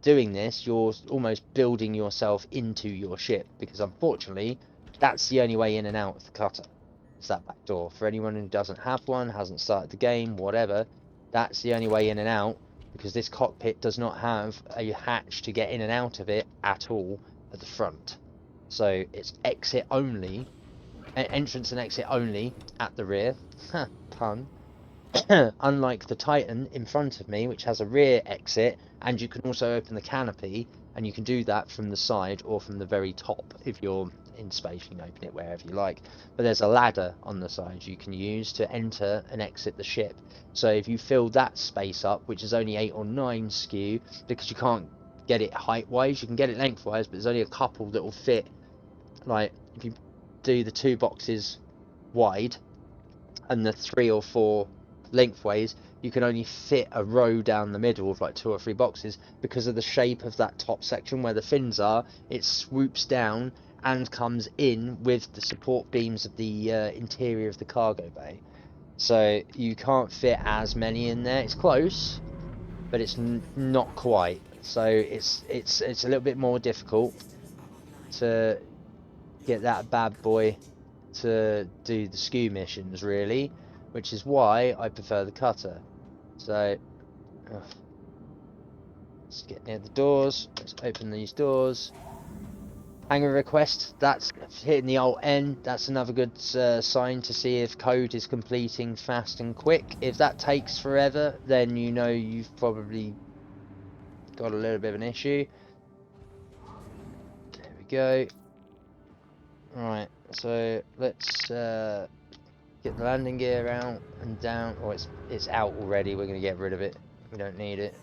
Speaker 1: doing this, you're almost building yourself into your ship, because unfortunately that's the only way in and out of the cutter. It's that back door. For anyone who doesn't have one, hasn't started the game, whatever, that's the only way in and out, because this cockpit does not have a hatch to get in and out of it at all at the front. So it's exit only, entrance and exit only at the rear. Pun. Unlike the Titan in front of me, which has a rear exit, and you can also open the canopy, and you can do that from the side or from the very top. If you're in space, you can open it wherever you like. But there's a ladder on the side you can use to enter and exit the ship. So if you fill that space up, which is only 8 or 9 skew, because you can't get it height-wise, you can get it length-wise, but there's only a couple that will fit. Like, if you do the 2 boxes wide and the 3 or 4 lengthways, you can only fit a row down the middle of like 2 or 3 boxes, because of the shape of that top section where the fins are. It swoops down and comes in with the support beams of the interior of the cargo bay, so you can't fit as many in there. It's close, but it's not quite. So it's a little bit more difficult to get that bad boy to do the skew missions, really, which is why I prefer the cutter. So let's get near the doors. Let's open these doors. Hangar request, that's hitting the alt N. That's another good sign to see if code is completing fast and quick. If that takes forever, then you know you've probably got a little bit of an issue. There we go. Right, so let's get the landing gear out and down. Oh, it's out already. We're going to get rid of it. We don't need it.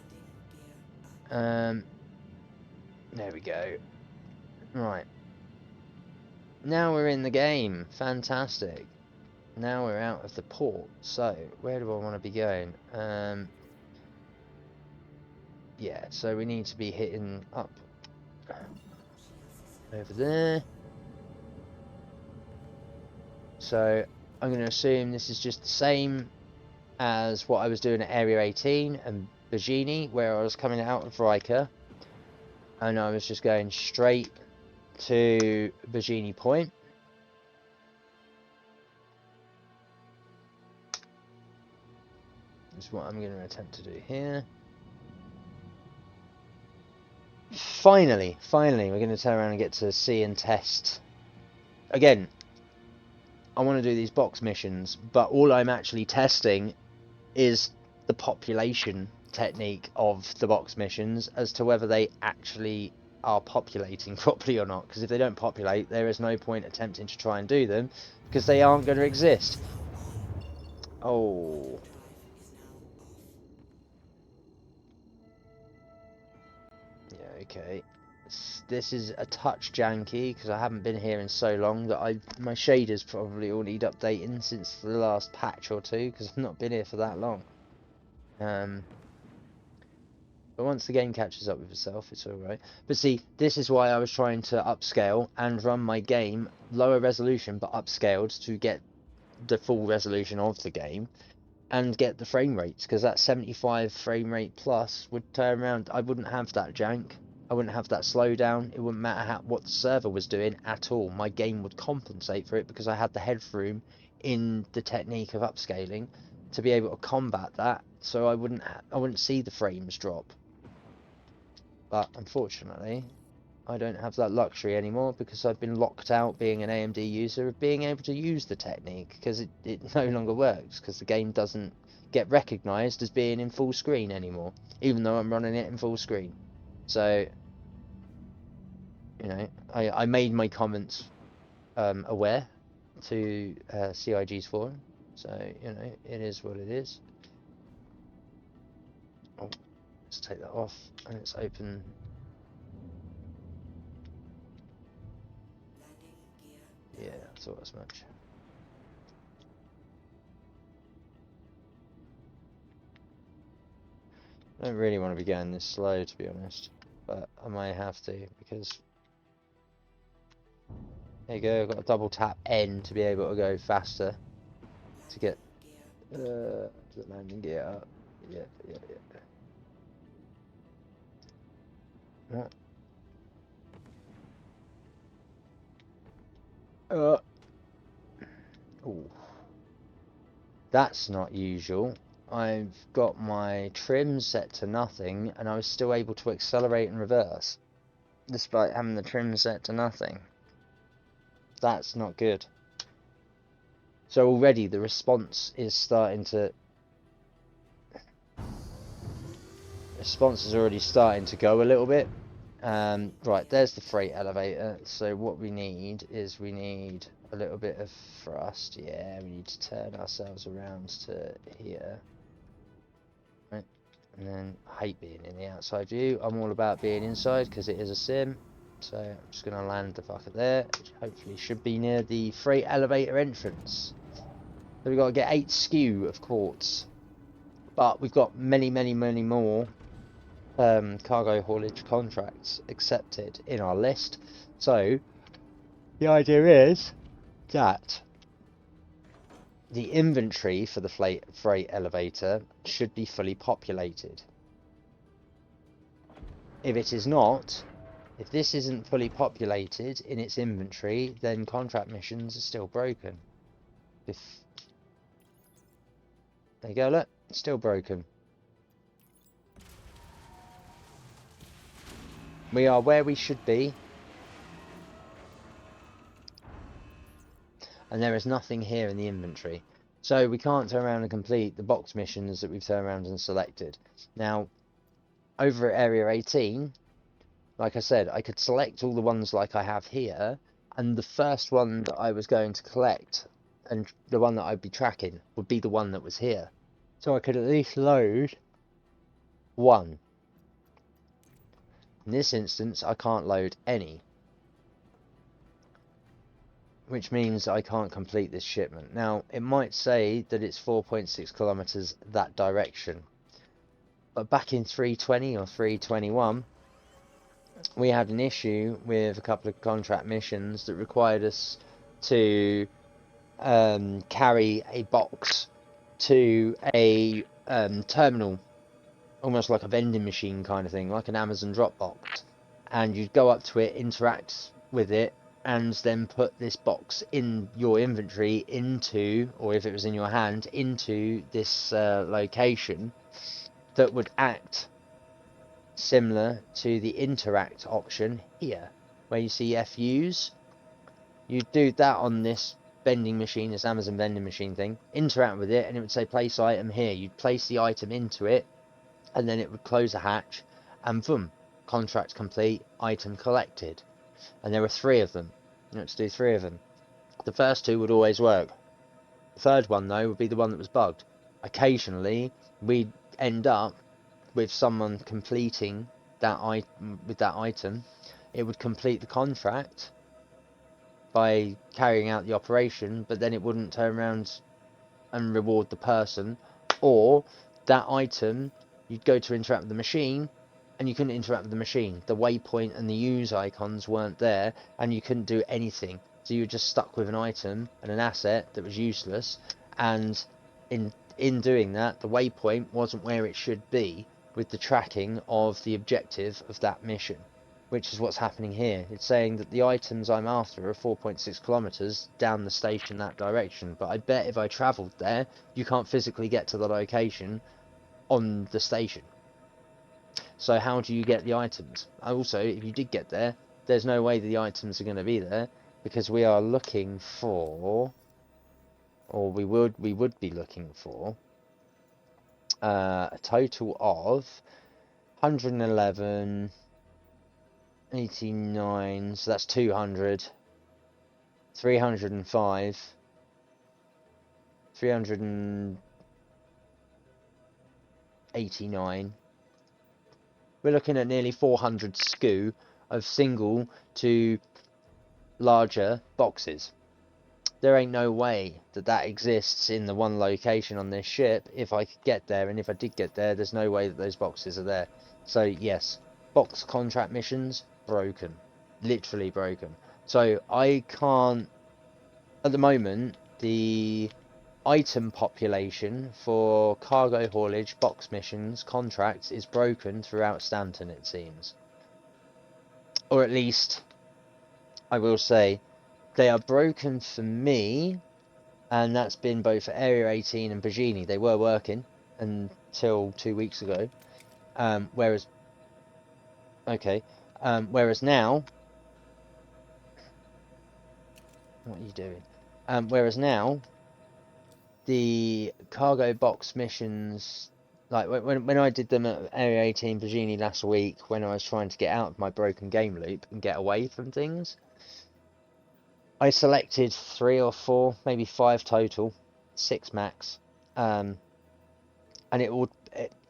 Speaker 1: There we go. Right. Now we're in the game. Fantastic. Now we're out of the port. So, where do I want to be going? Yeah, so we need to be hitting up over there. So, I'm going to assume this is just the same as what I was doing at Area 18 and Bajini, where I was coming out of Riker, and I was just going straight to Bajini Point. This is what I'm going to attempt to do here. Finally, we're going to turn around and get to see and test. Again, I want to do these box missions, but all I'm actually testing is the population technique of the box missions, as to whether they actually are populating properly or not. Because if they don't populate, there is no point attempting to try and do them, because they aren't going to exist. Oh. Yeah, okay. This is a touch janky, because I haven't been here in so long that my shaders probably all need updating since the last patch or two, because I've not been here for that long. But once the game catches up with itself, it's alright. But see, this is why I was trying to upscale and run my game lower resolution, but upscaled to get the full resolution of the game and get the frame rates, because that 75 frame rate plus would turn around. I wouldn't have that jank. I wouldn't have that slowdown. It wouldn't matter what the server was doing at all. My game would compensate for it because I had the headroom in the technique of upscaling to be able to combat that. So I wouldn't see the frames drop. But unfortunately, I don't have that luxury anymore because I've been locked out, being an AMD user, of being able to use the technique because it no longer works because the game doesn't get recognised as being in full screen anymore, even though I'm running it in full screen. So, you know, I made my comments aware to CIG's forum, so, you know, it is what it is. Oh, let's take that off and let's open. Yeah, I thought as much. I don't really want to be going this slow, to be honest, but I may have to because there you go. I've got a double tap N to be able to go faster to get the landing gear up. Yeah. What? Oh, that's not usual. I've got my trim set to nothing, and I was still able to accelerate and reverse, despite having the trim set to nothing. That's not good. So already the response is starting to... Response is already starting to go a little bit. Right, there's the freight elevator. So what we need is we need a little bit of thrust. Yeah, we need to turn ourselves around to here. Right, and then I hate being in the outside view. I'm all about being inside because it is a sim. So I'm just going to land the fucker there, which hopefully should be near the freight elevator entrance. So we've got to get 8 skew of quartz. But we've got many more cargo haulage contracts accepted in our list. So the idea is that the inventory for the freight elevator should be fully populated. If it is not, if this isn't fully populated in its inventory, then contract missions are still broken. There you go, look, it's still broken. We are where we should be, and there is nothing here in the inventory. So we can't turn around and complete the box missions that we've turned around and selected. Now, over at Area 18, like I said, I could select all the ones like I have here, and the first one that I was going to collect, and the one that I'd be tracking, would be the one that was here. So I could at least load one. In this instance, I can't load any, which means I can't complete this shipment. Now, it might say that it's 4.6 kilometers that direction, but back in 320 or 321, we had an issue with a couple of contract missions that required us to carry a box to a terminal, almost like a vending machine kind of thing, like an Amazon drop box, and you'd go up to it, interact with it, and then put this box in your inventory into, or if it was in your hand, into this location that would act similar to the interact option here, where you see FUs. You do that on this vending machine, this Amazon vending machine thing, interact with it, and it would say place item here. You'd place the item into it, and then it would close a hatch, and boom, contract complete, item collected. And there were 3 of them. You had to do 3 of them. The first 2 would always work. The third one, though, would be the one that was bugged. Occasionally, we'd end up with someone completing that item. It would complete the contract by carrying out the operation, but then it wouldn't turn around and reward the person. Or that item, you'd go to interact with the machine, and you couldn't interact with the machine. The waypoint and the use icons weren't there, and you couldn't do anything. So you were just stuck with an item and an asset that was useless, and in doing that, the waypoint wasn't where it should be with the tracking of the objective of that mission. which is what's happening here. It's saying that the items I'm after are 4.6 kilometers down the station that direction, but I bet if I travelled there, you can't physically get to the location on the station. So how do you get the items? Also, if you did get there, there's no way the items are going to be there, because we are looking for, or we would be looking for, a total of 111, 89, so that's 200, 305, 389. We're looking at nearly 400 SKU of single to larger boxes. There ain't no way that that exists in the one location on this ship if I could get there, and if I did get there, there's no way that those boxes are there. So yes, box contract missions, broken. Literally broken. So I can't, at the moment, the item population for cargo haulage, box missions, contracts is broken throughout Stanton, it seems. Or at least, I will say, they are broken for me, and that's been both for Area 18 and Bajini. They were working until 2 weeks ago. Whereas now, what are you doing? Whereas now, the cargo box missions, like when I did them at Area 18 Bajini last week, when I was trying to get out of my broken game loop and get away from things, I selected 3 or 4, maybe 5 total, 6 max, and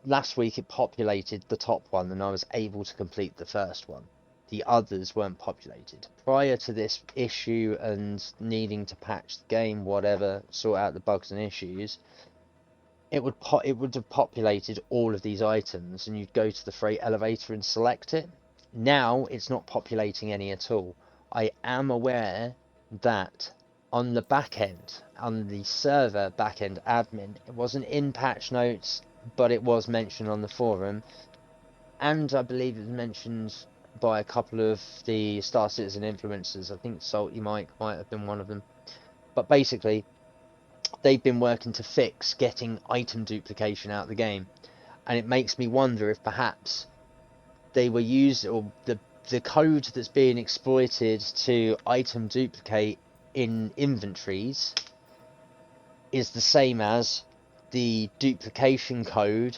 Speaker 1: last week it populated the top one, and I was able to complete the first one. The others weren't populated. Prior to this issue and needing to patch the game, whatever, sort out the bugs and issues, it would have populated all of these items, and you'd go to the freight elevator and select it. Now it's not populating any at all. I am aware that on the back end, on the server back end admin, it wasn't in patch notes, but it was mentioned on the forum, and I believe it was mentioned by a couple of the Star Citizen influencers. I think Salty Mike might have been one of them. But basically, they've been working to fix getting item duplication out of the game, and it makes me wonder if perhaps they were used, or the code that's being exploited to item duplicate in inventories is the same as the duplication code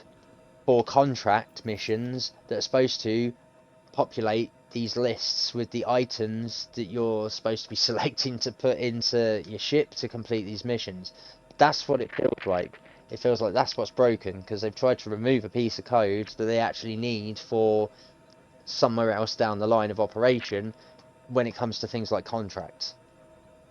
Speaker 1: for contract missions that are supposed to populate these lists with the items that you're supposed to be selecting to put into your ship to complete these missions. That's what it feels like. It feels like that's what's broken, because they've tried to remove a piece of code that they actually need for somewhere else down the line of operation when it comes to things like contracts,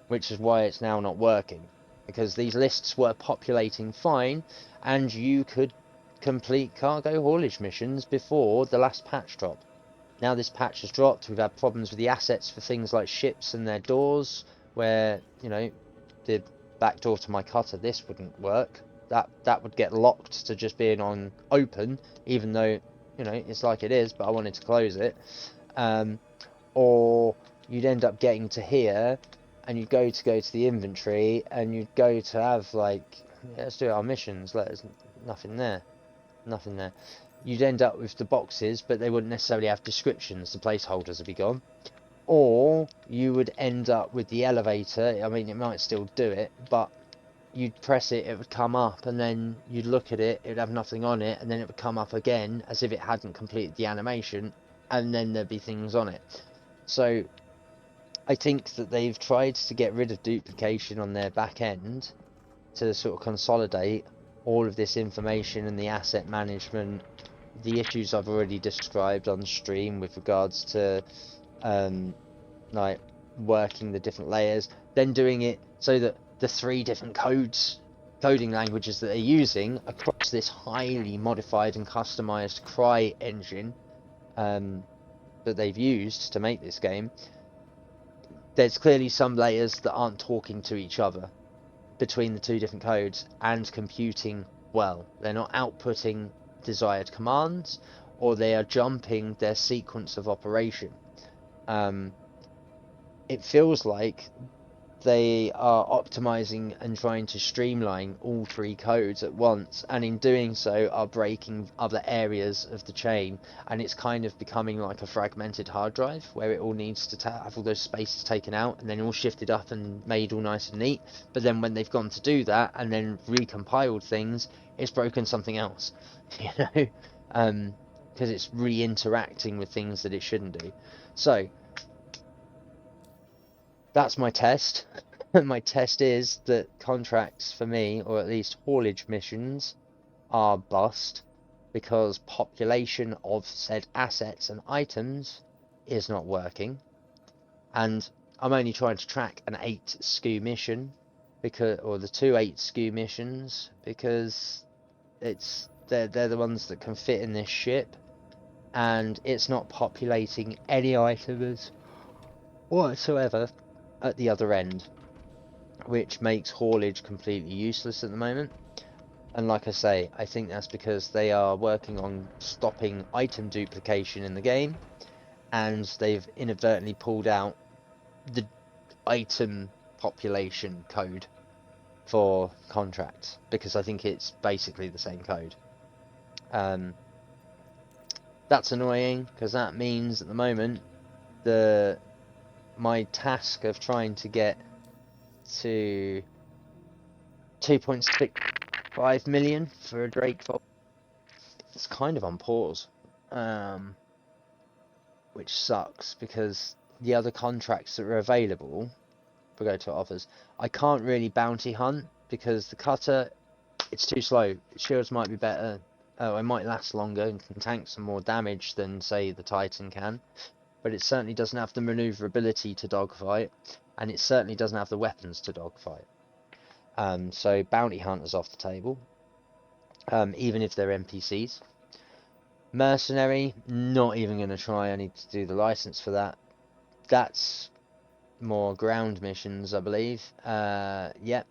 Speaker 1: which is why it's now not working, because these lists were populating fine and you could complete cargo haulage missions before the last patch drop. Now this patch has dropped, we've had problems with the assets for things like ships and their doors, where, you know, the back door to my cutter, this wouldn't work. That would get locked to just being on open, even though, you know, it's like it is, but I wanted to close it. Or you'd end up getting to here, and you'd go to the inventory, and you'd go to have, like, let's do our missions, there's nothing there. Nothing there. You'd end up with the boxes, but they wouldn't necessarily have descriptions. The placeholders would be gone. Or you would end up with the elevator. I mean, it might still do it, but you'd press it, it would come up, and then you'd look at it, it would have nothing on it, and then it would come up again as if it hadn't completed the animation, and then there'd be things on it. So I think that they've tried to get rid of duplication on their back end to sort of consolidate all of this information and the asset management, the issues I've already described on stream with regards to like working the different layers, then doing it so that the 3 different coding languages that they're using across this highly modified and customized Cry engine that they've used to make this game, there's clearly some layers that aren't talking to each other between the 2 different codes and computing well. They're not outputting desired commands, or they are jumping their sequence of operation. It feels like they are optimizing and trying to streamline all three codes at once, and in doing so are breaking other areas of the chain, and it's kind of becoming like a fragmented hard drive where it all needs to have all those spaces taken out and then all shifted up and made all nice and neat. But then when they've gone to do that and then recompiled things, it's broken something else, you know, because it's re-interacting with things that it shouldn't do. So that's my test. My test is that contracts for me, or at least haulage missions, are bust because population of said assets and items is not working. And I'm only trying to track an 8 SKU mission, because, or the 2 8 SKU missions, because they're the ones that can fit in this ship, and it's not populating any items whatsoever at the other end, which makes haulage completely useless at the moment. And like I say, I think that's because they are working on stopping item duplication in the game, and they've inadvertently pulled out the item population code for contracts, because I think it's basically the same code. That's annoying, because that means at the moment my task of trying to get to 2.65 million for a Drake vault, it's kind of on pause, which sucks, because the other contracts that are available, if we go to offers, I can't really bounty hunt because the cutter, it's too slow. Shields might be better. Oh, it might last longer and can tank some more damage than, say, the Titan can, but it certainly doesn't have the maneuverability to dogfight, and it certainly doesn't have the weapons to dogfight. So bounty hunters off the table, even if they're NPCs. Mercenary, not even going to try. I need to do the license for that. That's more ground missions, I believe. Yep.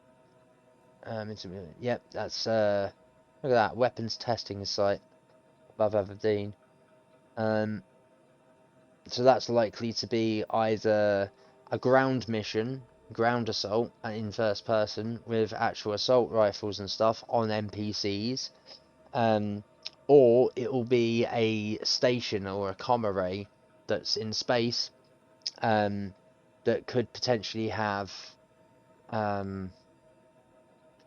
Speaker 1: Yep, that's look at that, weapons testing site above Aberdeen. So that's likely to be either a ground mission, ground assault in first person with actual assault rifles and stuff on NPCs, or it will be a station or a comm array that's in space, that could potentially have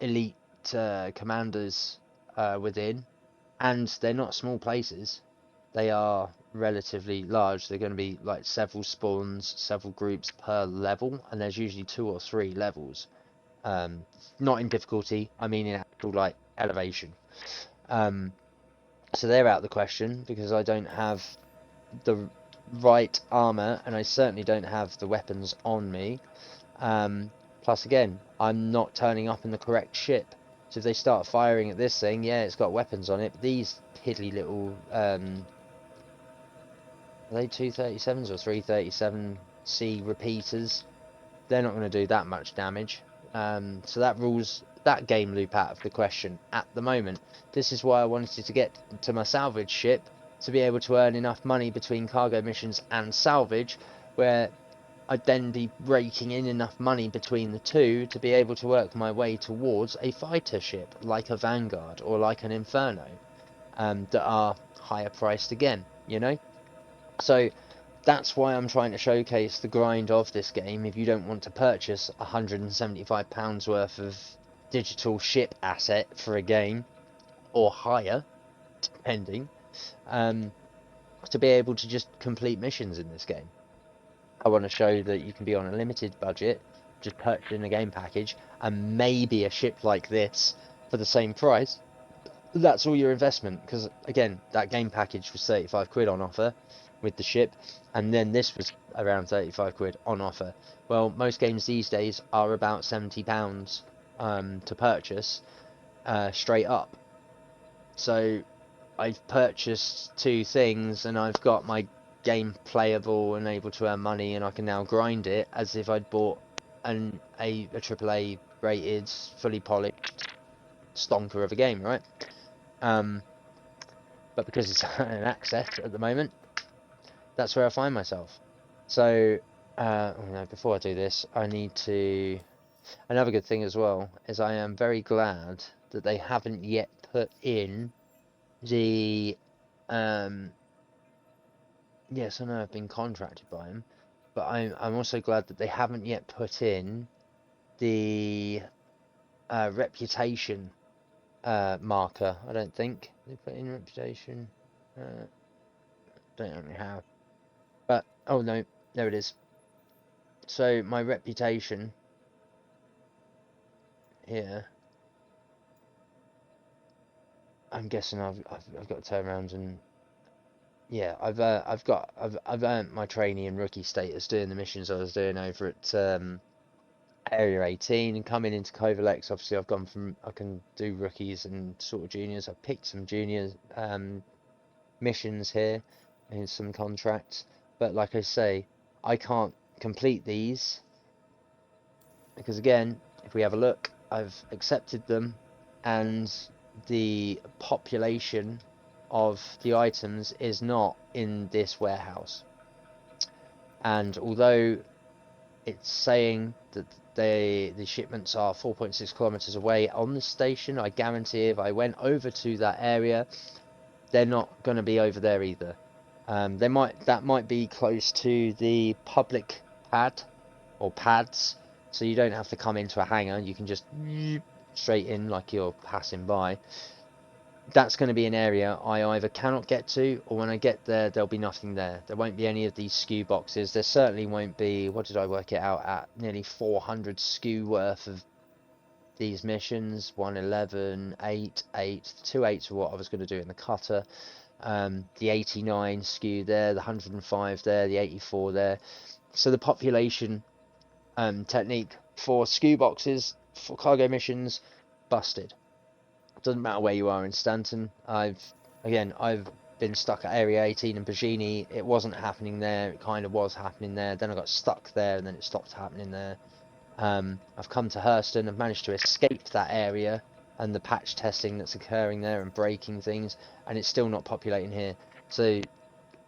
Speaker 1: elite commanders within, and they're not small places. They are relatively large. They're going to be like several spawns, several groups per level, and there's usually 2 or 3 levels. Not in difficulty, I mean in actual like elevation. So they're out of the question because I don't have the right armor, and I certainly don't have the weapons on me. Plus, again, I'm not turning up in the correct ship. So if they start firing at this thing, yeah, it's got weapons on it, but these piddly little, are they 237s or 337C repeaters? They're not going to do that much damage. So that rules that game loop out of the question at the moment. This is why I wanted to get to my salvage ship, to be able to earn enough money between cargo missions and salvage, where I'd then be raking in enough money between the two to be able to work my way towards a fighter ship like a Vanguard or like an Inferno, that are higher priced again, you know? So that's why I'm trying to showcase the grind of this game. If you don't want to purchase £175 worth of digital ship asset for a game, or higher, depending, to be able to just complete missions in this game. I want to show that you can be on a limited budget, just purchasing a game package, and maybe a ship like this for the same price. That's all your investment, because again, that game package was 35 quid on offer with the ship, and then this was around 35 quid on offer. Well, most games these days are about £70 to purchase straight up. So I've purchased 2 things, and I've got my game playable and able to earn money, and I can now grind it as if I'd bought a AAA rated, fully polished stonker of a game, right? but because it's an access at the moment, that's where I find myself. So, oh no, before I do this, I need to. Another good thing as well is I am very glad that they haven't yet put in the. Yes, I know I've been contracted by them, but I'm also glad that they haven't yet put in the reputation marker. I don't think they put in reputation. Don't know how, but oh no, there it is. So my reputation here. I'm guessing I've got to turn around and yeah, I've earned my trainee and rookie status doing the missions I was doing over at Area 18 and coming into Covalex. Obviously, I've gone from I can do rookies and sort of juniors. I've picked some junior missions here in some contracts, but like I say, I can't complete these because again, if we have a look, I've accepted them, and the population of the items is not in this warehouse. And although it's saying that the shipments are 4.6 kilometers away on the station, I guarantee if I went over to that area, they're not going to be over there either. That might be close to the public pad or pads, so you don't have to come into a hangar. You can just straight in like you're passing by. That's going to be an area I either cannot get to, or when I get there, there'll be nothing there. There won't be any of these SKU boxes. There certainly won't be, what did I work it out at? Nearly 400 SKU worth of these missions. 111, 8, 8, 2 8s are what I was going to do in the cutter. The 89 SKU there, the 105 there, the 84 there. So the population technique for SKU boxes, for cargo missions, busted. Doesn't matter where you are in Stanton. I've been stuck at Area 18 and Bajini. It wasn't happening there. It kind of was happening there. Then I got stuck there, and then it stopped happening there. I've come to Hurston. I've managed to escape that area and the patch testing that's occurring there and breaking things, and it's still not populating here. So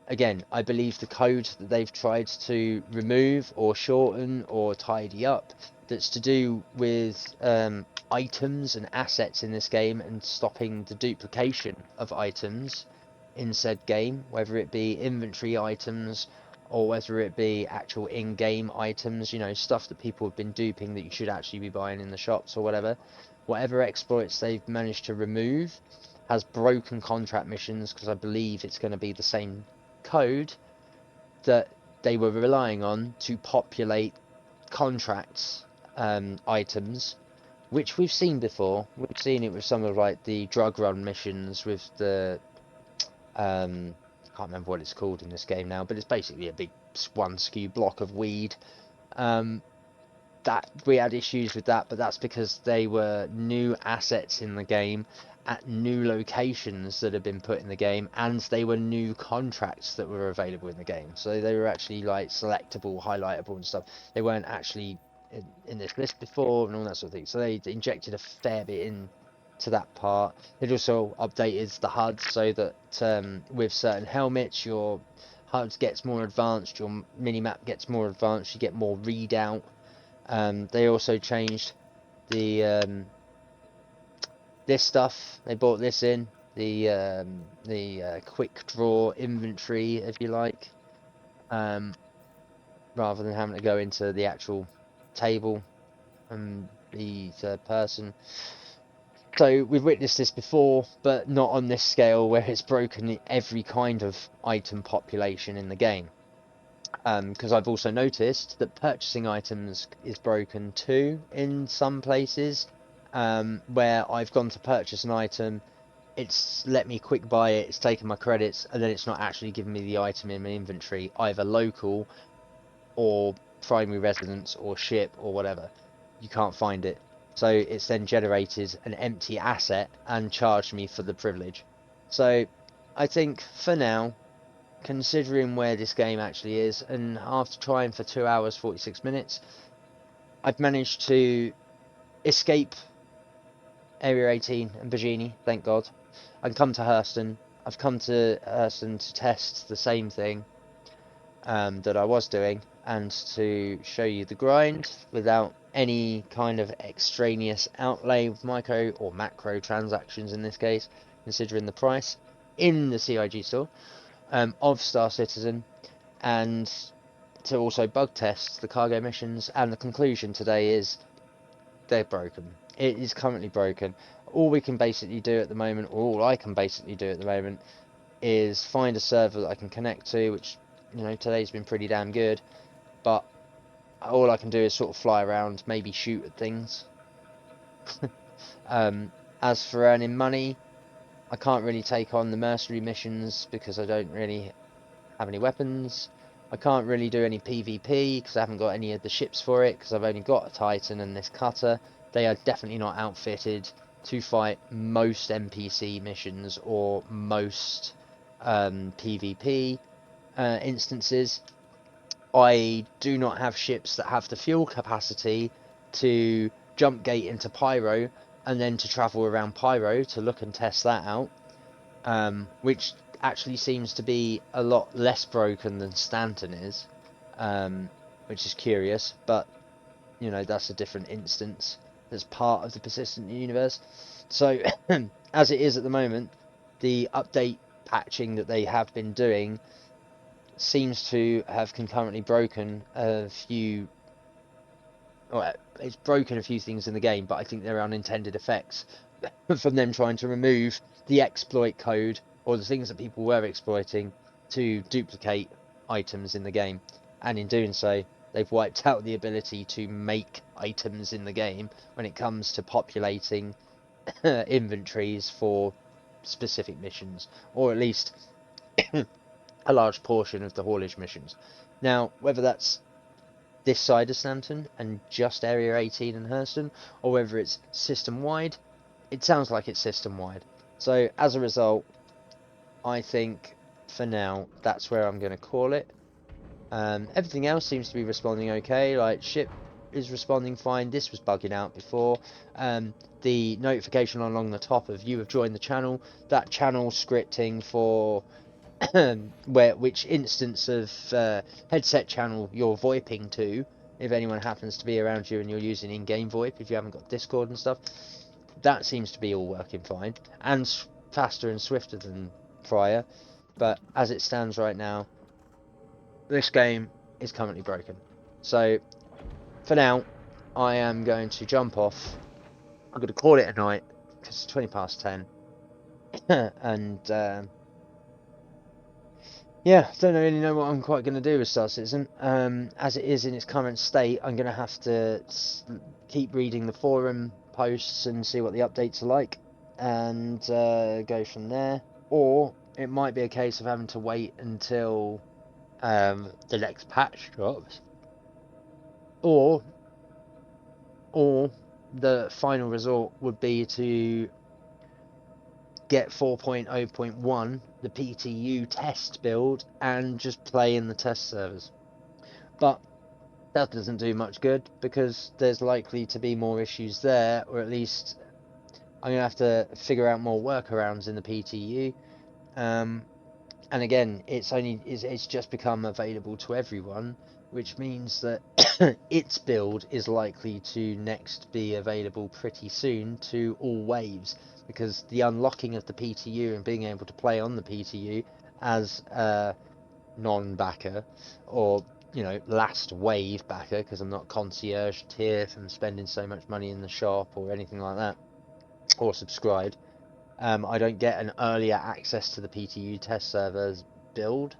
Speaker 1: again, I believe the code that they've tried to remove or shorten or tidy up, that's to do with items and assets in this game and stopping the duplication of items in said game, whether it be inventory items or whether it be actual in-game items, you know, stuff that people have been duping that you should actually be buying in the shops or whatever. Whatever exploits they've managed to remove has broken contract missions, because I believe it's going to be the same code that they were relying on to populate contracts items, which we've seen before. We've seen it with some of like the drug run missions with the I can't remember what it's called in this game now, but it's basically a big one SKU block of weed. That we had issues with that, but that's because they were new assets in the game at new locations that had been put in the game, and they were new contracts that were available in the game. So they were actually like selectable, highlightable and stuff. They weren't actually in this list before and all that sort of thing. So they injected a fair bit in to that part. It also updated the HUD so that with certain helmets, your HUD gets more advanced, your minimap gets more advanced, you get more readout. They also changed the this stuff. They brought this in, the quick draw inventory, if you like, rather than having to go into the actual table and the third person. So we've witnessed this before, but not on this scale where it's broken every kind of item population in the game. Because I've also noticed that purchasing items is broken too in some places, where I've gone to purchase an item, it's let me quick buy it, it's taken my credits, and then it's not actually giving me the item in my inventory, either local or primary residence or ship or whatever. You can't find it. So it's then generated an empty asset and charged me for the privilege. So I think for now, considering where this game actually is, and after trying for 2 hours 46 minutes, I've managed to escape Area 18 and Bajini, thank God, and come to Hurston. I've come to Hurston to test the same thing that I was doing, and to show you the grind without any kind of extraneous outlay with micro or macro transactions in this case, considering the price in the CIG store of Star Citizen, and to also bug test the cargo missions. And the conclusion today is they're broken. It is currently broken. All we can basically do at the moment, or all I can basically do at the moment, is find a server that I can connect to, which, you know, today's been pretty damn good, but all I can do is sort of fly around, maybe shoot at things. As for earning money, I can't really take on the mercenary missions because I don't really have any weapons. I can't really do any PvP because I haven't got any of the ships for it, because I've only got a Titan and this cutter. They are definitely not outfitted to fight most NPC missions or most PvP instances. I do not have ships that have the fuel capacity to jump gate into Pyro and then to travel around Pyro to look and test that out, which actually seems to be a lot less broken than Stanton is, which is curious, but, you know, that's a different instance that's part of the persistent universe. So, as it is at the moment, the update patching that they have been doing seems to have concurrently broken a few. Well, it's broken a few things in the game, but I think they're unintended effects from them trying to remove the exploit code, or the things that people were exploiting to duplicate items in the game. And in doing so, they've wiped out the ability to make items in the game when it comes to populating inventories for specific missions, or at least a large portion of the haulage missions. Now, whether that's this side of Stanton and just Area 18 and Hurston, or whether it's system-wide, it sounds like it's system-wide. So, as a result, I think, for now, that's where I'm going to call it. Everything else seems to be responding okay, like ship is responding fine. This was bugging out before. The notification along the top of "you have joined the channel," that channel scripting for which instance of headset channel you're VoIPing to, if anyone happens to be around you and you're using in-game VoIP, if you haven't got Discord and stuff, that seems to be all working fine, and faster and swifter than prior. But as it stands right now, this game is currently broken. So, for now, I am going to jump off. I'm going to call it a night, because it's 20 past 10. And, yeah, don't really know what I'm quite going to do with Star Citizen. As it is in its current state, I'm going to have to keep reading the forum posts and see what the updates are like, and go from there. Or it might be a case of having to wait until the next patch drops. Or the final resort would be to get 4.0.1, the PTU test build, and just play in the test servers. But that doesn't do much good, because there's likely to be more issues there, or at least I'm going to have to figure out more workarounds in the PTU. And again, it's just become available to everyone, which means that its build is likely to next be available pretty soon to all waves, because the unlocking of the PTU and being able to play on the PTU as a non-backer, or, you know, last wave backer, because I'm not concierge tier from spending so much money in the shop or anything like that, or subscribed. I don't get an earlier access to the PTU test servers build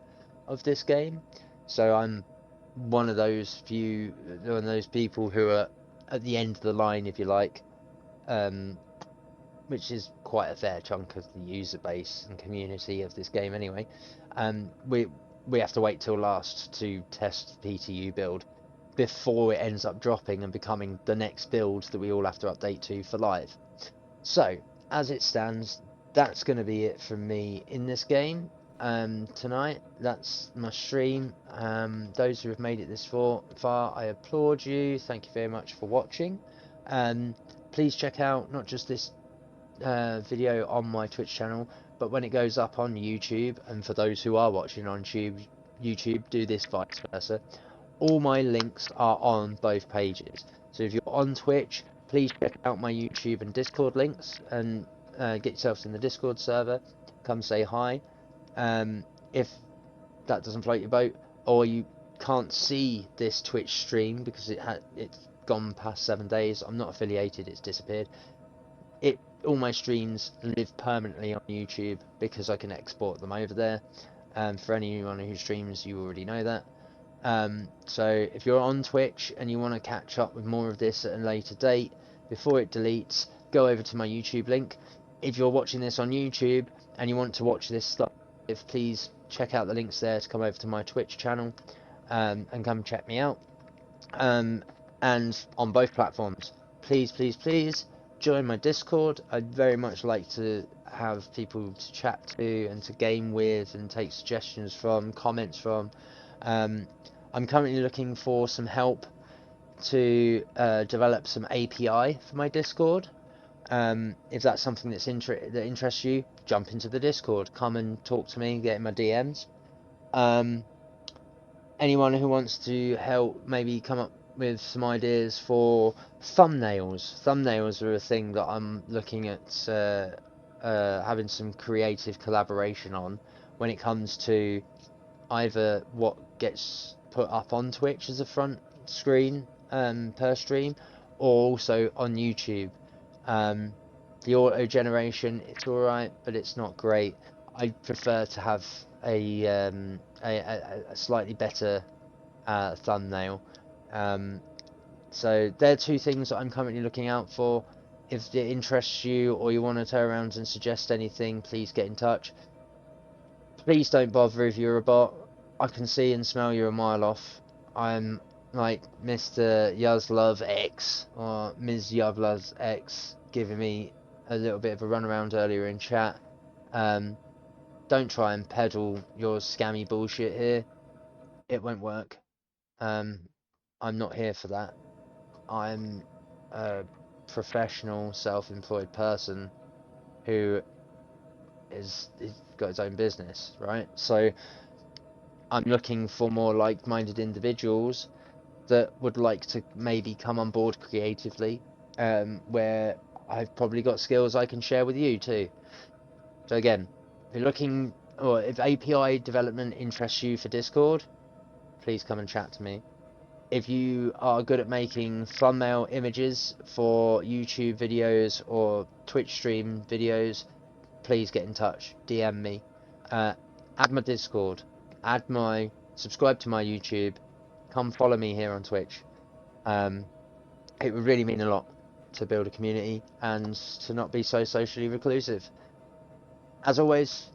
Speaker 1: of this game, so I'm one of those people who are at the end of the line, if you like, which is quite a fair chunk of the user base and community of this game anyway. We have to wait till last to test the PTU build before it ends up dropping and becoming the next build that we all have to update to for live. So, as it stands, that's going to be it from me in this game tonight. That's my stream. Those who have made it this far, I applaud you. Thank you very much for watching. Please check out not just this video on my Twitch channel, but when it goes up on YouTube, and for those who are watching on YouTube, do this vice versa. All my links are on both pages. So if you're on Twitch, please check out my YouTube and Discord links and get yourselves in the Discord server. Come say hi. If that doesn't float your boat, or you can't see this Twitch stream because it's gone past 7 days, I'm not affiliated, it's disappeared. All my streams live permanently on YouTube because I can export them over there. For anyone who streams, you already know that. So if you're on Twitch and you want to catch up with more of this at a later date before it deletes, go over to my YouTube link. If you're watching this on YouTube and you want to watch this stuff, please check out the links there to come over to my Twitch channel and come check me out. And on both platforms, please join my Discord. I'd very much like to have people to chat to and to game with and take suggestions from, comments from. I'm currently looking for some help to develop some API for my Discord. If that's something that interests you, jump into the Discord, come and talk to me, get in my DMs. Anyone who wants to help maybe come up with some ideas for thumbnails. Thumbnails are a thing that I'm looking at having some creative collaboration on when it comes to either what gets put up on Twitch as a front screen per stream, or also on YouTube. The auto generation, it's alright, but it's not great. I prefer to have a slightly better thumbnail. So they're two things that I'm currently looking out for. If it interests you or you want to turn around and suggest anything, please get in touch. Please don't bother if you're a bot. I can see and smell you a mile off. I'm like Mr. Yazlov X or Ms. Yazlov X giving me a little bit of a runaround earlier in chat. Don't try and peddle your scammy bullshit here. It won't work. I'm not here for that. I'm a professional, self-employed person who he's got his own business, right? So I'm looking for more like-minded individuals that would like to maybe come on board creatively, where I've probably got skills I can share with you too. So again, if you're looking, or if API development interests you for Discord, please come and chat to me. If you are good at making thumbnail images for YouTube videos or Twitch stream videos, please get in touch, DM me, add my Discord, subscribe to my YouTube, come follow me here on Twitch. It would really mean a lot to build a community and to not be so socially reclusive. As always,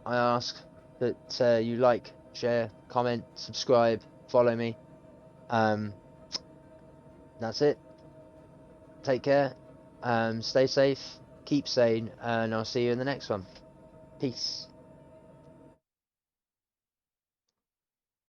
Speaker 1: I ask that you like, share, comment, subscribe, follow me. That's it. Take care. Stay safe, keep sane, and I'll see you in the next one. Peace.